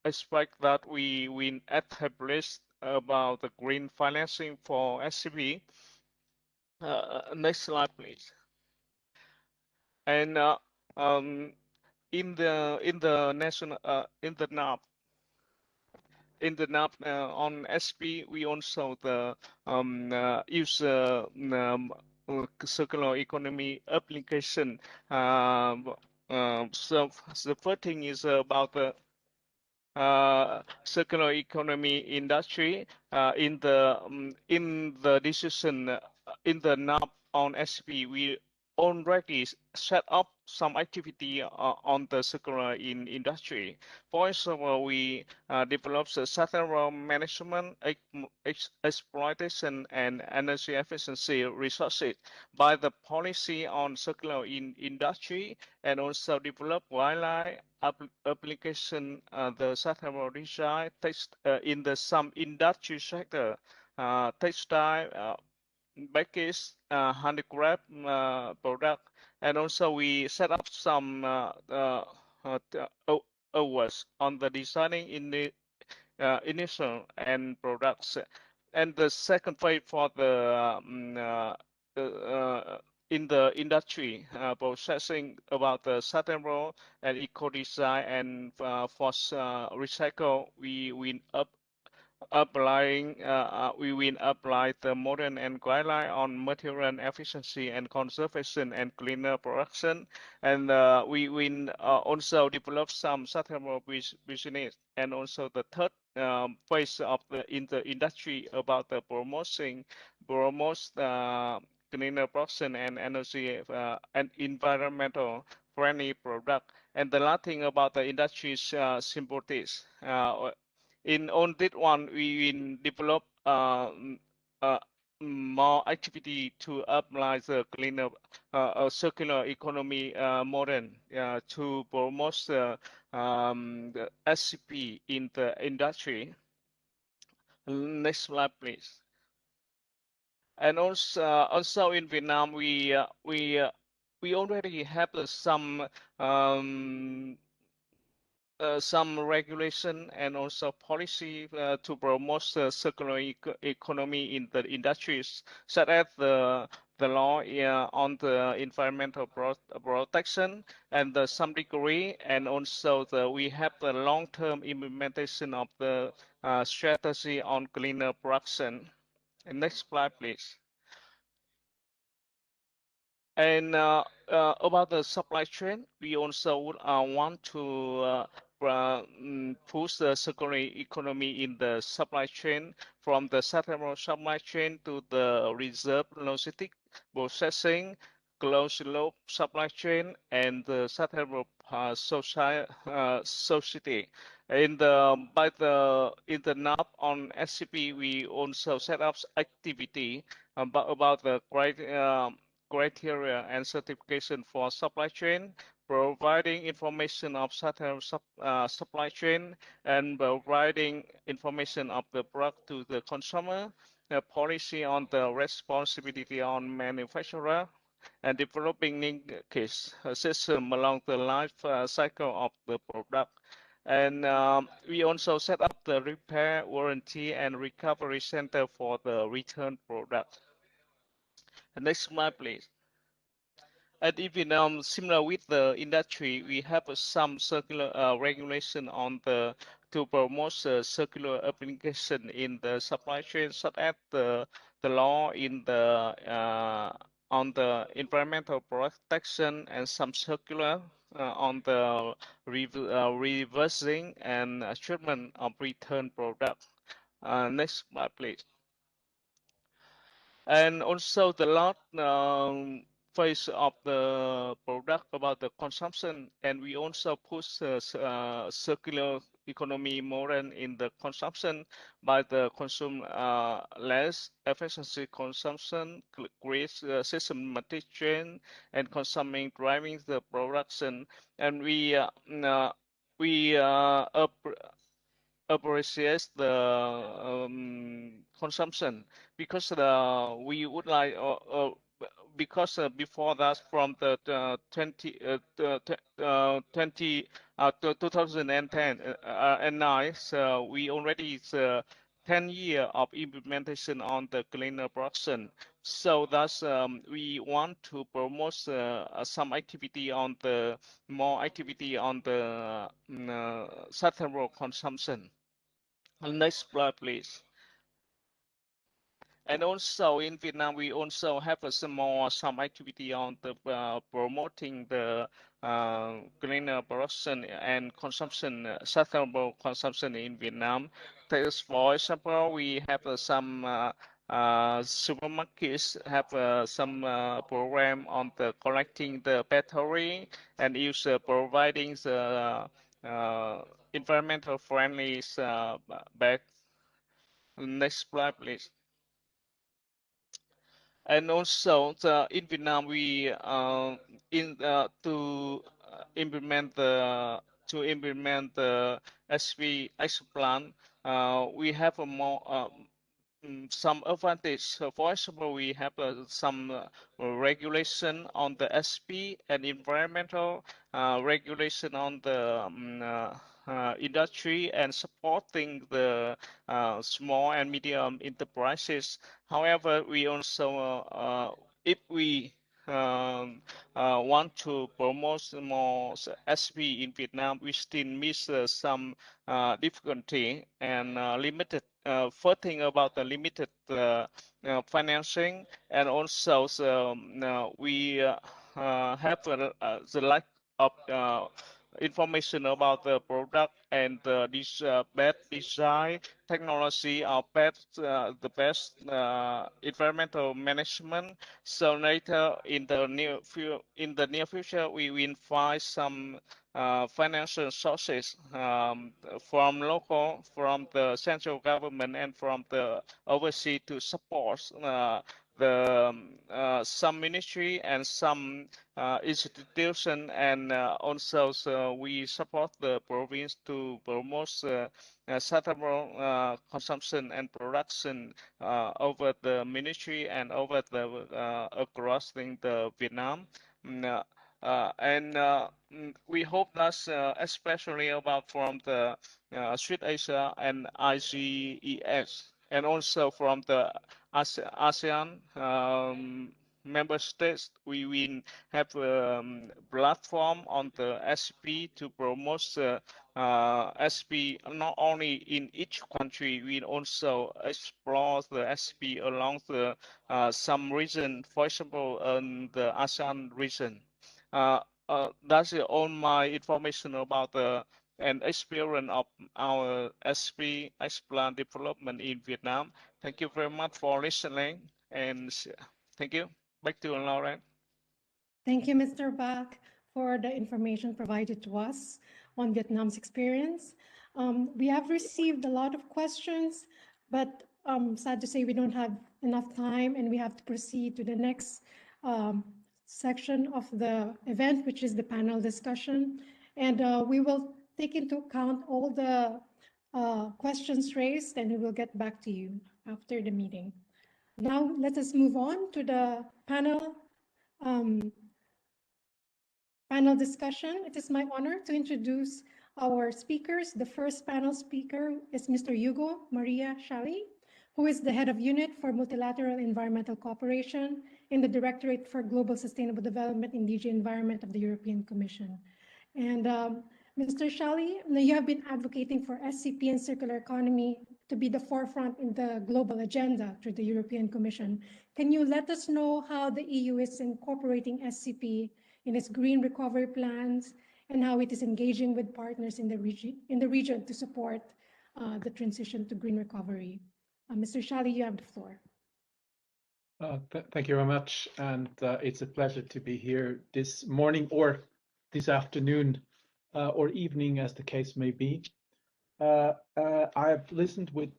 expect that we will establish about the green financing for SCP. Next slide, please. And in the national in the NAP on SP, we also use circular economy application. So the first thing is about the circular economy industry in the decision in the NAP on SP. We already set up some activity on the circular industry. For example, we developed the sustainable management, exploitation, and energy efficiency resources by the policy on circular industry, and also develop wildlife application the sustainable design text in the some industry sector, textile, package, handicraft product, and also we set up some awards on the designing in the initial and products. And the second phase for the in the industry processing about the sustainable and eco design and for recycle, we will we will apply the modern and guideline on material efficiency and conservation and cleaner production, and we will also develop some sustainable business. And also the third phase of in the industry about the promote cleaner production and energy and environmental friendly product. And the last thing about the industry's symbiotics. In on that one, we will develop more activity to apply the cleaner circular economy model to promote the SCP in the industry. Next slide, please. And also in Vietnam, we already have some regulation and also policy to promote circular economy in the industries, such as the law on the environmental protection and some degree, and also we have the long-term implementation of the strategy on cleaner production. And next slide, please. And about the supply chain, we also want to push the circular economy in the supply chain, from the sustainable supply chain to the reserve logistic processing, closed loop supply chain, and the sustainable society. In the NAP on SCP, we also set up activity about the criteria and certification for supply chain, providing information of certain supply chain, and providing information of the product to the consumer, the policy on the responsibility on manufacturer, and developing linkage system along the life cycle of the product. And we also set up the repair, warranty, and recovery center for the return product. Next slide, please. And even similar with the industry, we have some circular regulation on the to promote circular application in the supply chain, such as the law in the on the environmental protection, and some circular on the reversing and treatment of return product. Next slide, please. And also the last phase of the product about the consumption, and we also push circular economy model in the consumption by the consume less efficiency consumption, create systematic chain, and consuming driving the production. And we appreciate the consumption, because we would like because before that, from the 2010 and 9, so we already 10 years of implementation on the cleaner production. So thus we want to promote some activity on the more activity on the sustainable consumption. Next slide, please. And also in Vietnam, we also have some activity on the promoting the cleaner production and consumption, sustainable consumption in Vietnam. For example, we have some supermarkets have some program on the collecting the battery and use providing the environmental friendly bag. Next slide, please. And also in Vietnam, we implement the SCP action plan. We have a more some advantage. So for example, we have some regulation on the SP and environmental regulation on the industry and supporting the small and medium enterprises. However, we also, if we want to promote more SP in Vietnam, we still miss some difficulty and limited. First thing about the limited financing, and also we have the lack of information about the product and this bad design technology or the best environmental management. So later in the near future, we will find some financial sources from local, from the central government, and from the overseas to support some ministry and some institution, and also we support the province to promote sustainable consumption and production over the ministry and over the across the Vietnam. We hope that especially about from the Swiss Asia and IGES, and also from the ASEAN member states, we will have a platform on the SCP to promote SCP not only in each country. We also explore the SCP along the some region, for example, in the ASEAN region. That's all my information about the and experience of our SCP Explan development in Vietnam. Thank you very much for listening, and thank you. Back to you, Lauren. Thank you, Mr. Bach, for the information provided to us on Vietnam's experience. We have received a lot of questions, but sad to say we don't have enough time, and we have to proceed to the next section of the event, which is the panel discussion. And we will take into account all the questions raised, and we will get back to you after the meeting. Now, let us move on to the panel discussion. It is my honor to introduce our speakers. The first panel speaker is Mr. Hugo Maria Shali, who is the head of unit for multilateral environmental cooperation in the Directorate for Global Sustainable Development in DG Environment of the European Commission. And Mr. Shali, you have been advocating for SCP and circular economy to be the forefront in the global agenda through the European Commission. Can you let us know how the EU is incorporating SCP in its green recovery plans, and how it is engaging with partners in the region to support the transition to green recovery? Mr. Shali, you have the floor. Thank you very much, and it's a pleasure to be here this morning or this afternoon or evening, as the case may be. I have listened with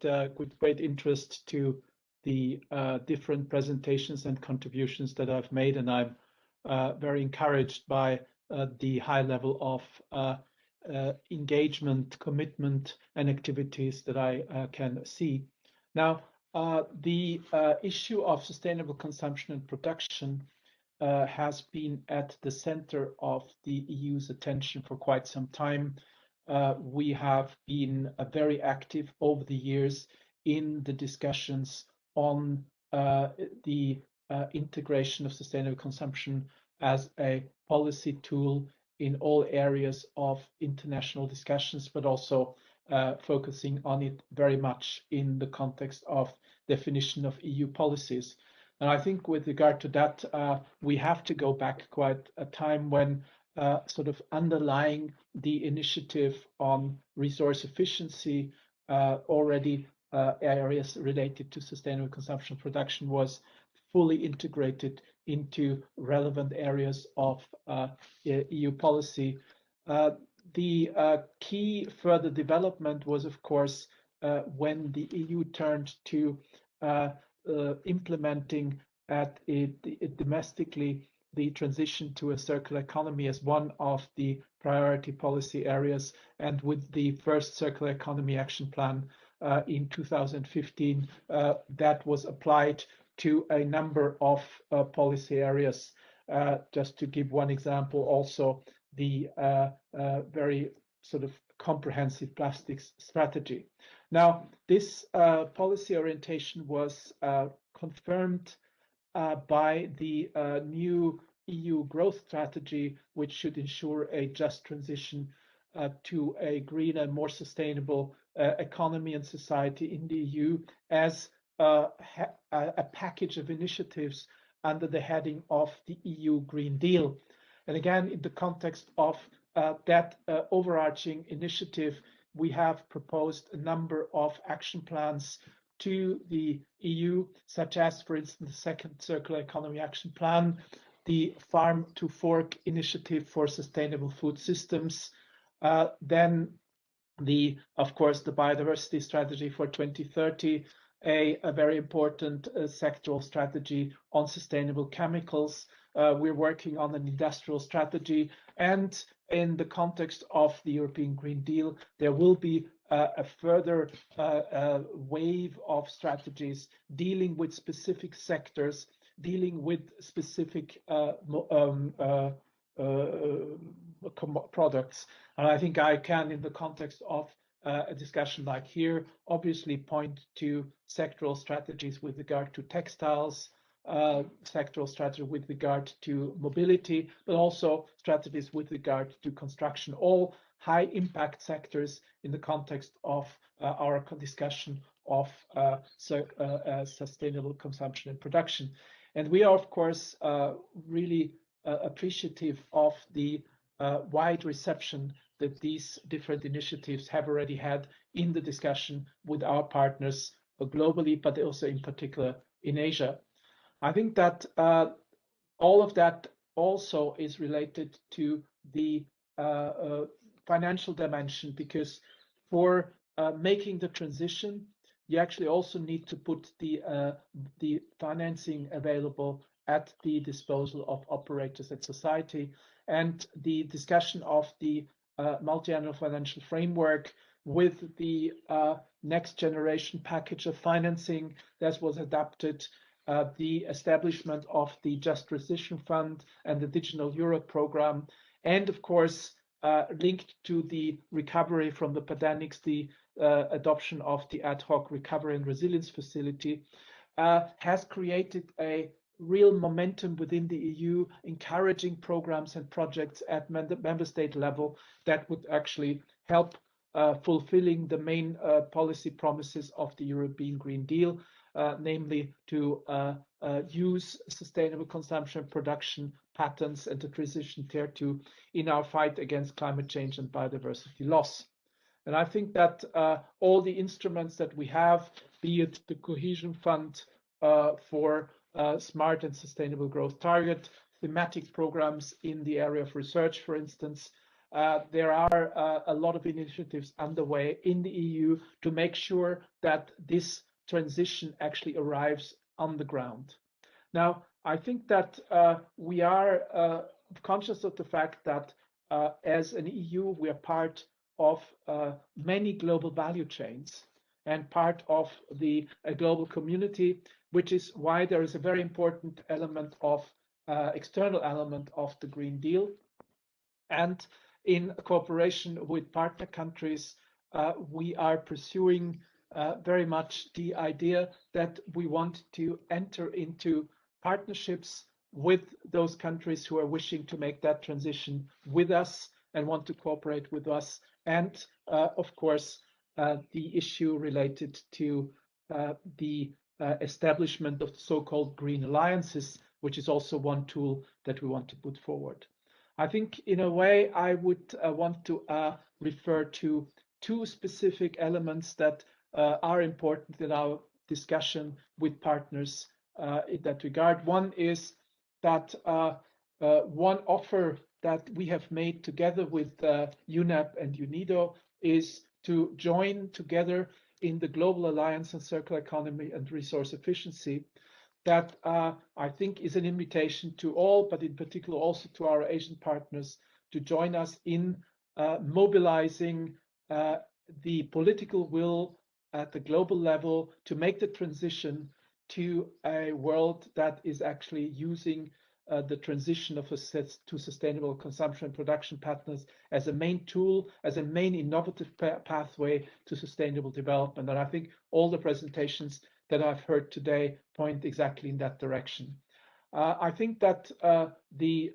great interest to the different presentations and contributions that I've made, and I'm very encouraged by the high level of engagement, commitment, and activities that I can see. Now, the issue of sustainable consumption and production has been at the center of the EU's attention for quite some time. We have been very active over the years in the discussions on the integration of sustainable consumption as a policy tool in all areas of international discussions, but also focusing on it very much in the context of definition of EU policies. And I think with regard to that, we have to go back quite a time when sort of underlying the initiative on resource efficiency already areas related to sustainable consumption production was fully integrated into relevant areas of EU policy. The key further development was, of course, when the EU turned to implementing domestically the transition to a circular economy as one of the priority policy areas, and with the first circular economy action plan in 2015, that was applied to a number of policy areas. Just to give one example, also the very sort of comprehensive plastics strategy. Now, this policy orientation was confirmed by the new EU growth strategy, which should ensure a just transition to a greener, more sustainable economy and society in the EU, as a package of initiatives under the heading of the EU Green Deal. And again, in the context of that overarching initiative, we have proposed a number of action plans to the EU, such as, for instance, the second Circular Economy Action Plan, the Farm to Fork Initiative for Sustainable Food Systems, then of course, the Biodiversity Strategy for 2030, a very important sectoral strategy on sustainable chemicals. We're working on an industrial strategy, and in the context of the European Green Deal, there will be a further wave of strategies dealing with specific sectors, dealing with specific products. And I think I can, in the context of a discussion like here, obviously point to sectoral strategies with regard to textiles, sectoral strategy with regard to mobility, but also strategies with regard to construction, all high impact sectors in the context of our discussion of sustainable consumption and production. And we are, of course, really appreciative of the wide reception that these different initiatives have already had in the discussion with our partners globally, but also in particular in Asia. I think that all of that also is related to the financial dimension, because for making the transition, you actually also need to put the financing available at the disposal of operators and society. And the discussion of the multi-annual financial framework with the next generation package of financing that was adapted, the establishment of the Just Transition Fund and the Digital Europe program, and of course, linked to the recovery from the pandemics, the adoption of the ad hoc recovery and resilience facility, has created a real momentum within the EU, encouraging programs and projects at member state level that would actually help fulfilling the main policy promises of the European Green Deal, namely to use sustainable consumption production patterns and to transition thereto in our fight against climate change and biodiversity loss. And I think that all the instruments that we have, be it the Cohesion Fund for smart and sustainable growth target, thematic programs in the area of research, for instance, there are a lot of initiatives underway in the EU to make sure that this transition actually arrives on the ground. Now, I think that we are conscious of the fact that as an EU, we are part of many global value chains and part of the global community, which is why there is a very important element of external element of the Green Deal. And in cooperation with partner countries, we are pursuing very much the idea that we want to enter into partnerships with those countries who are wishing to make that transition with us and want to cooperate with us. And of course, the issue related to the establishment of the so-called green alliances, which is also one tool that we want to put forward. I think in a way I would want to refer to two specific elements that are important in our discussion with partners in that regard. One is that one offer that we have made together with UNEP and UNIDO is to join together in the Global Alliance on Circular Economy and Resource Efficiency. That I think is an invitation to all, but in particular also to our Asian partners, to join us in mobilizing the political will at the global level to make the transition to a world that is actually using the transition to sustainable consumption and production patterns as a main tool, as a main innovative pathway to sustainable development. And I think all the presentations that I've heard today point exactly in that direction. I think that the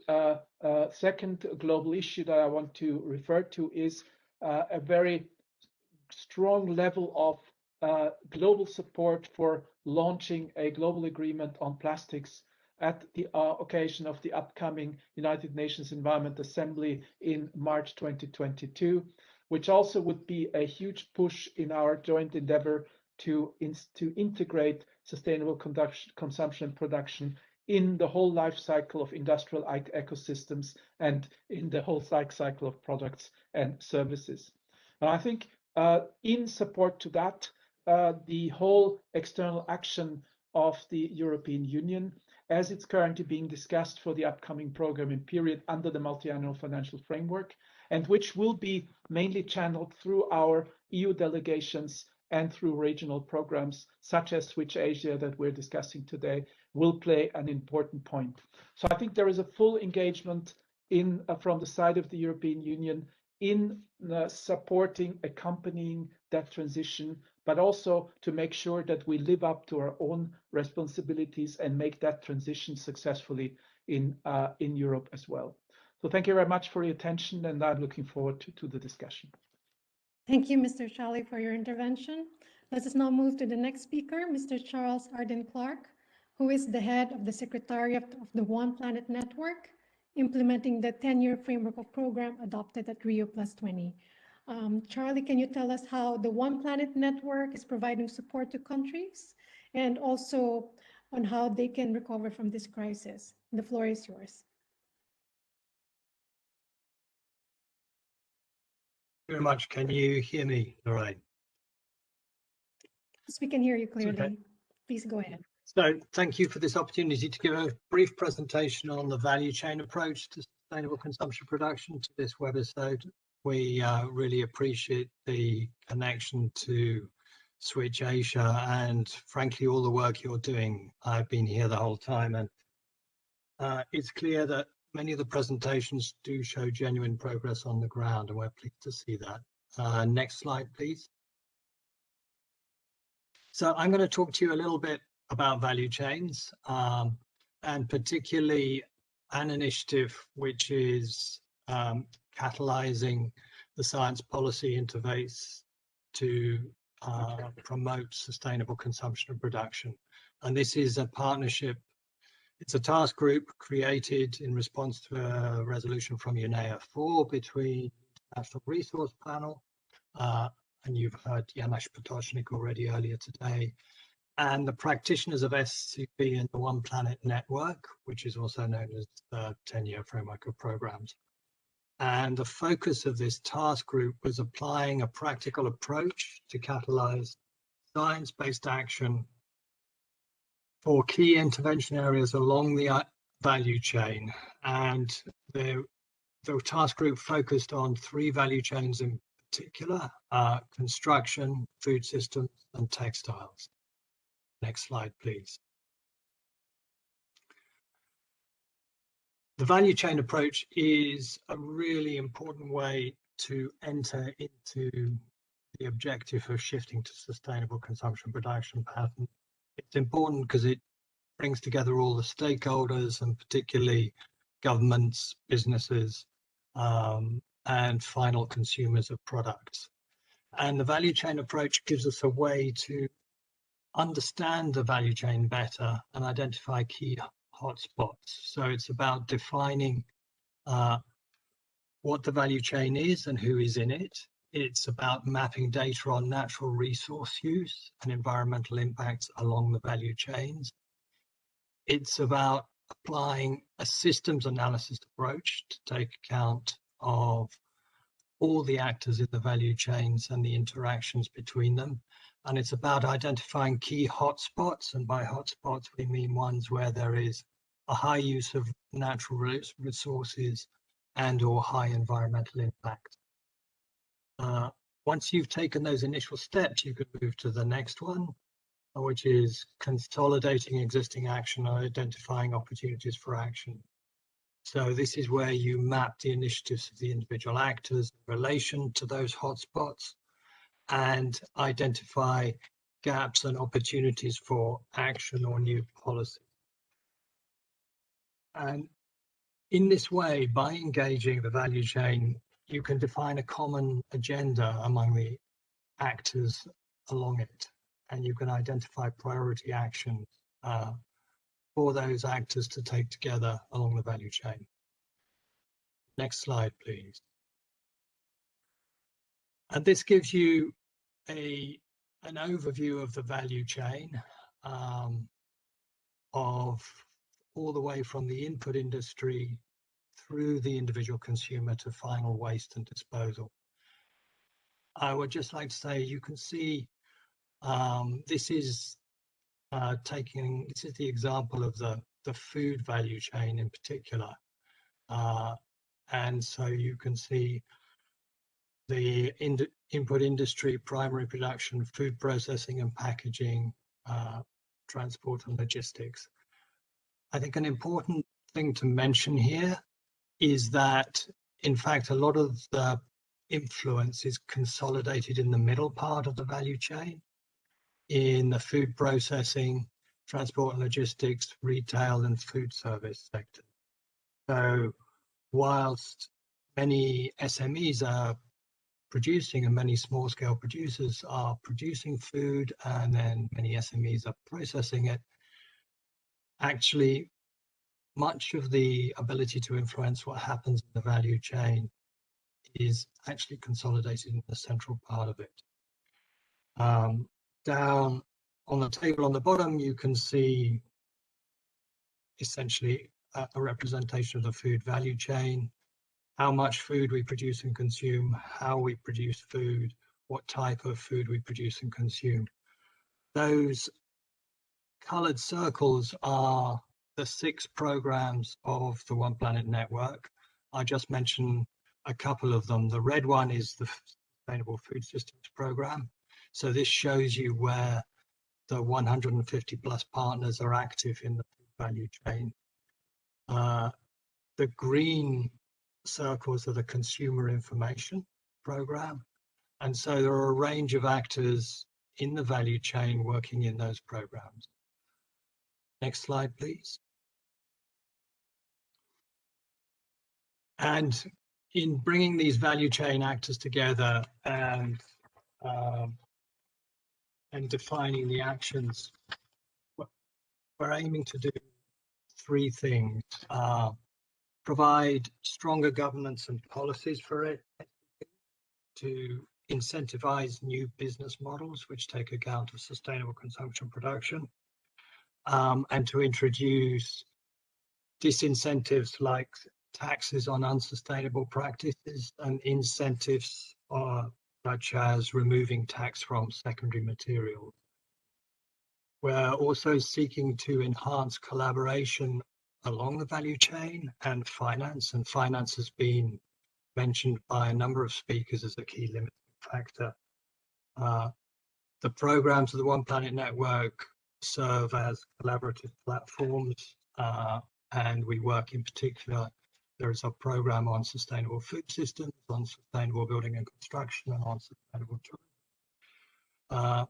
second global issue that I want to refer to is a very strong level of global support for launching a global agreement on plastics at the occasion of the upcoming United Nations Environment Assembly in March 2022, which also would be a huge push in our joint endeavor to integrate sustainable consumption and production in the whole life cycle of industrial ecosystems and in the whole life cycle of products and services. And I think in support to that, the whole external action of the European Union, as it's currently being discussed for the upcoming programming period under the multi-annual financial framework, and which will be mainly channeled through our EU delegations and through regional programs such as Switch Asia that we're discussing today, will play an important point. So I think there is a full engagement from the side of the European Union in supporting, accompanying that transition, but also to make sure that we live up to our own responsibilities and make that transition successfully in Europe as well. So thank you very much for your attention, and I'm looking forward to the discussion. Thank you, Mr. Charlie, for your intervention. Let us now move to the next speaker, Mr. Charles Arden Clark, who is the head of the Secretariat of the One Planet Network, implementing the 10-year framework of program adopted at Rio Plus 20. Charlie, can you tell us how the One Planet Network is providing support to countries and also on how they can recover from this crisis? The floor is yours. Very much. Can you hear me, Lorraine? Yes, we can hear you clearly. Okay. Please go ahead. So thank you for this opportunity to give a brief presentation on the value chain approach to sustainable consumption production to this webisode. We really appreciate the connection to Switch Asia and frankly all the work you're doing. I've been here the whole time, and it's clear that many of the presentations do show genuine progress on the ground, and we're pleased to see that. Next slide, please. So I'm going to talk to you a little bit about value chains, and particularly an initiative which is catalyzing the science policy interface to promote sustainable consumption and production. And this is a partnership. It's a task group created in response to a resolution from UNEA 4 between the National Resource Panel, and you've heard Janusz Potocznik already earlier today, and the practitioners of SCP and the One Planet Network, which is also known as the 10-year framework of programs. And the focus of this task group was applying a practical approach to catalyze science-based action for key intervention areas along the value chain. And the task group focused on 3 value chains in particular: construction, food systems, and textiles. Next slide, please. The value chain approach is a really important way to enter into the objective of shifting to sustainable consumption production pattern. It's important because it brings together all the stakeholders, and particularly governments, businesses, and final consumers of products. And the value chain approach gives us a way to understand the value chain better and identify key hotspots. So it's about defining what the value chain is and who is in it. It's about mapping data on natural resource use and environmental impacts along the value chains. It's about applying a systems analysis approach to take account of all the actors in the value chains and the interactions between them. And it's about identifying key hotspots. And by hotspots, we mean ones where there is a high use of natural resources and or high environmental impact. Once you've taken those initial steps, you could move to the next one, which is consolidating existing action and identifying opportunities for action. So this is where you map the initiatives of the individual actors in relation to those hotspots and identify gaps and opportunities for action or new policy. And in this way, by engaging the value chain, you can define a common agenda among the actors along it, and you can identify priority actions for those actors to take together along the value chain. Next slide, please. And this gives you an overview of the value chain of all the way from the input industry through the individual consumer to final waste and disposal. I would just like to say, you can see this is the example of the food value chain in particular. And so you can see the input industry, primary production, food processing and packaging, transport and logistics. I think an important thing to mention here is that, in fact, a lot of the influence is consolidated in the middle part of the value chain, in the food processing, transport and logistics, retail and food service sector. So whilst many SMEs are producing and many small scale producers are producing food, and then many SMEs are processing it, actually much of the ability to influence what happens in the value chain is actually consolidated in the central part of it. Down on the table on the bottom, you can see essentially a representation of the food value chain, how much food we produce and consume, how we produce food, what type of food we produce and consume. Those colored circles are the 6 programs of the One Planet Network. I just mentioned a couple of them. The red one is the Sustainable Food Systems Program. So this shows you where the 150 plus partners are active in the food value chain. The green circles are the Consumer Information Program. And so there are a range of actors in the value chain working in those programs. Next slide, please. And in bringing these value chain actors together and defining the actions, we're aiming to do 3 things. Provide stronger governance and policies for it, to incentivize new business models which take account of sustainable consumption production, and to introduce disincentives like taxes on unsustainable practices and incentives such as removing tax from secondary materials. We're also seeking to enhance collaboration along the value chain and finance has been mentioned by a number of speakers as a key limiting factor. The programs of the One Planet Network serve as collaborative platforms, and we work in particular. There is a program on sustainable food systems, on sustainable building and construction, and on sustainable tourism. And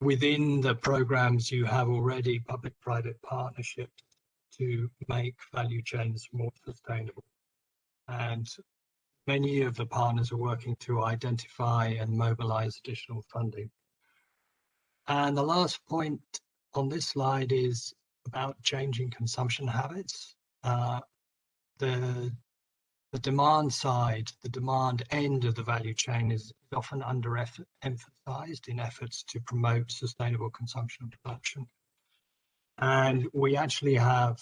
within the programs, you have already public-private partnerships to make value chains more sustainable. And many of the partners are working to identify and mobilize additional funding. And the last point on this slide is about changing consumption habits. The demand side, the demand end of the value chain is often emphasized in efforts to promote sustainable consumption and production. And we actually have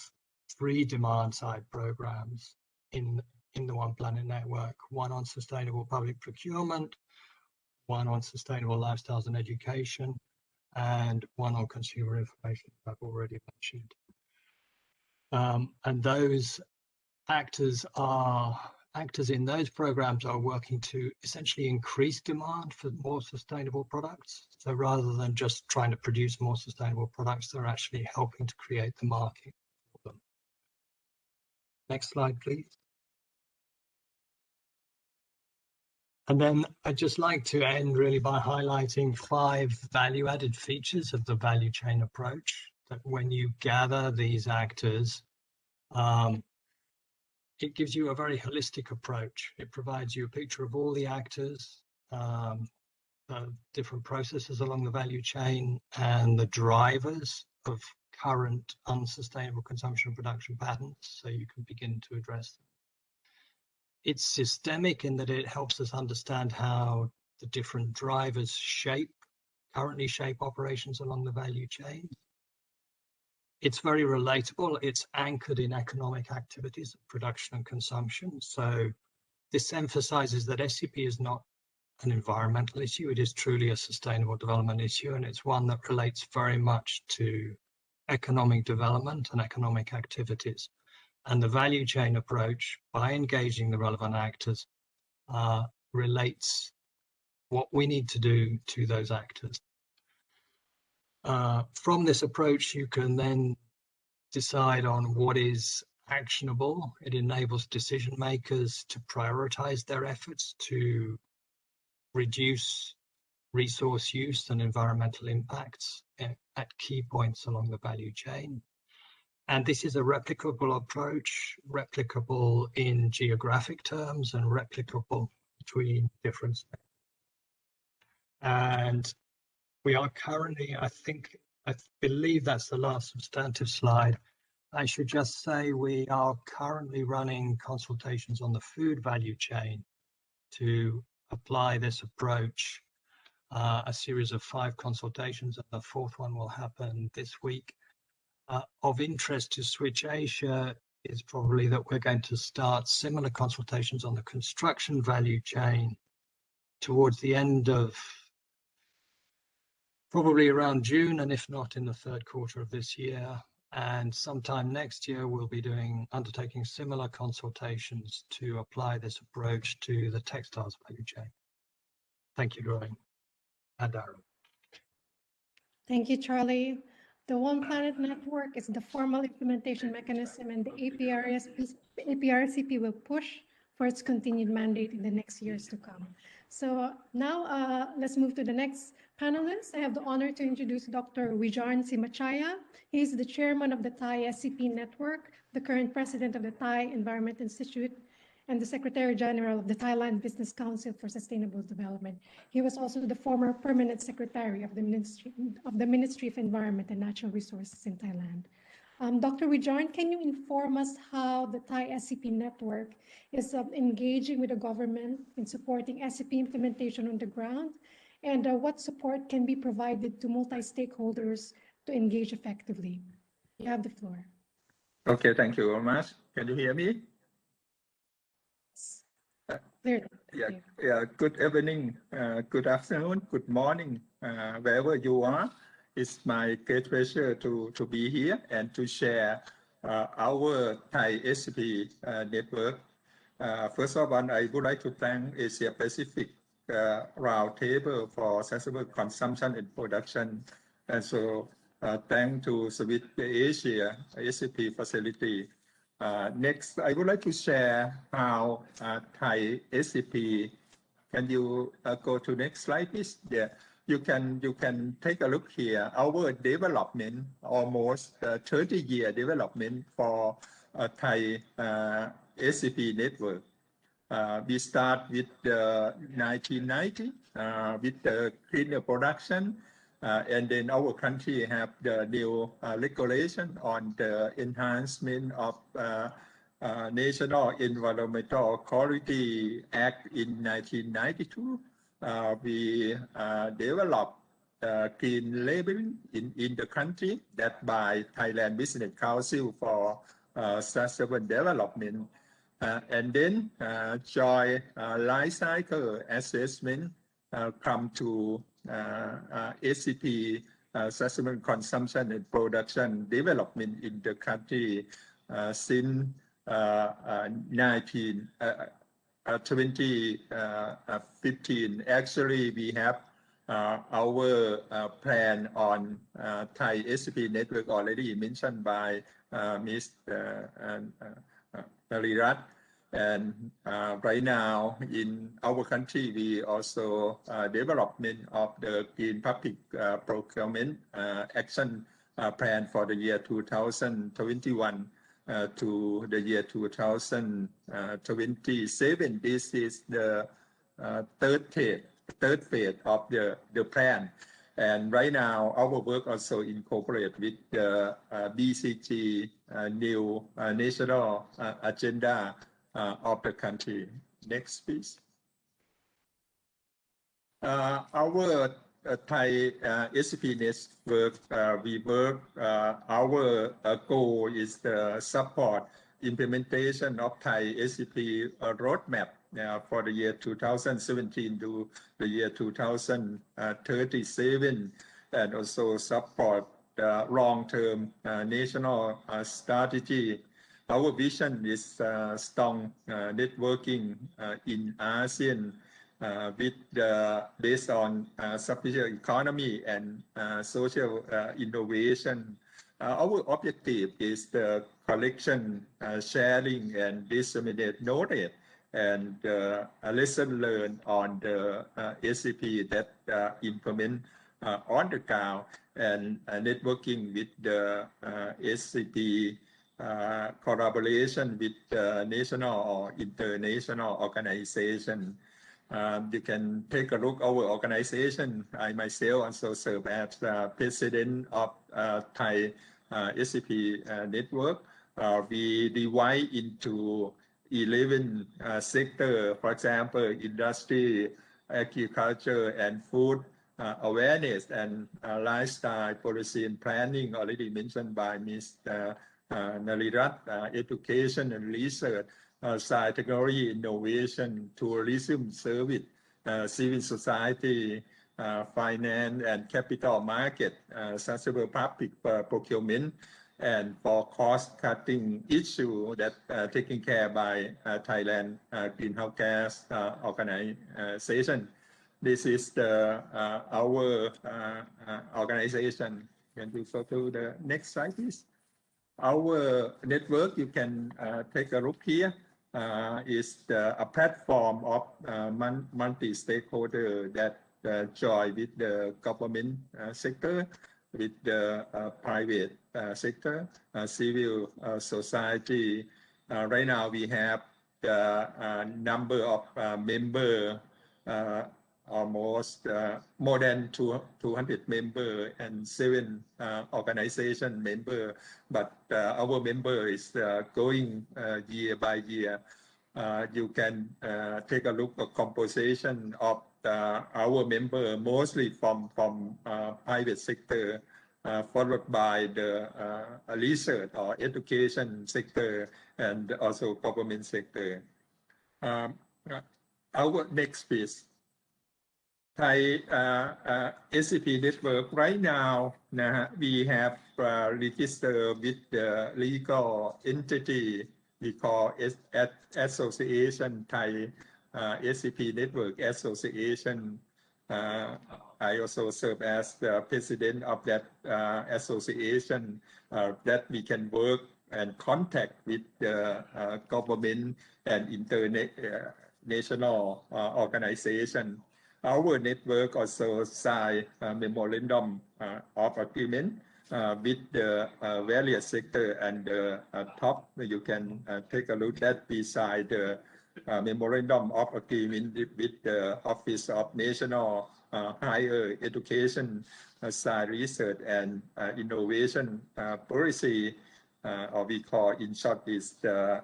3 demand side programs in the One Planet Network, one on sustainable public procurement, one on sustainable lifestyles and education, and one on consumer information I've already mentioned. And those actors in those programs are working to essentially increase demand for more sustainable products. So rather than just trying to produce more sustainable products, they're actually helping to create the market for them. Next slide, please. And then I'd just like to end really by highlighting 5 value-added features of the value chain approach, that when you gather these actors, it gives you a very holistic approach. It provides you a picture of all the actors, different processes along the value chain, and the drivers of current unsustainable consumption and production patterns, so you can begin to address them. It's systemic in that it helps us understand how the different drivers currently shape operations along the value chain. It's very relatable. It's anchored in economic activities of production and consumption. So this emphasizes that SCP is not an environmental issue. It is truly a sustainable development issue, and it's one that relates very much to economic development and economic activities. And the value chain approach, by engaging the relevant actors, relates what we need to do to those actors. From this approach, you can then decide on what is actionable. It enables decision makers to prioritize their efforts to reduce resource use and environmental impacts at key points along the value chain. And this is a replicable approach, replicable in geographic terms and replicable between different states. And we are currently, I believe that's the last substantive slide. I should just say we are currently running consultations on the food value chain to apply this approach, a series of 5 consultations, and the 4th one will happen this week. Of interest to Switch Asia is probably that we're going to start similar consultations on the construction value chain towards the end of probably around June, and if not in the 3rd quarter of this year. And sometime next year, we'll be undertaking similar consultations to apply this approach to the textiles value chain. Thank you, Lorraine and Aaron. Thank you, Charlie. The One Planet Network is the formal implementation mechanism, and the APRSCP will push for its continued mandate in the next years to come. So now let's move to the next panelist. I have the honor to introduce Dr. Wijarn Simachaya. He's the chairman of the Thai SCP network, the current president of the Thai Environment Institute, and the Secretary General of the Thailand Business Council for Sustainable Development. He was also the former permanent secretary of the Ministry of Environment and Natural Resources in Thailand. Dr. Wijarn, can you inform us how the Thai SCP network is engaging with the government in supporting SCP implementation on the ground, and what support can be provided to multi-stakeholders to engage effectively? You have the floor. Okay, thank you very much. Can you hear me? Yeah. Good evening, good afternoon, good morning, wherever you are. It's my great pleasure to be here and to share our Thai SCP network. First of all, I would like to thank Asia Pacific Roundtable for Sustainable Consumption and Production. And so thanks to Switch Asia SCP facility. Next, I would like to share how Thai SCP Can you go to next slide, please? Yeah, you can take a look here. Our development, almost 30-year development for Thai SCP network. We start with 1990 with the cleaner production, and then our country have the new regulation on the enhancement of National Environmental Quality Act in 1992. We developed clean labeling in the country that by Thailand Business Council for Sustainable Development. And then joy life cycle assessment come to SCP, Sustainable Consumption and Production Development in the country since 2015. Actually, we have our plan on Thai SCP network already mentioned by Ms. Nalirat. And right now in our country, we also development of the Green Public Procurement Action Plan for the year 2021 to the year 2027. This is the third phase of the plan. And right now, our work also incorporate with the BCG new national agenda of the country. Next, please. Our Thai SCP network, we work, our goal is the support implementation of Thai SCP roadmap for the year 2017 to the year 2037, and also support the long-term national strategy. Our vision is strong networking in ASEAN with based on sufficient economy and social innovation. Our objective is the collection, sharing, and disseminate knowledge and lesson learned on the SCP that implement on the ground, and networking with the SCP collaboration with national or international organization. You can take a look at our organization. I myself also serve as president of Thai SCP network. We divide into 11 sectors, for example, industry, agriculture, and food, awareness, and lifestyle policy and planning, already mentioned by Ms. Nalirat, education and research, science, technology, innovation, tourism, service, civil society, finance and capital market, sustainable public procurement, and for cost-cutting issue that taken care by Thailand Greenhouse Gas Organization. This is the our organization. Can we go to the next slide, please? Our network, you can take a look here, is a platform of multi-stakeholder that join with the government sector, with the private sector, civil society. Right now, we have the number of members, almost more than 200 members and 7 organization members, but our member is going year by year. You can take a look at composition of our member, mostly from private sector, followed by the research or education sector, and also government sector. Our next piece. Thai SCP network right now, we have registered with the legal entity we call Association Thai SCP Network Association. I also serve as the president of that association, that we can work and contact with the government and national organization. Our network also signed a memorandum of agreement with the various sector, and the top you can take a look at beside the memorandum of agreement with the Office of National Higher Education, Science Research and Innovation Policy, or we call in short is the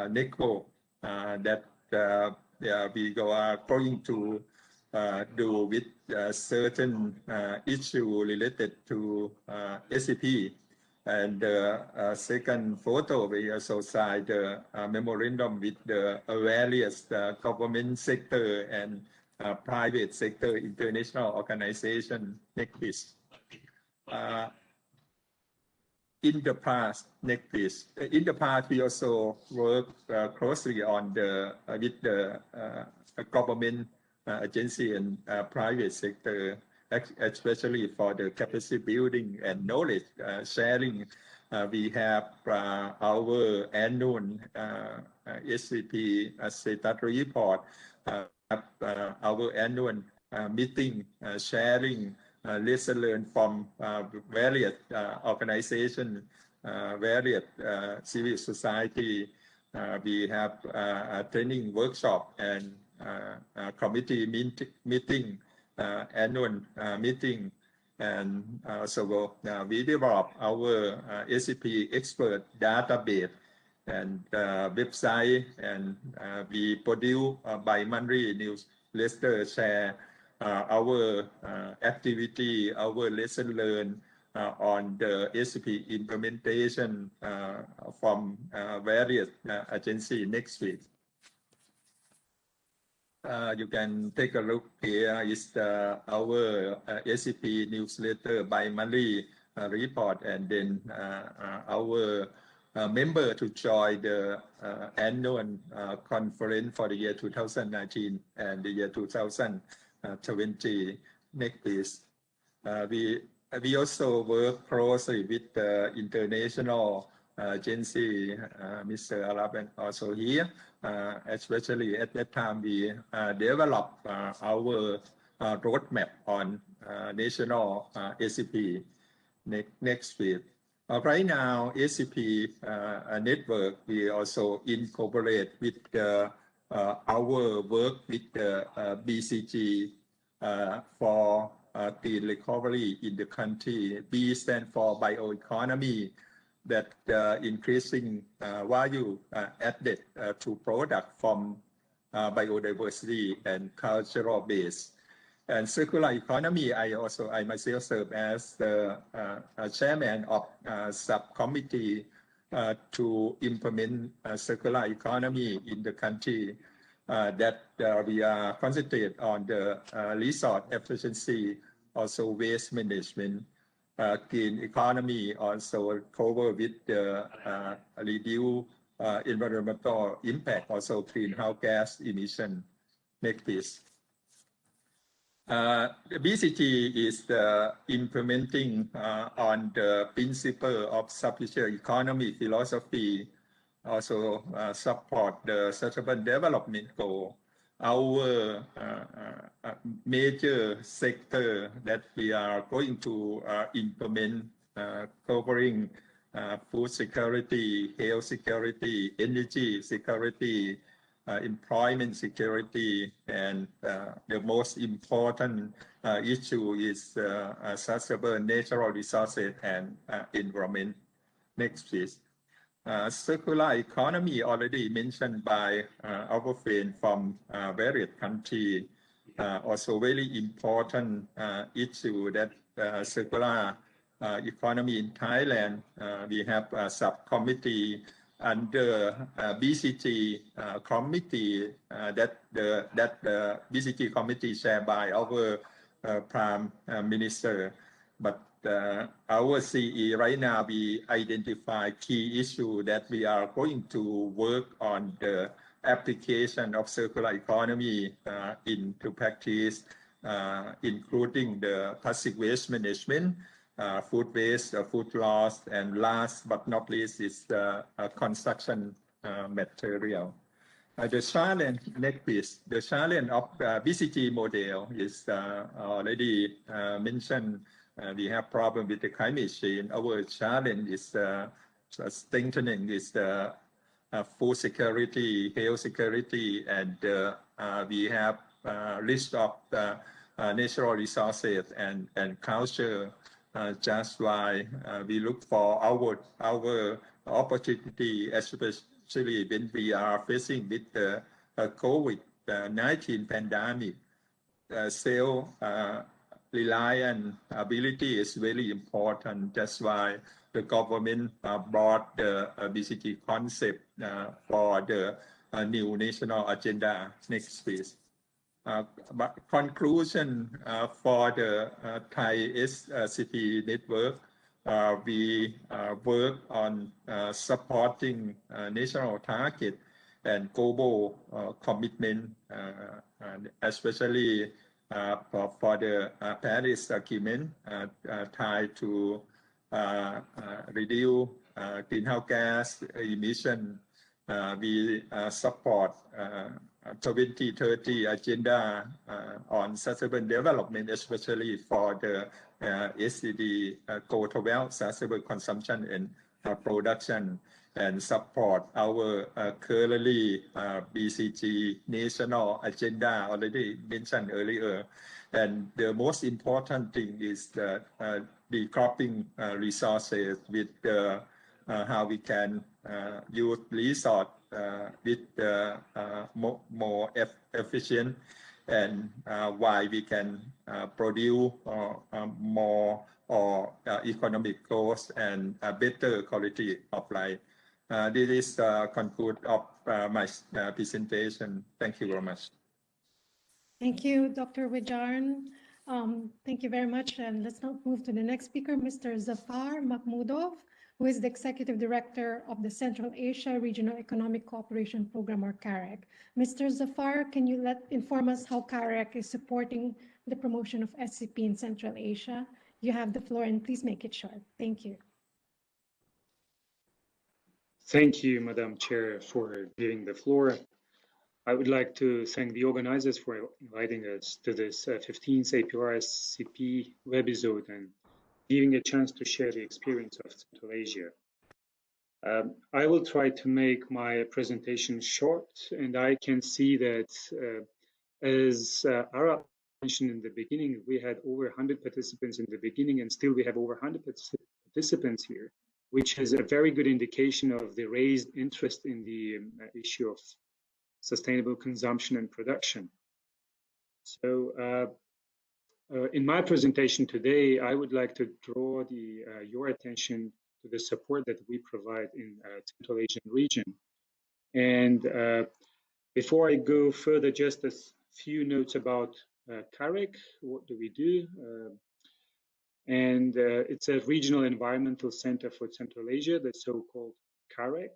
NECO, that we are going to do with certain issue related to SCP. And the second photo, we also signed the memorandum with the various government sector and private sector international organization. Next, please. In the past, next please. In the past, we also work closely on the with the government agency and private sector, especially for the capacity building and knowledge sharing. We have our annual SCP status report, our annual meeting sharing lesson learned from various organizations, various civil society. We have a training workshop and committee meeting, annual meeting, and so we develop our SCP expert database and website, and we produce bi-monthly newsletter, share our activity, our lesson learned on the SCP implementation from various agencies. Next week. You can take a look here is our SCP newsletter bi-monthly report, and then our member to join the annual conference for the year 2019 and the year 2020. Next, please. We also work closely with the international agency, Mr. Arab, and also here, especially at that time we developed our roadmap on national SCP. Next week. Right now, SCP network, we also incorporate with our work with the BCG for the recovery in the country. B stands for bioeconomy, that increasing value added to product from biodiversity and cultural base. And circular economy, I myself serve as the chairman of subcommittee to implement circular economy in the country, that we are concentrated on the resource efficiency, also waste management, green economy, also cover with the reduce environmental impact, also greenhouse gas emission. Next, please. The BCG is implementing on the principle of circular economy philosophy, also support the sustainable development goal. Our major sector that we are going to implement, covering food security, health security, energy security, employment security, and the most important issue is sustainable natural resources and environment. Next, please. Circular economy already mentioned by our friend from various countries. Also very important issue that circular economy in Thailand. We have a subcommittee under BCG committee that the BCG committee shared by our Prime Minister. But our CE right now, we identify key issue that we are going to work on the application of circular economy into practice, including the plastic waste management, food waste, food loss, and last but not least is the construction material. The challenge, next please. The challenge of BCG model is already mentioned. We have problem with the climate change. Our challenge is strengthening is the food security, health security, and we have list of natural resources and culture. Just why we look for our opportunity, especially when we are facing with the COVID-19 pandemic. Self-reliant ability is very important. That's why the government brought the BCG concept for the new national agenda. Next, please. But conclusion for the Thai SCP network, we work on supporting national target and global commitment, especially for the Paris Agreement, tied to reduce greenhouse gas emission. We support 2030 agenda on sustainable development, especially for the SDG goal 12, sustainable consumption and production, and support our currently BCG national agenda already mentioned earlier. And the most important thing is that decoupling resources with how we can use resource with more efficient, and why we can produce more or economic growth and better quality of life. This is the conclude of my presentation. Thank you very much. Thank you, Dr. Wijarn. Thank you very much. And let's now move to the next speaker, Mr. Zafar Mahmudov, who is the Executive Director of the Central Asia Regional Economic Cooperation Program, or CAREC. Mr. Zafar, can you inform us how CAREC is supporting the promotion of SCP in Central Asia? You have the floor, and please make it short. Thank you. Thank you, Madam Chair, for giving the floor. I would like to thank the organizers for inviting us to this 15th APRSCP Webisode and giving a chance to share the experience of Central Asia. I will try to make my presentation short, and I can see that as Arap mentioned in the beginning, we had over 100 participants in the beginning, and still we have over 100 participants here, which is a very good indication of the raised interest in the issue of sustainable consumption and production. So in my presentation today, I would like to draw your attention to the support that we provide in Central Asian region. And before I go further, just a few notes about CAREC. What do we do? It's a regional environmental center for Central Asia, the so-called CAREC.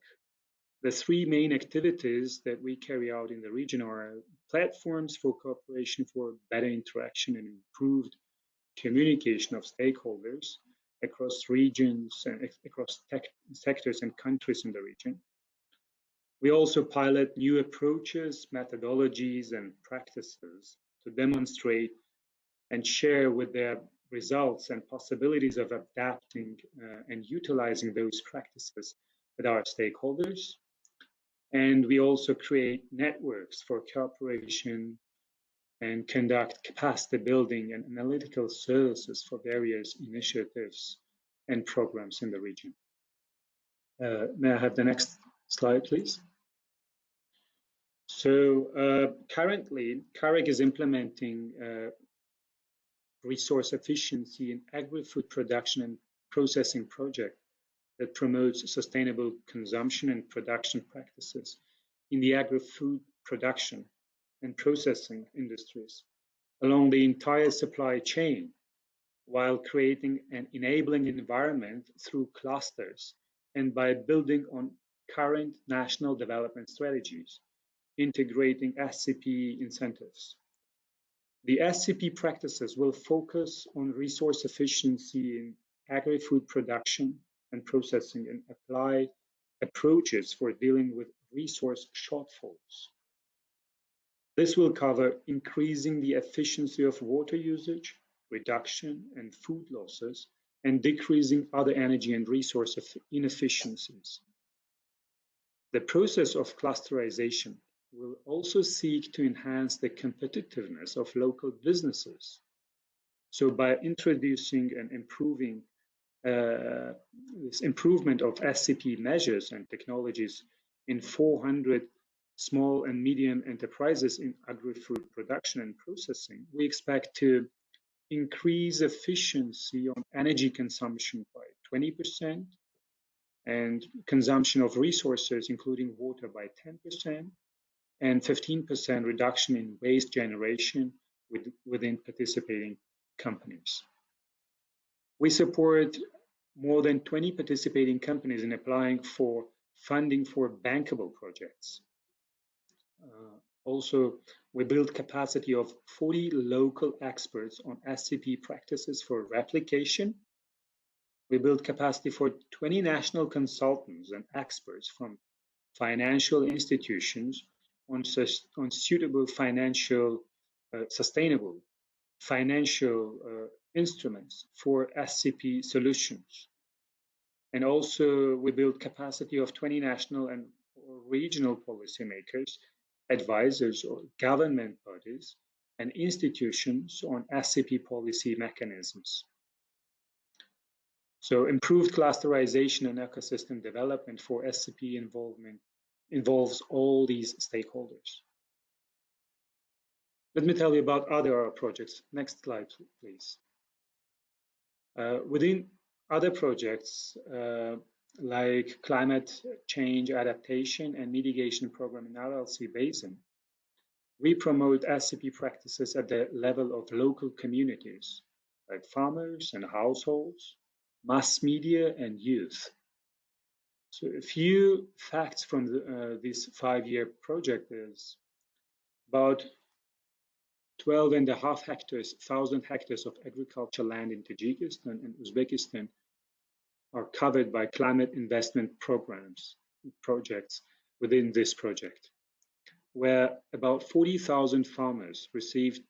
The three main activities that we carry out in the region are platforms for cooperation for better interaction and improved communication of stakeholders across regions and across sectors and countries in the region. We also pilot new approaches, methodologies, and practices to demonstrate and share with their results and possibilities of adapting and utilizing those practices with our stakeholders. And we also create networks for cooperation and conduct capacity building and analytical services for various initiatives and programs in the region. May I have the next slide, please? So currently, CAREC is implementing resource efficiency in agri-food production and processing project that promotes sustainable consumption and production practices in the agri-food production and processing industries along the entire supply chain, while creating an enabling environment through clusters and by building on current national development strategies, integrating SCP incentives. The SCP practices will focus on resource efficiency in agri-food production and processing and apply approaches for dealing with resource shortfalls. This will cover increasing the efficiency of water usage, reduction and food losses, and decreasing other energy and resource inefficiencies. The process of clusterization will also seek to enhance the competitiveness of local businesses. So by introducing and improving this improvement of SCP measures and technologies in 400 small and medium enterprises in agri-food production and processing, we expect to increase efficiency on energy consumption by 20% and consumption of resources, including water, by 10%, and 15% reduction in waste generation within participating companies. We support more than 20 participating companies in applying for funding for bankable projects. Also, we build capacity of 40 local experts on SCP practices for replication. We build capacity for 20 national consultants and experts from financial institutions on suitable financial, sustainable financial instruments for SCP solutions. And also we build capacity of 20 national and regional policymakers, advisors or government bodies and institutions on SCP policy mechanisms. So improved clusterization and ecosystem development for SCP involvement involves all these stakeholders. Let me tell you about other projects. Next slide, please. Within other projects, like climate change adaptation and mitigation program in RLC Basin, we promote SCP practices at the level of local communities, like farmers and households, mass media and youth. So a few facts from this 5-year project is about 12,500 hectares of agricultural land in Tajikistan and Uzbekistan are covered by climate investment projects within this project, where about 40,000 farmers received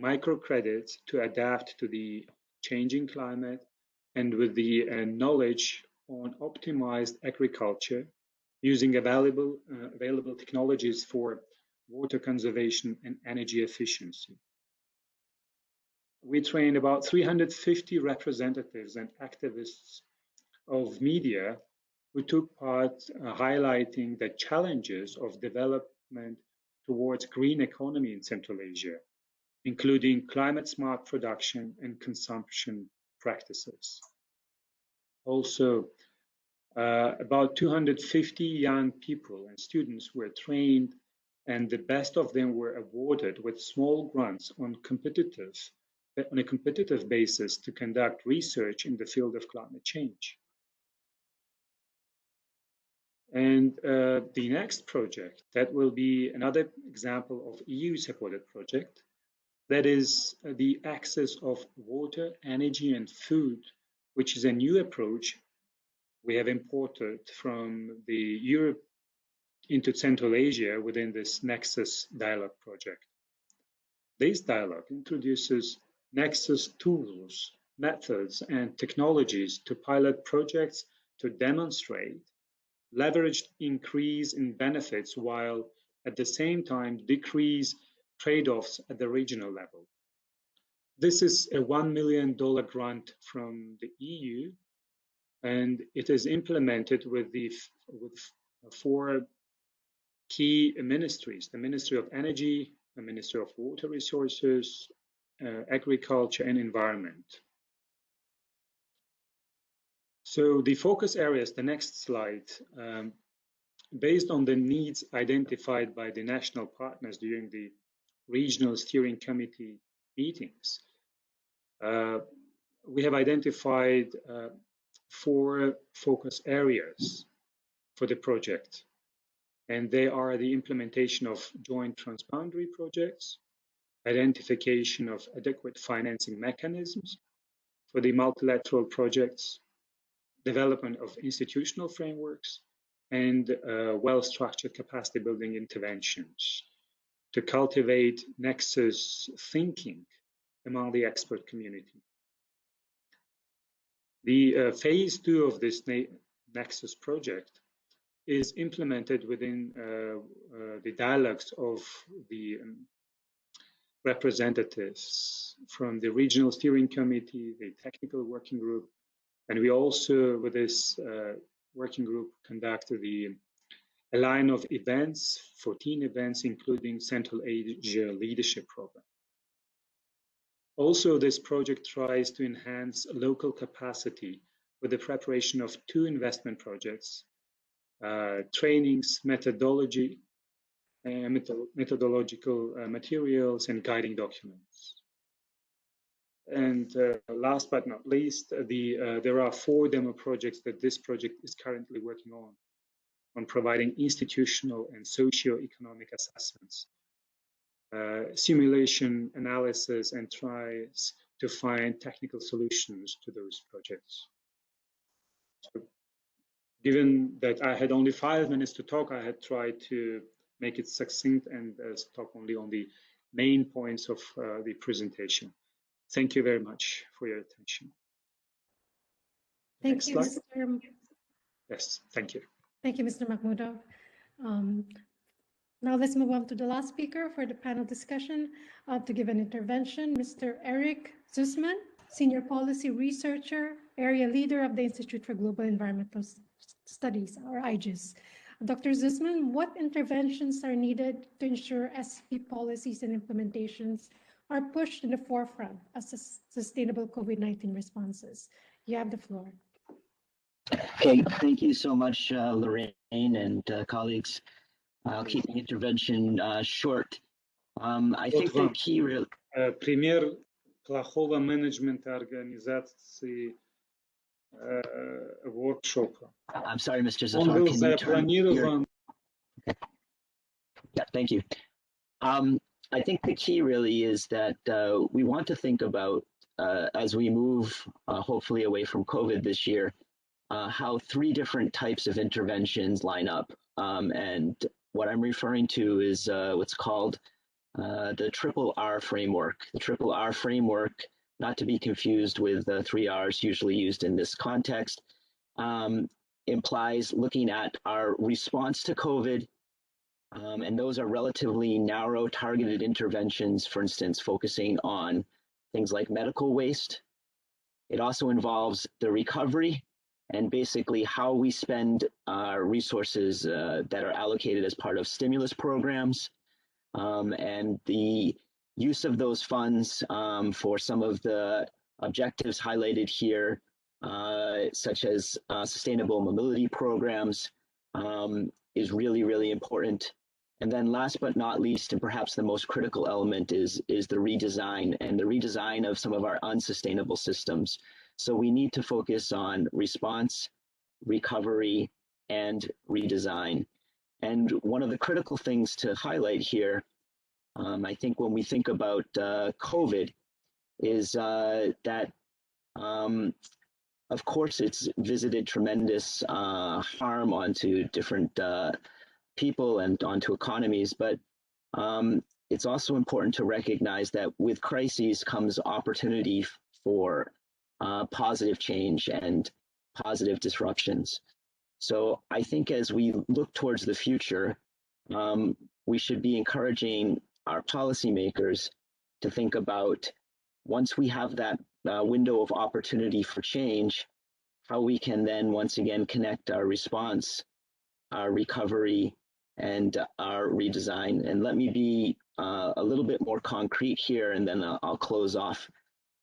microcredits to adapt to the changing climate and with the knowledge on optimized agriculture using available technologies for water conservation and energy efficiency. We trained about 350 representatives and activists of media who took part highlighting the challenges of development towards green economy in Central Asia, including climate smart production and consumption practices. Also, about 250 young people and students were trained, and the best of them were awarded with small grants on a competitive basis to conduct research in the field of climate change. And the next project, that will be another example of EU-supported project, that is the access of water, energy, and food, which is a new approach we have imported from the Europe into Central Asia within this Nexus Dialogue project. This dialogue introduces Nexus tools, methods, and technologies to pilot projects to demonstrate leveraged increase in benefits while at the same time decrease trade-offs at the regional level. This is a $1 million grant from the EU, and it is implemented with 4 key ministries: the Ministry of Energy, the Ministry of Water Resources, Agriculture and Environment. So the focus areas, the next slide, based on the needs identified by the national partners during the regional steering committee meetings, we have identified 4 focus areas for the project. And they are the implementation of joint transboundary projects, identification of adequate financing mechanisms for the multilateral projects, development of institutional frameworks, and well-structured capacity building interventions to cultivate nexus thinking among the expert community. The phase 2 of this Nexus project is implemented within the dialogues of the representatives from the regional steering committee, the technical working group, and we also, with this working group, conducted a line of events, 14 events, including Central Asia Leadership Program. Also, this project tries to enhance local capacity with the preparation of 2 investment projects, trainings, methodological materials, and guiding documents. And last but not least, there are 4 demo projects that this project is currently working on providing institutional and socio-economic assessments, simulation analysis, and tries to find technical solutions to those projects. So, given that I had only 5 minutes to talk, I had tried to make it succinct and stop only on the main points of the presentation. Thank you very much for your attention. Thank you, Mr. Yes, thank you. Thank you, Mr. Mahmoudov. Now let's move on to the last speaker for the panel discussion. To give an intervention, Mr. Eric Zussman, Senior Policy Researcher, Area Leader of the Institute for Global Environmental Studies, or IGES. Dr. Zussman, what interventions are needed to ensure SCP policies and implementations are pushed in the forefront as sustainable COVID-19 responses? You have the floor. Okay, thank you so much, Lorraine and colleagues. I'll keep the intervention short. I think the key real... Пример плохого менеджмента организации workshop. I'm sorry, Mr. Zafar. Он был запланирован. Yeah, thank you. I think the key really is that we want to think about, as we move hopefully away from COVID this year, how 3 different types of interventions line up. And what I'm referring to is what's called the triple R framework. The triple R framework, not to be confused with 3 Rs usually used in this context, implies looking at our response to COVID, and those are relatively narrow targeted interventions, for instance, focusing on things like medical waste. It also involves the recovery and basically how we spend our resources that are allocated as part of stimulus programs, and the use of those funds for some of the objectives highlighted here, such as sustainable mobility programs, is really, really important. And then last but not least, and perhaps the most critical element is the redesign, and the redesign of some of our unsustainable systems. So we need to focus on response, recovery, and redesign. And one of the critical things to highlight here, I think when we think about COVID, is that of course it's visited tremendous harm onto different people and onto economies, but it's also important to recognize that with crises comes opportunity for positive change and positive disruptions. So I think as we look towards the future, we should be encouraging our policymakers to think about, once we have that window of opportunity for change, how we can then once again connect our response, our recovery, and our redesign. And let me be a little bit more concrete here, and then I'll close off.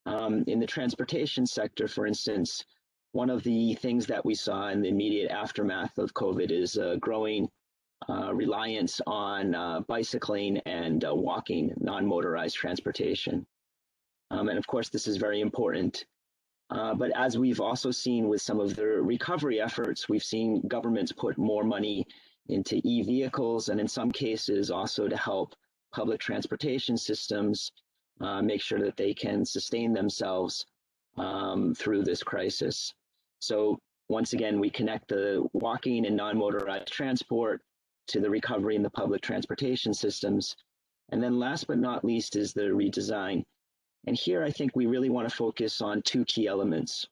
In the transportation sector, for instance, one of the things that we saw in the immediate aftermath of COVID is growing reliance on bicycling and walking, non-motorized transportation. And of course, this is very important. But as we've also seen with some of the recovery efforts, we've seen governments put more money into e-vehicles, and in some cases also to help public transportation systems make sure that they can sustain themselves through this crisis. So once again, we connect the walking and non-motorized transport to the recovery in the public transportation systems. And then last but not least is the redesign. And here I think we really want to focus on two key elements.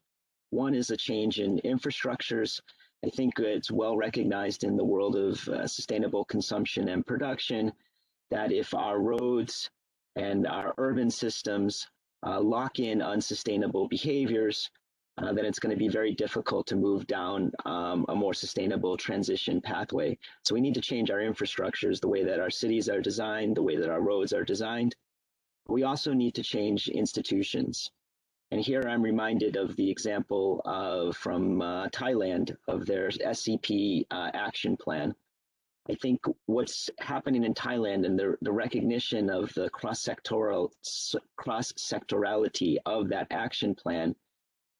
One is a change in infrastructures. I think it's well recognized in the world of sustainable consumption and production that if our roads and our urban systems lock in unsustainable behaviors, then it's going to be very difficult to move down a more sustainable transition pathway. So we need to change our infrastructures, the way that our cities are designed, the way that our roads are designed. We also need to change institutions. And here I'm reminded of the example from Thailand of their SCP action plan. I think what's happening in Thailand and the recognition of the cross-sectorality of that action plan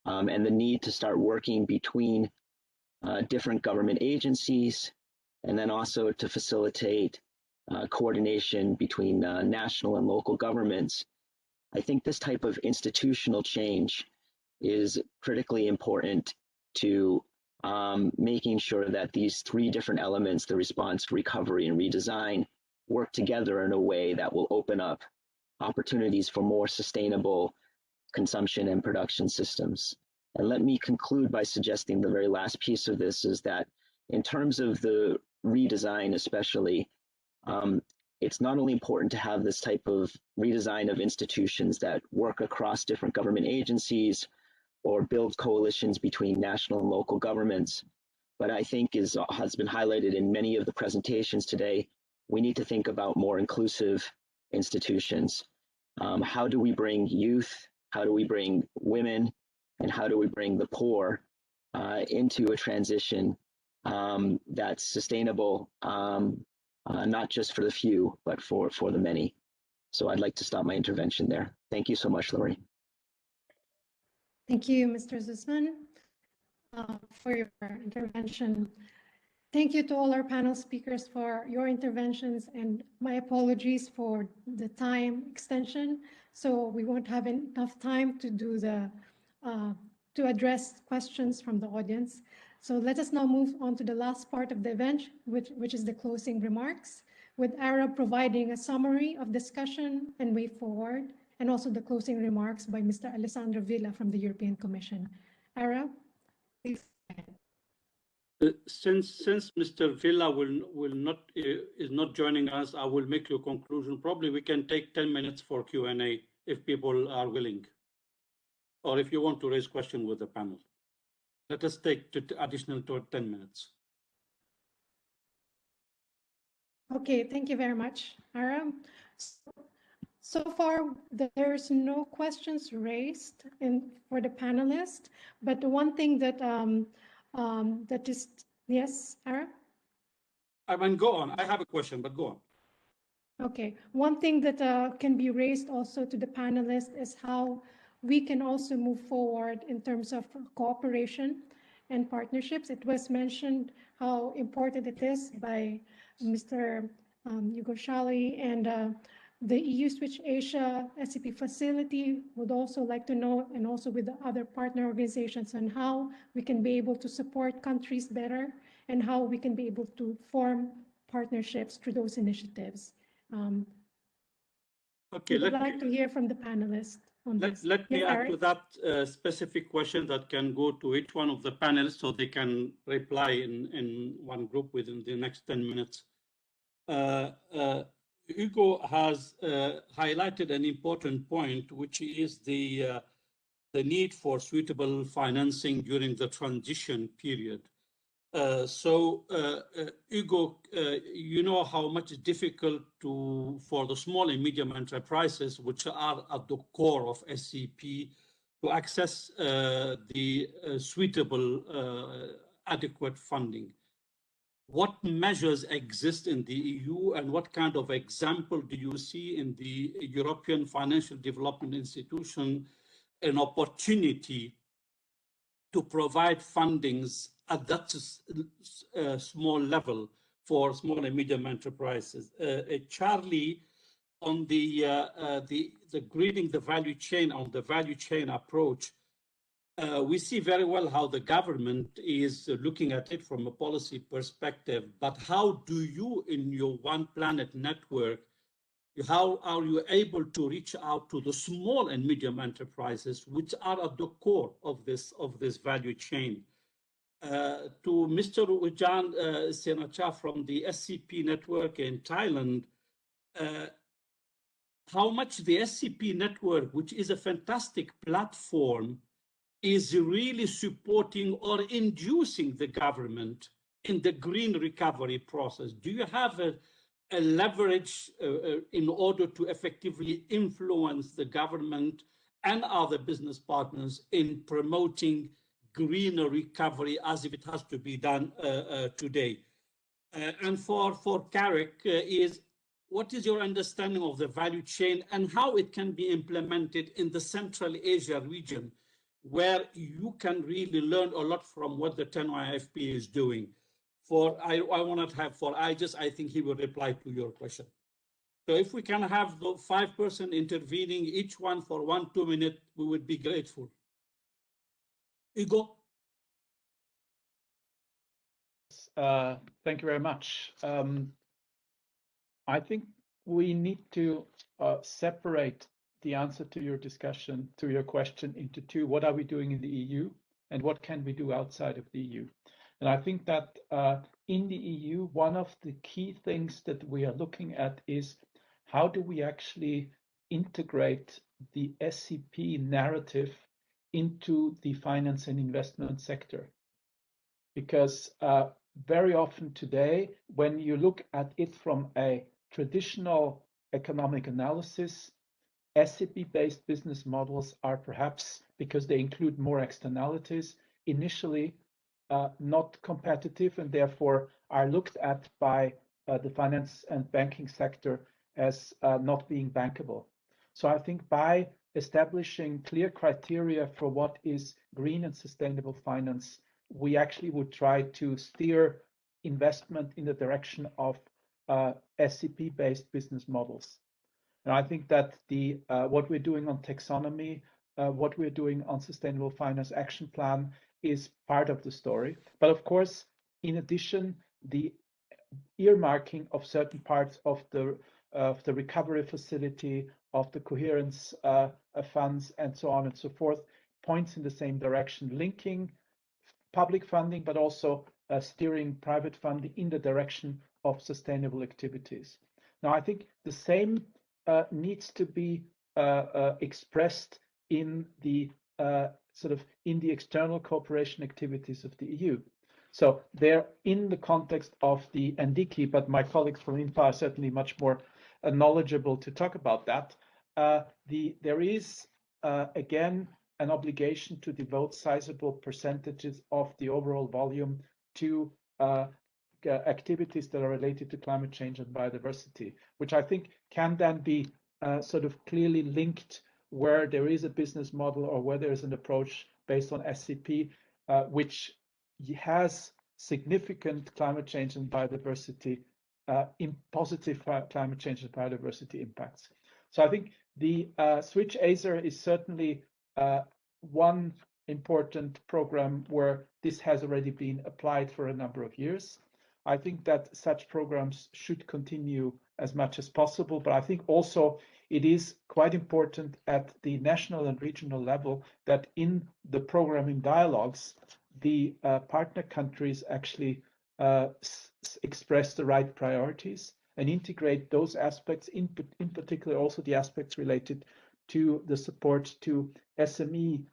and the need to start working between different government agencies, and then also to facilitate coordination between national and local governments. I think this type of institutional change is critically important to making sure that these three different elements, the response, recovery, and redesign, work together in a way that will open up opportunities for more sustainable consumption and production systems. And let me conclude by suggesting the very last piece of this is that in terms of the redesign especially, it's not only important to have this type of redesign of institutions that work across different government agencies or build coalitions between national and local governments, but I think has been highlighted in many of the presentations today, we need to think about more inclusive institutions. How do we bring youth? How do we bring women? And how do we bring the poor into a transition that's sustainable, not just for the few, but for the many? So I'd like to stop my intervention there. Thank you so much, Lori. Thank you, Mr. Zusman, for your intervention. Thank you to all our panel speakers for your interventions, and my apologies for the time extension. So we won't have enough time to do to address questions from the audience. So let us now move on to the last part of the event, which is the closing remarks, with Arab providing a summary of discussion and way forward, and also the closing remarks by Mr. Alessandro Villa from the European Commission. Arab, please go ahead. Since Mr. Villa is not joining us, I will make your conclusion. Probably we can take 10 minutes for Q&A if people are willing, or if you want to raise questions with the panel. Let us take additional 10 minutes. Okay, thank you very much, Arab. So far, there's no questions raised for the panelists, but the one thing that that is, yes, Arab? I mean, go on. I have a question, but go on. Okay, one thing that can be raised also to the panelists is how we can also move forward in terms of cooperation and partnerships. It was mentioned how important it is by Mr. Hugo Shally, and the EU Switch Asia SCP facility would also like to know, and also with the other partner organizations, on how we can be able to support countries better and how we can be able to form partnerships through those initiatives. Okay, I'd like to hear from the panelists on this. Let me Yes, add Eric? to that specific question that can go to each one of the panelists so they can reply in one group within the next 10 minutes. Hugo has highlighted an important point, which is the need for suitable financing during the transition period. Hugo, you know how much it's difficult for the small and medium enterprises, which are at the core of SCP, to access the suitable, adequate funding. What measures exist in the EU, and what kind of example do you see in the European Financial Development Institution, an opportunity to provide fundings at that small level for small and medium enterprises? Charlie, on the greening the value chain, on the value chain approach, we see very well how the government is looking at it from a policy perspective, but how do you, in your One Planet network, how are you able to reach out to the small and medium enterprises, which are at the core of this value chain? To Mr. Ujan Senacha from the SCP network in Thailand, how much the SCP network, which is a fantastic platform, is really supporting or inducing the government in the green recovery process? Do you have a leverage in order to effectively influence the government and other business partners in promoting greener recovery as if it has to be done today? And for Carrick, what is your understanding of the value chain and how it can be implemented in the Central Asia region, where you can really learn a lot from what the 10YFP is doing? I want to have for Aegis, I think he will reply to your question. So if we can have the 5 person intervening, each one for 1-2 minutes, we would be grateful. Igor? Thank you very much. I think we need to separate the answer to your discussion, to your question, into two. What are we doing in the EU and what can we do outside of the EU? And I think that in the EU, one of the key things that we are looking at is how do we actually integrate the SCP narrative into the finance and investment sector? Because very often today, when you look at it from a traditional economic analysis, SCP-based business models are perhaps, because they include more externalities, initially not competitive and therefore are looked at by the finance and banking sector as not being bankable. So I think by establishing clear criteria for what is green and sustainable finance, we actually would try to steer investment in the direction of SCP-based business models. And I think that the what we're doing on taxonomy, what we're doing on Sustainable Finance Action Plan is part of the story. But of course, in addition, the earmarking of certain parts of the recovery facility, of the coherence funds, and so on and so forth, points in the same direction, linking public funding, but also steering private funding in the direction of sustainable activities. Now, I think the same needs to be expressed in the in the external cooperation activities of the EU. So they're in the context of the NDICI, but my colleagues from INFA are certainly much more knowledgeable to talk about that. There is, again, an obligation to devote sizable percentages of the overall volume to activities that are related to climate change and biodiversity, which I think can then be clearly linked where there is a business model or where there is an approach based on SCP, which has significant climate change and biodiversity, in positive climate change and biodiversity impacts. So I think the Switch ASER is certainly one important program where this has already been applied for a number of years. I think that such programs should continue as much as possible, but I think also it is quite important at the national and regional level that in the programming dialogues, the partner countries actually express the right priorities and integrate those aspects, in particular also the aspects related to the support to SME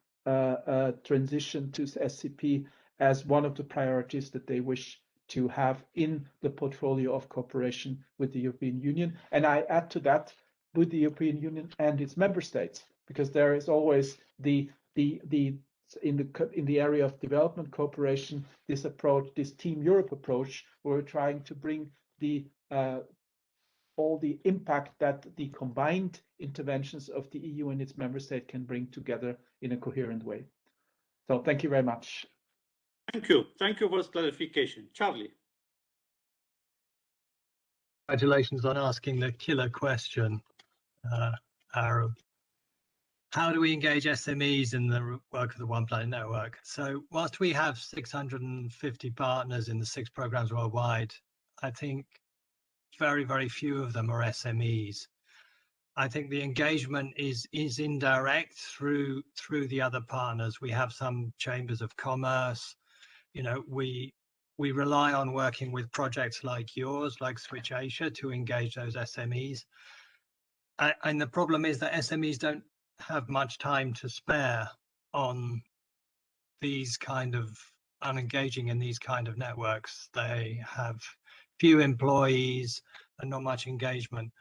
transition to SCP as one of the priorities that they wish to have in the portfolio of cooperation with the European Union. And I add to that with the European Union and its member states, because there is always in the area of development cooperation, this approach, this Team Europe approach, where we're trying to bring the all the impact that the combined interventions of the EU and its member state can bring together in a coherent way. So thank you very much. Thank you. Thank you for this clarification. Charlie. Congratulations on asking the killer question, Arab. how do we engage SMEs in the work of the One Planet Network? So whilst we have 650 partners in the 6 programs worldwide, I think very, very few of them are SMEs. I think the engagement is indirect through the other partners. We have some chambers of commerce. You know, we rely on working with projects like yours, like Switch Asia, to engage those SMEs. And the problem is that SMEs don't have much time to spare on these kind of engaging in these kind of networks. They have few employees and not much engagement,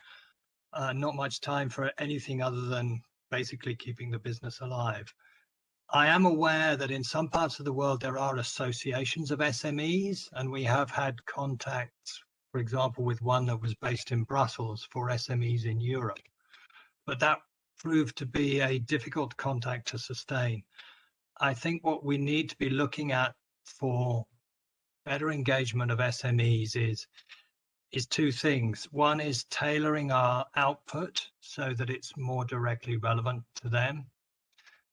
not much time for anything other than basically keeping the business alive. I am aware that in some parts of the world there are associations of SMEs, and we have had contacts, for example, with one that was based in Brussels for SMEs in Europe. But that proved to be a difficult contact to sustain. I think what we need to be looking at for better engagement of SMEs is 2 things. One is tailoring our output so that it's more directly relevant to them.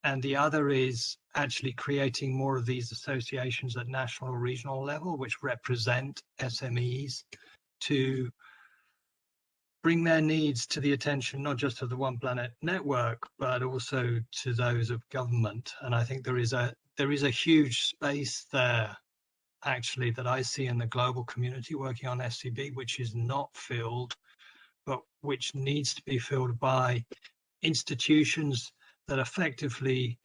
And the other is actually creating more of these associations at national or regional level, which represent SMEs, to bring their needs to the attention, not just of the One Planet Network, but also to those of government. And I think there is a huge space there, actually, that I see in the global community working on SCP, which is not filled, but which needs to be filled by institutions that effectively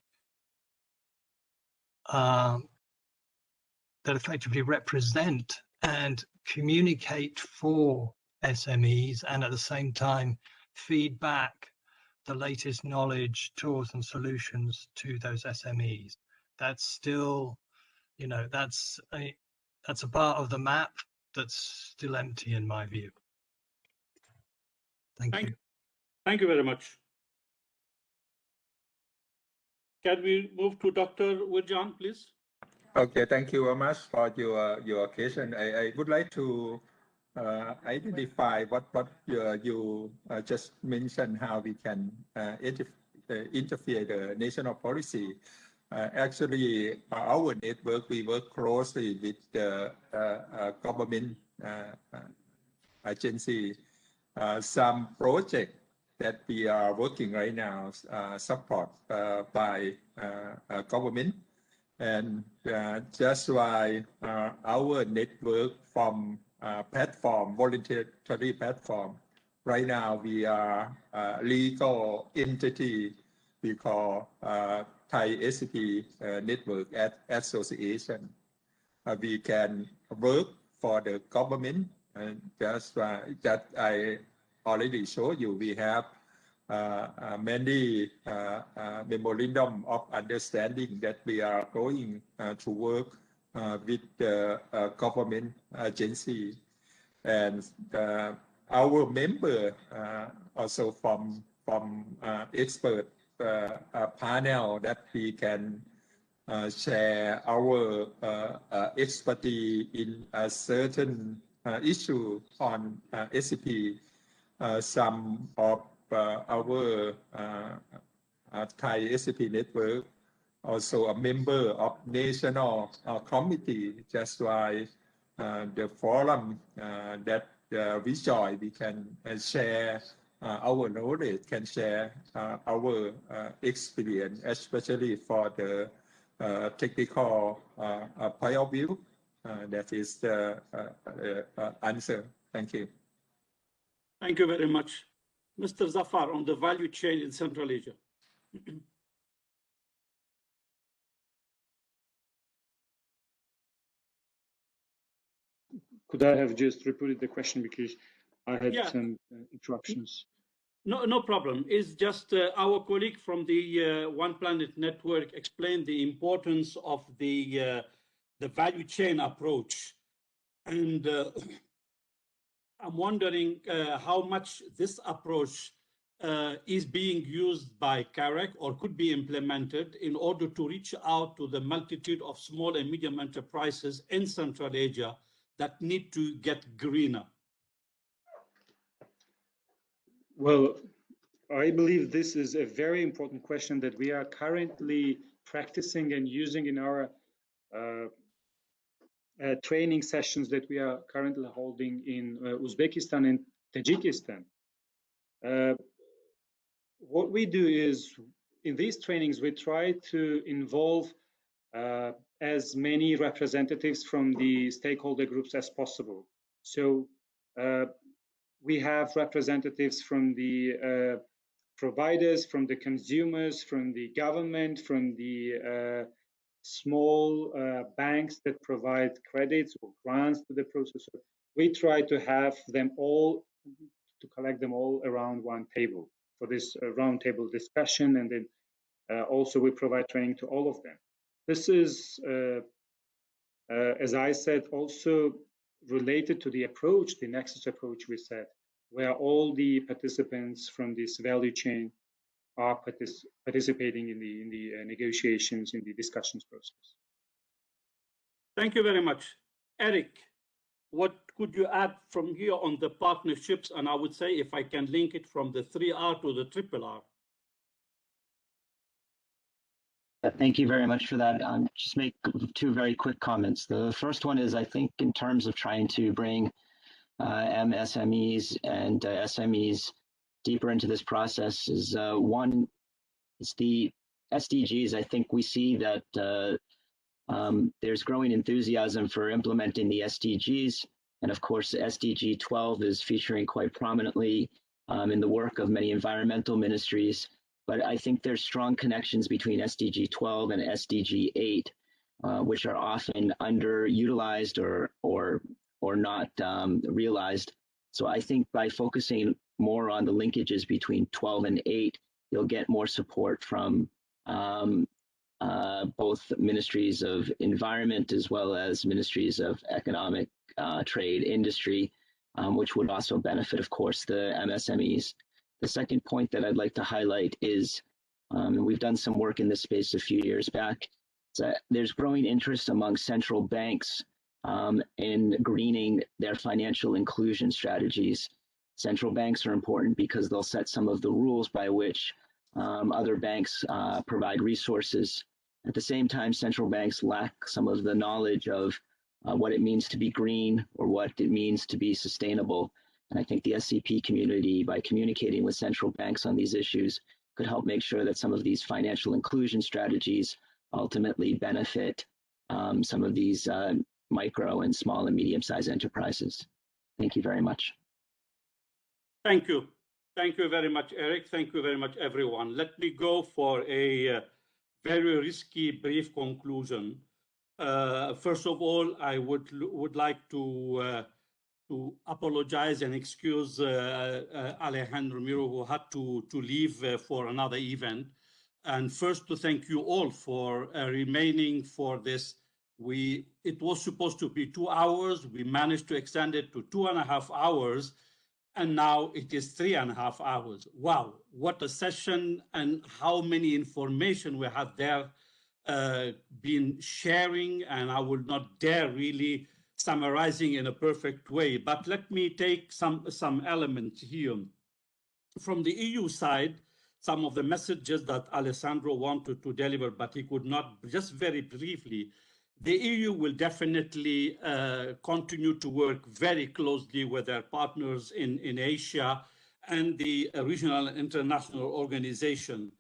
represent and communicate for SMEs, and at the same time feed back the latest knowledge, tools and solutions to those SMEs. That's still, you know, that's a part of the map that's still empty in my view. Thank you. Thank you very much. Can we move to Dr. Wirjan, please? Okay, thank you very much for your question. I would like to identify what you just mentioned, how we can interfere the national policy. Actually, our network, we work closely with the government agency. Some project that we are working right now support by government. And just why our network from platform, voluntary platform, right now we are legal entity we call Thai SCP Network Association. We can work for the government, and just that I already showed you, we have many memorandum of understanding that we are going to work with the government agency, and our member also from expert panel that we can share our expertise in a certain issue on SCP. Some of our Thai SCP network also a member of national committee, just like the forum that we join, we can share our knowledge, can share our experience, especially for the technical point of view. That is the answer. Thank you. Thank you very much. Mr. Zafar, on the value chain in Central Asia. Could I have just repeated the question because I had some interruptions? No problem. It's just our colleague from the One Planet Network explained the importance of the value chain approach, and I'm wondering how much this approach is being used by CAREC or could be implemented in order to reach out to the multitude of small and medium enterprises in Central Asia that need to get greener. Well, I believe this is a very important question that we are currently practicing and using in our training sessions that we are currently holding in Uzbekistan and Tajikistan. What we do is, in these trainings, we try to involve as many representatives from the stakeholder groups as possible. So we have representatives from the providers, from the consumers, from the government, from the small banks that provide credits or grants to the processor. We try to have them all, to collect them all around one table for this roundtable discussion, and then also we provide training to all of them. This is, as I said, also related to the approach, the nexus approach we said, where all the participants from this value chain are participating in the negotiations, in the discussions process. Thank you very much. Eric, what could you add from here on the partnerships? And I would say, if I can link it from the 3R to the RRR. Thank you very much for that. Just make two very quick comments. The first one is, I think, in terms of trying to bring MSMEs and SMEs deeper into this process, is one, it's the SDGs. I think we see that there's growing enthusiasm for implementing the SDGs. And of course, SDG 12 is featuring quite prominently in the work of many environmental ministries. But I think there's strong connections between SDG 12 and SDG 8, which are often underutilized or not realized. So I think by focusing more on the linkages between 12 and 8, you'll get more support from both ministries of environment as well as ministries of economic, trade, industry, which would also benefit, of course, the MSMEs. The second point that I'd like to highlight is, and we've done some work in this space a few years back, there's growing interest among central banks in greening their financial inclusion strategies. Central banks are important because they'll set some of the rules by which other banks provide resources. At the same time, central banks lack some of the knowledge of what it means to be green or what it means to be sustainable. And I think the SCP community, by communicating with central banks on these issues, could help make sure that some of these financial inclusion strategies ultimately benefit some of these micro and small and medium-sized enterprises. Thank you very much. Thank you. Thank you very much, Eric. Thank you very much, everyone. Let me go for a very risky, brief conclusion. First of all, I would like to apologize and excuse Alejandro Miro, who had to leave for another event. And first, to thank you all for remaining for this. It was supposed to be 2 hours. We managed to extend it to 2.5 hours. And now it is 3.5 hours. Wow, what a session, and how many information we have there been sharing. And I will not dare really summarizing in a perfect way, but let me take some elements here. From the EU side, some of the messages that Alessandro wanted to deliver, but he could not, just very briefly. The EU will definitely continue to work very closely with their partners in Asia and the regional and international organization.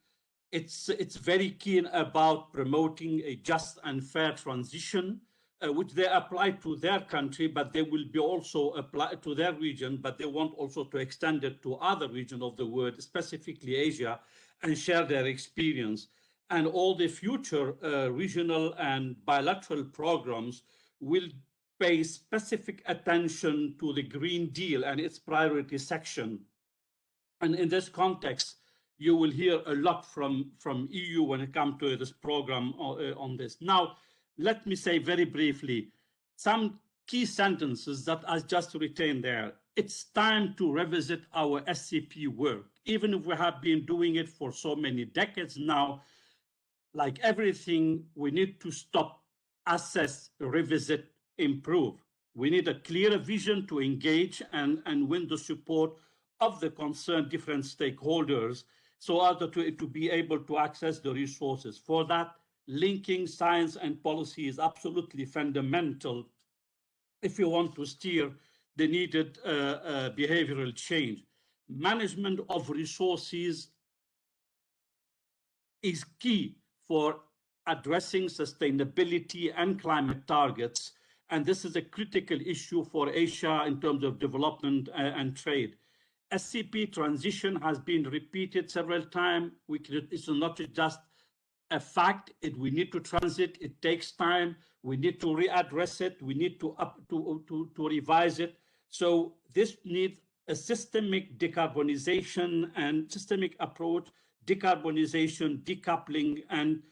It's very keen about promoting a just and fair transition, which they apply to their country, but they will be also applied to their region, but they want also to extend it to other regions of the world, specifically Asia, and share their experience. And all the future regional and bilateral programs will pay specific attention to the Green Deal and its priority section. And in this context, you will hear a lot from EU when it comes to this program on this. Now, let me say very briefly some key sentences that I just retained there. It's time to revisit our SCP work. Even if we have been doing it for so many decades now, like everything, we need to stop, assess, revisit, improve. We need a clearer vision to engage and win the support of the concerned different stakeholders so as to be able to access the resources. For that, linking science and policy is absolutely fundamental if you want to steer the needed behavioral change. Management of resources is key for addressing sustainability and climate targets, and this is a critical issue for Asia in terms of development and trade. SCP transition has been repeated several times. It's not just a fact. We need to transit. It takes time. We need to readdress it. We need to revise it. So this needs a systemic decarbonization and systemic approach, decarbonization, decoupling, and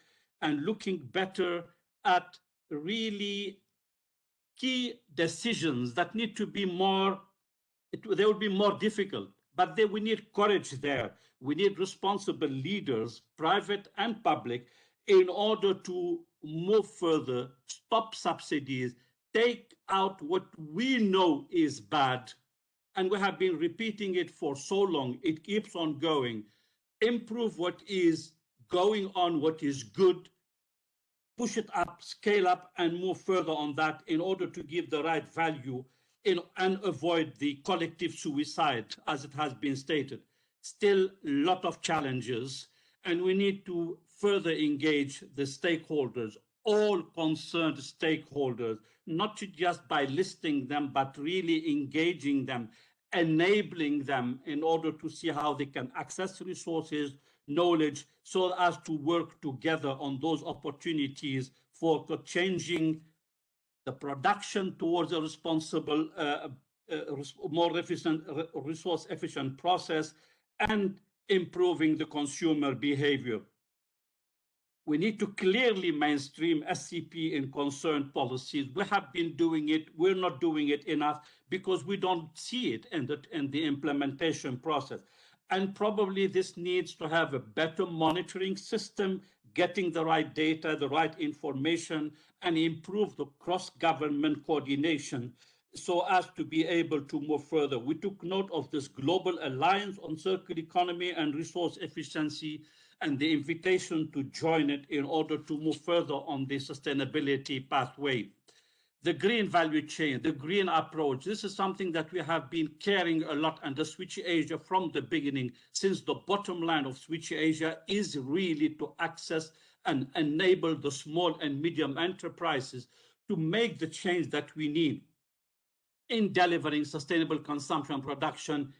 looking better at really key decisions that need to be more, they will be more difficult, but we need courage there. We need responsible leaders, private and public, in order to move further, stop subsidies, take out what we know is bad, and we have been repeating it for so long, it keeps on going. Improve what is going on, what is good, push it up, scale up, and move further on that in order to give the right value and avoid the collective suicide, as it has been stated. Still a lot of challenges, and we need to further engage the stakeholders, all concerned stakeholders, not just by listing them, but really engaging them, enabling them in order to see how they can access resources, knowledge, so as to work together on those opportunities for changing the production towards a responsible, more efficient, resource-efficient process, and improving the consumer behavior. We need to clearly mainstream SCP in concerned policies. We have been doing it. We're not doing it enough because we don't see it in the implementation process. And probably this needs to have a better monitoring system, getting the right data, the right information, and improve the cross-government coordination so as to be able to move further. We took note of this Global Alliance on Circular Economy and Resource Efficiency and the invitation to join it in order to move further on the sustainability pathway. The green value chain, the green approach, this is something that we have been caring a lot under Switch Asia from the beginning, since the bottom line of Switch Asia is really to access and enable the small and medium enterprises to make the change that we need in delivering sustainable consumption and production,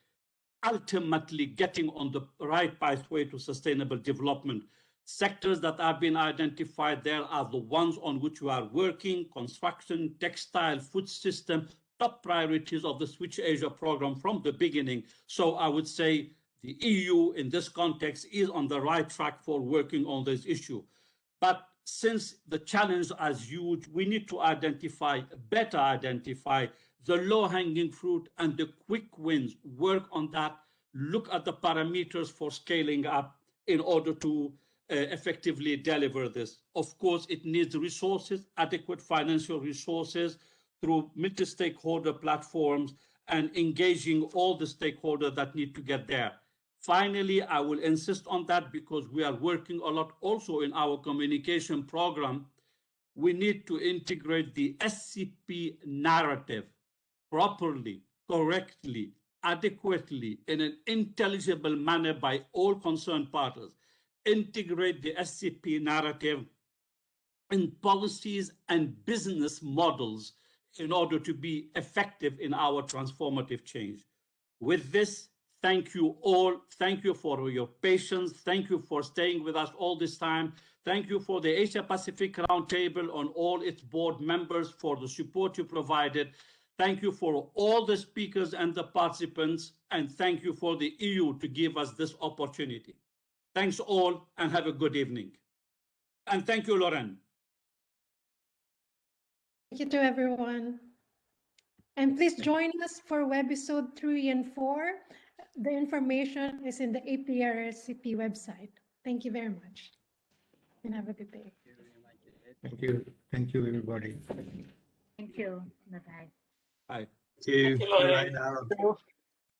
ultimately getting on the right pathway to sustainable development. Sectors that have been identified there are the ones on which we are working: construction, textile, food system, top priorities of the Switch Asia program from the beginning. So I would say the EU in this context is on the right track for working on this issue. But since the challenge is huge, we need to better identify the low-hanging fruit and the quick wins, work on that, look at the parameters for scaling up in order to effectively deliver this. Of course, it needs resources, adequate financial resources through multi-stakeholder platforms and engaging all the stakeholders that need to get there. Finally, I will insist on that because we are working a lot also in our communication program. We need to integrate the SCP narrative properly, correctly, adequately, in an intelligible manner by all concerned parties. Integrate the SCP narrative in policies and business models in order to be effective in our transformative change. With this, thank you all. Thank you for your patience. Thank you for staying with us all this time. Thank you for the Asia Pacific Roundtable and all its board members for the support you provided. Thank you for all the speakers and the participants, and thank you for the EU to give us this opportunity. Thanks all, and have a good evening. And thank you, Lauren. Thank you to everyone. And please join us for Webisode 3 and 4. The information is in the APRSCP website. Thank you very much. And have a good day. Thank you. Thank you, everybody. Thank you. Bye-bye. Bye. Thank you. Thank you, Lauren. Good night, Arab.